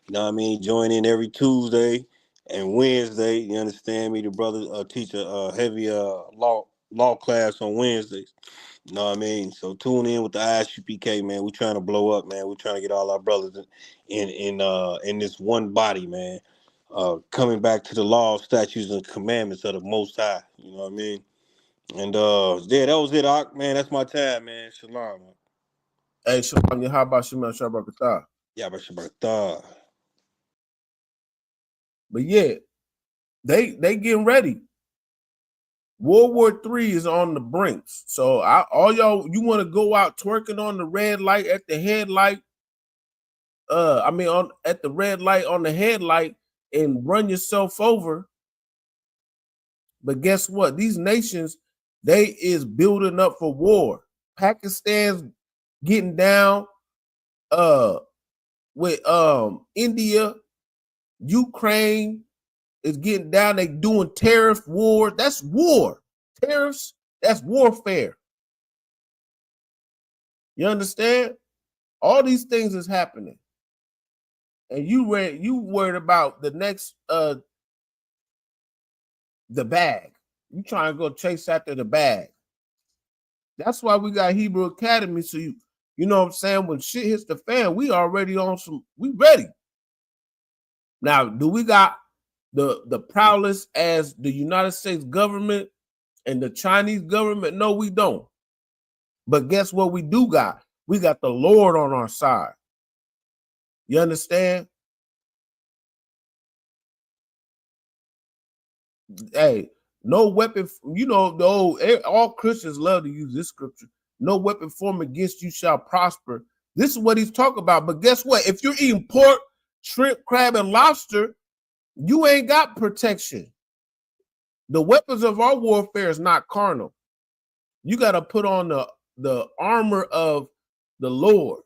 You know what I mean? Join in every Tuesday and Wednesday. You understand me? The brother teach a heavy law class on Wednesdays. You know what I mean? So tune in with the ISUPK, man. We're trying to blow up, man. We're trying to get all our brothers in this one body, man. Coming back to the law, statutes, and commandments of the Most High. You know what I mean? And yeah, that was it, Ak. Man, that's my time, man. Shalom, man. Hey, Shalom, how about Shema Shabbat? Yeah, Shabbat. But yeah, they getting ready. World War III is on the brinks. So all y'all, you want to go out twerking on the red light at the headlight? At the red light on the headlight and run yourself over. But guess what? These nations, they is building up for war. Pakistan's getting down with India. Ukraine is getting down. They doing tariff war. That's war. Tariffs, that's warfare. You understand? All these things is happening. And you worried about the next the bag. You trying to go chase after the bag. That's why we got Hebrew Academy. So you know what I'm saying? When shit hits the fan, we already on we ready. Now, do we got the prowess as the United States government and the Chinese government? No, we don't. But guess what we do got? We got the Lord on our side. You understand? Hey, no weapon, you know, all Christians love to use this scripture. No weapon formed against you shall prosper. This is what he's talking about. But guess what? If you're eating pork, shrimp, crab, and lobster, you ain't got protection. The weapons of our warfare is not carnal. You got to put on the armor of the Lord.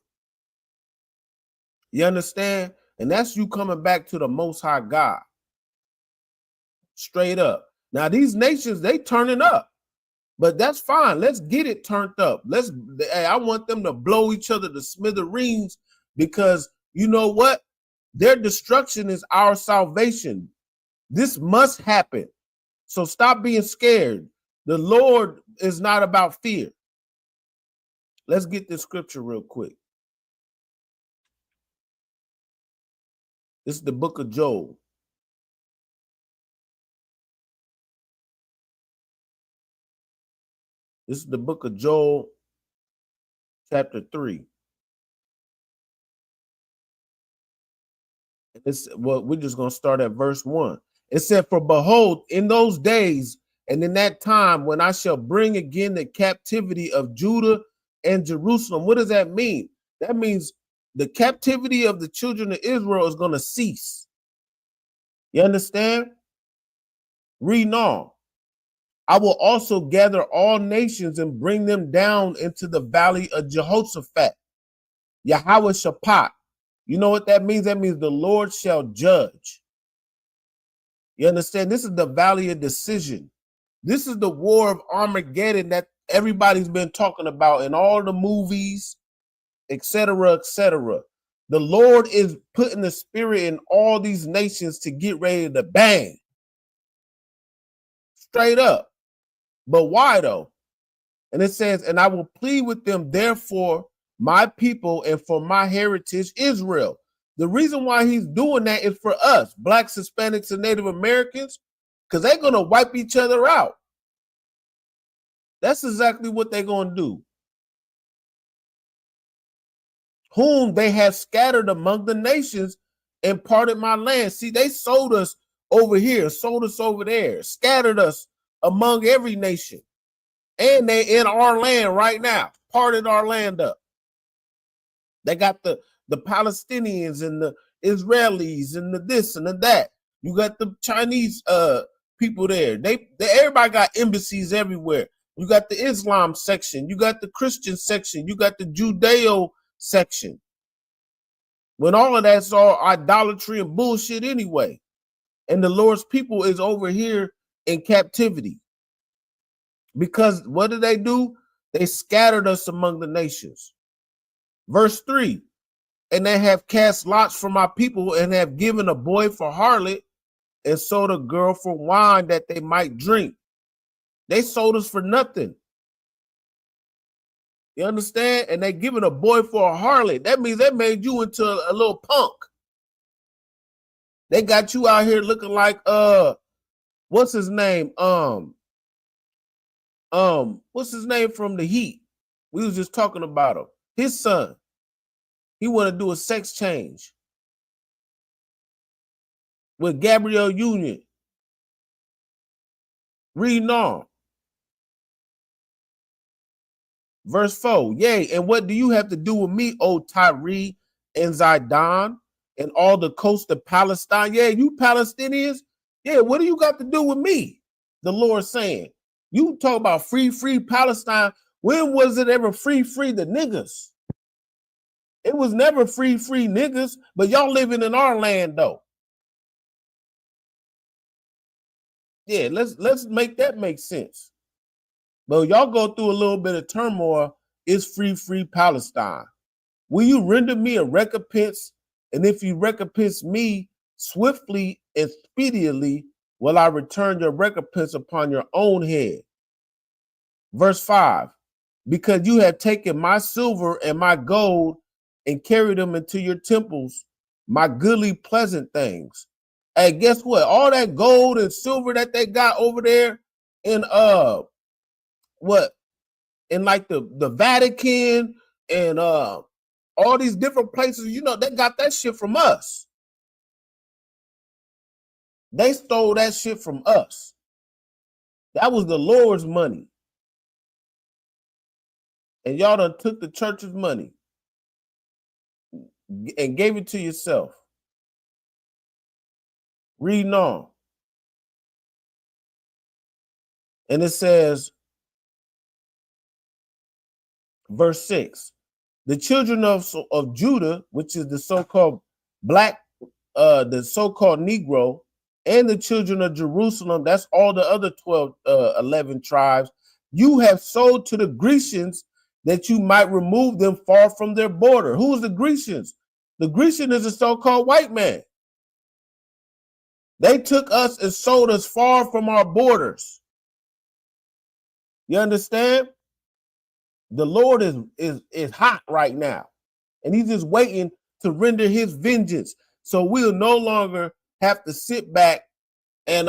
You understand? And that's you coming back to the Most High God. Straight up. Now, these nations, they turning up. But that's fine. Let's get it turned up. I want them to blow each other to smithereens, because you know what? Their destruction is our salvation. This must happen. So stop being scared. The Lord is not about fear. Let's get this scripture real quick. This is the book of Job. This is the book of Joel, chapter 3. We're just going to start at verse 1. It said, for behold, in those days and in that time when I shall bring again the captivity of Judah and Jerusalem. What does that mean? That means the captivity of the children of Israel is going to cease. You understand? Read on. I will also gather all nations and bring them down into the valley of Jehoshaphat. Yahweh Shaphat. You know what that means? That means the Lord shall judge. You understand? This is the valley of decision. This is the war of Armageddon that everybody's been talking about in all the movies, etc., etc. The Lord is putting the spirit in all these nations to get ready to bang. Straight up. But why though? And it says, and I will plead with them, therefore, my people and for my heritage, Israel. The reason why he's doing that is for us, Blacks, Hispanics, and Native Americans, because they're going to wipe each other out. That's exactly what they're going to do. Whom they have scattered among the nations and parted my land. See, they sold us over here, sold us over there, scattered us among every nation. And they in our land right now, parted our land up. They got the Palestinians and the Israelis and the this and the that. You got the Chinese people there. Everybody got embassies everywhere. You got the Islam section. You got the Christian section. You got the Judeo section. When all of that's all idolatry and bullshit anyway. And the Lord's people is over here in captivity. Because what do? They scattered us among the nations. Verse 3, and they have cast lots for my people and have given a boy for harlot and sold a girl for wine that they might drink. They sold us for nothing. You understand? And they giving a boy for a harlot. That means they made you into a little punk. They got you out here looking like what's his name? What's his name from The Heat? We was just talking about him. His son. He want to do a sex change with Gabrielle Union. Read on. Verse 4, yea, and what do you have to do with me, O Tyre and Zidon, and all the coast of Palestine? Yeah, you Palestinians, yeah, what do you got to do with me? The Lord saying, you talk about free Palestine. When was it ever free the niggas? It was never free niggas, but y'all living in our land though. Yeah, let's make that make sense. But y'all go through a little bit of turmoil. It's free Palestine. Will you render me a recompense? And if you recompense me swiftly and speedily, will I return your recompense upon your own head? Verse 5, because you have taken my silver and my gold and carried them into your temples, my goodly pleasant things. Hey, guess what? All that gold and silver that they got over there in in like the Vatican and all these different places, you know, they got that shit from us. They stole that shit from us. That was the Lord's money. And y'all done took the church's money and gave it to yourself. Reading on. And it says, verse 6, the children of Judah, which is the so-called black, the so-called Negro, and the children of Jerusalem, that's all the other 11 tribes, you have sold to the Grecians that you might remove them far from their border. Who's the Grecians? The Grecian is a so-called white man. They took us and sold us far from our borders. You understand? The Lord is hot right now, and he's just waiting to render his vengeance. So we'll no longer have to sit back and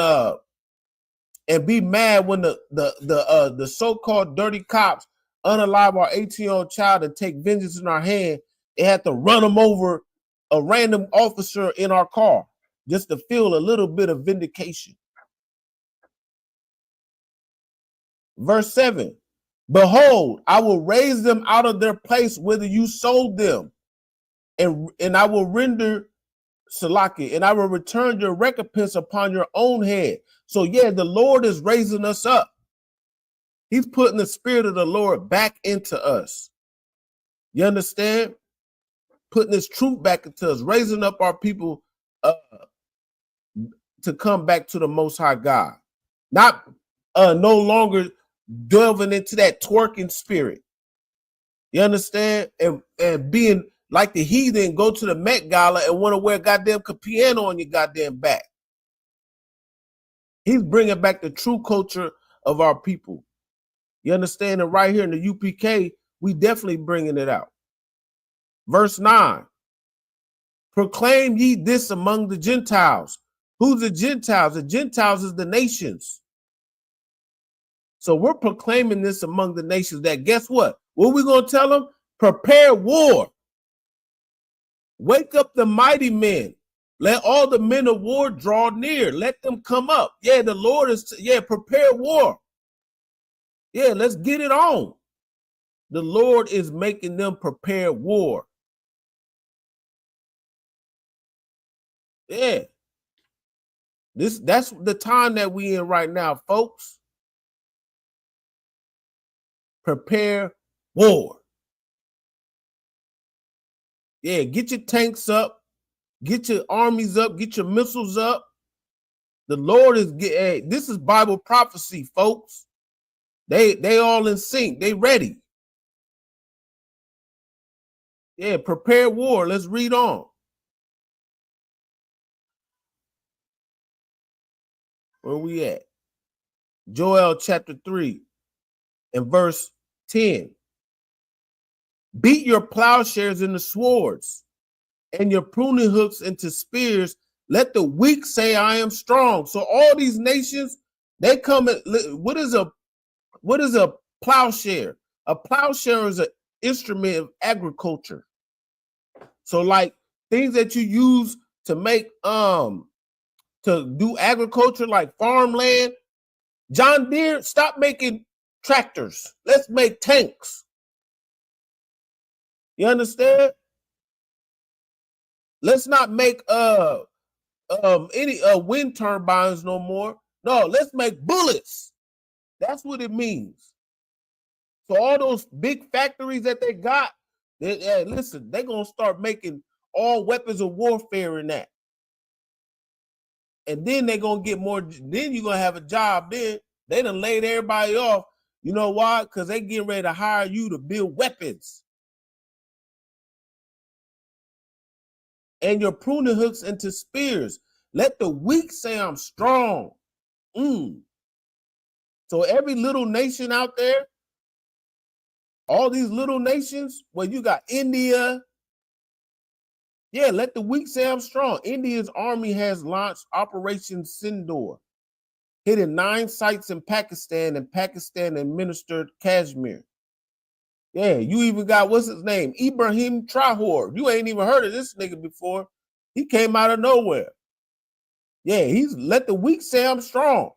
be mad when the so-called dirty cops unalive our 18-year-old child and take vengeance in our hand. They had to run them over a random officer in our car just to feel a little bit of vindication. Verse 7, behold, I will raise them out of their place whither you sold them, and I will render Salaki, and I will return your recompense upon your own head. So yeah, the Lord is raising us up. He's putting the spirit of the Lord back into us. You understand? Putting his truth back into us, raising up our people to come back to the Most High God. Not no longer delving into that twerking spirit. You understand? And being like the heathen, go to the Met Gala and want to wear goddamn piano on your goddamn back. He's bringing back the true culture of our people. You understand? And right here in the UPK, we definitely bringing it out. Verse 9, proclaim ye this among the Gentiles. Who's the Gentiles? The Gentiles is the nations. So we're proclaiming this among the nations that guess what? What are we going to tell them? Prepare war. Wake up the mighty men. Let all the men of war draw near. Let them come up. Yeah, the Lord is, prepare war. Yeah, let's get it on. The Lord is making them prepare war. Yeah. That's the time that we in right now, folks. Prepare war. Yeah, get your tanks up, get your armies up, get your missiles up. The Lord is this is Bible prophecy, folks. They all in sync. They ready. Yeah, prepare war. Let's read on. Where we at? Joel chapter 3 and verse 10. Beat your plowshares into swords and your pruning hooks into spears. Let the weak say, I am strong. So all these nations, they come at, what is a plowshare? A plowshare is an instrument of agriculture. So like things that you use to make, to do agriculture, like farmland. John Deere, stop making tractors. Let's make tanks. You understand? Let's not make any wind turbines no more. No, let's make bullets. That's what it means. So all those big factories that they got, listen, they're gonna start making all weapons of warfare in that. And then they're gonna get more, then you're gonna have a job then. They done laid everybody off. You know why? Because they getting ready to hire you to build weapons. And your pruning hooks into spears. Let the weak say I'm strong. So every little nation out there, all these little nations, well, you got India. Yeah, let the weak say I'm strong. India's army has launched Operation Sindoor, hitting 9 sites in Pakistan administered Kashmir. Yeah, you even got, what's his name? Ibrahim Traore. You ain't even heard of this nigga before. He came out of nowhere. Yeah, he's let the weak say I'm strong.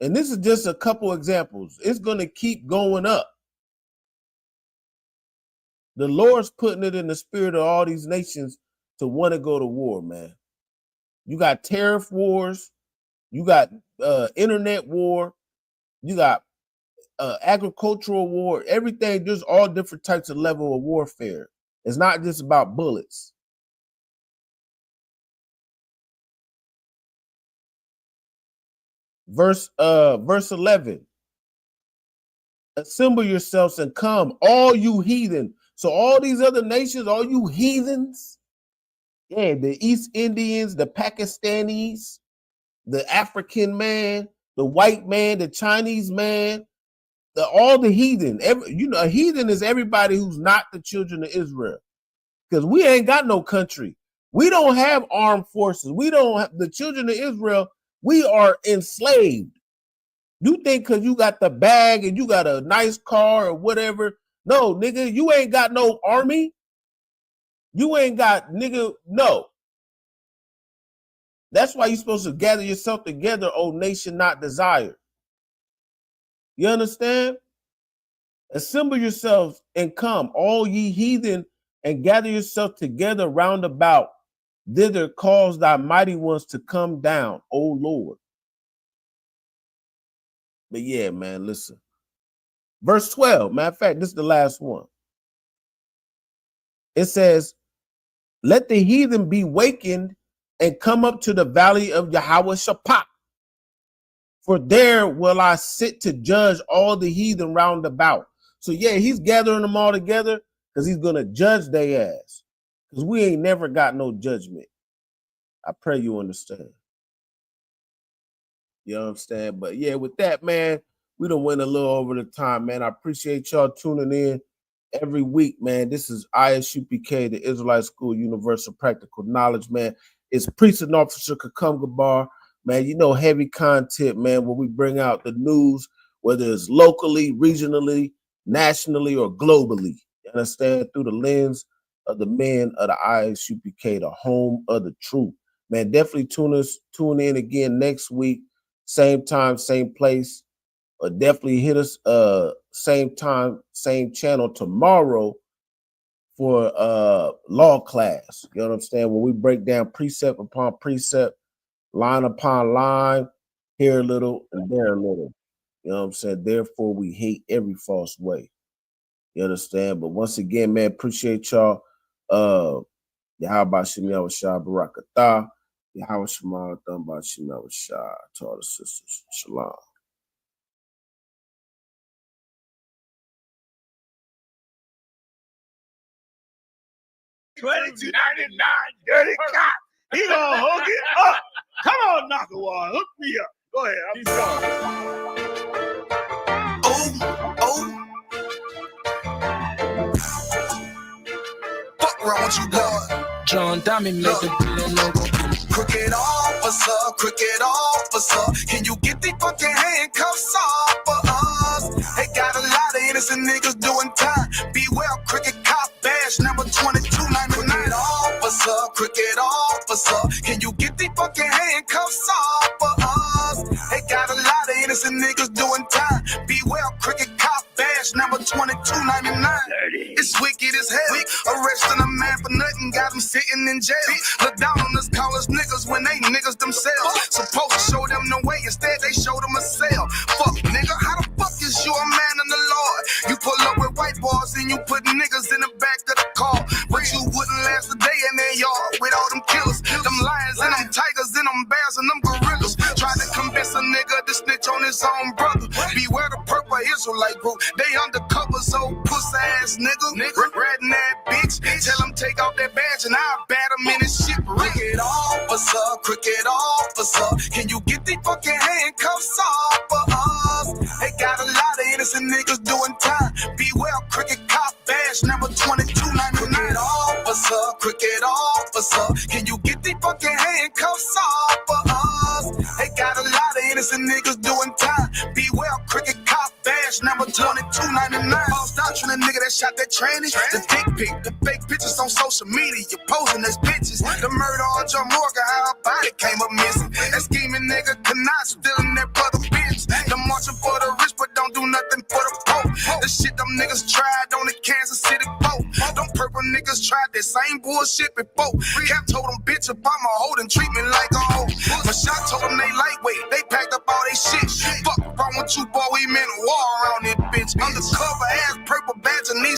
And this is just a couple examples. It's going to keep going up. The Lord's putting it in the spirit of all these nations to want to go to war, man. You got tariff wars. You got internet war. You got agricultural war. Everything, just all different types of level of warfare. It's not just about bullets. Verse 11. Assemble yourselves and come, all you heathen. So all these other nations, all you heathens, yeah, the East Indians, the Pakistanis, the African man, the white man, the Chinese man, all the heathen. A heathen is everybody who's not the children of Israel. Because we ain't got no country. We don't have armed forces. We don't have the children of Israel. We are enslaved. You think because you got the bag and you got a nice car or whatever. No, nigga, you ain't got no army. You ain't got, nigga, no. That's why you're supposed to gather yourself together, O nation not desired. You understand? Assemble yourselves and come, all ye heathen, and gather yourself together round about. Thither cause thy mighty ones to come down, O Lord. But yeah, man, listen. Verse 12, matter of fact, this is the last one. It says, let the heathen be wakened and come up to the valley of Yahweh Shaphat. For there will I sit to judge all the heathen round about. So yeah, he's gathering them all together because he's going to judge their ass. Because we ain't never got no judgment. I pray you understand. You know what I'm saying? But yeah, with that, man, we done went a little over the time, man. I appreciate y'all tuning in every week, man. This is ISUPK, the Israelite School Universal Practical Knowledge, man. It's Priest and Officer Kakum Gabar, man. You know, heavy content, man, where we bring out the news, whether it's locally, regionally, nationally, or globally. You understand? Through the lens of the men of the ISUPK, the home of the truth. Man, definitely tune in again next week. Same time, same place. Definitely hit us same time, same channel tomorrow for law class. You know what I'm saying? When we break down precept upon precept, line upon line, here a little and there a little. You know what I'm saying? Therefore, we hate every false way. You understand? But once again, man, appreciate y'all. Yahweh Shem Yahweh Shah Barakatah. Yahweh Shema Thumba Shem Yahweh Shah to all the sisters. Shalom. $22.99, dirty cop. He gonna hook it up. Come on, Nakawar, hook me up. Go ahead. I'm Fuck wrong with you, boy? John Diamond make the Crooked officer, can you get the fucking handcuffs off for us? They got a lot of innocent niggas doing time. Beware, crooked cop badge number 2299. Crooked officer, can you get the fucking handcuffs off for us? They got a lot of innocent niggas doing time. Beware, crooked cop badge number 2299. It's It's wicked as hell. Arresting a man for nothing, got him sitting in jail. Look down on us, call us niggas when they niggas themselves. Supposed to show them the way, instead they show them a cell. Fuck nigga, how the fuck is you a man in the Lord? You pull up with white boys and you put niggas in the back of the car. But you wouldn't last a day in their yard with all them killers, them lions and them tigers and them bears and them gorillas. Tried to convince a nigga to snitch on his own brother. Beware the purple Israelite group, they undercover, so pussy ass nigga. Regretting that bitch, tell him take off that badge and I'll bat him in his shit. Cricket officer, can you get these fucking handcuffs off for us? They got a lot of innocent niggas doing time. Beware cricket cop badge number 2299. Cricket officer, can you get these fucking handcuffs off for us? They got a lot of innocent niggas doing time. Beware cricket cop badge number 2299. False doctrine, a nigga that shot that tranny. The dick pic, the fake pictures on social media, you posing as bitches. The murder on Joe Morgan, how her body came up missing. That scheming nigga cannot stealing that brother bitch. The marching for the rich, but don't do nothing for the poor. The shit them niggas tried on the Kansas City boat. Them purple niggas tried that same bullshit before. Cap told them bitch Obama holding treatment like a hoe. Mashot told them they lightweight, they packed up all they shit. Fuck wrong with you, boy, we meant war around this bitch. Undercover ass purple badge and these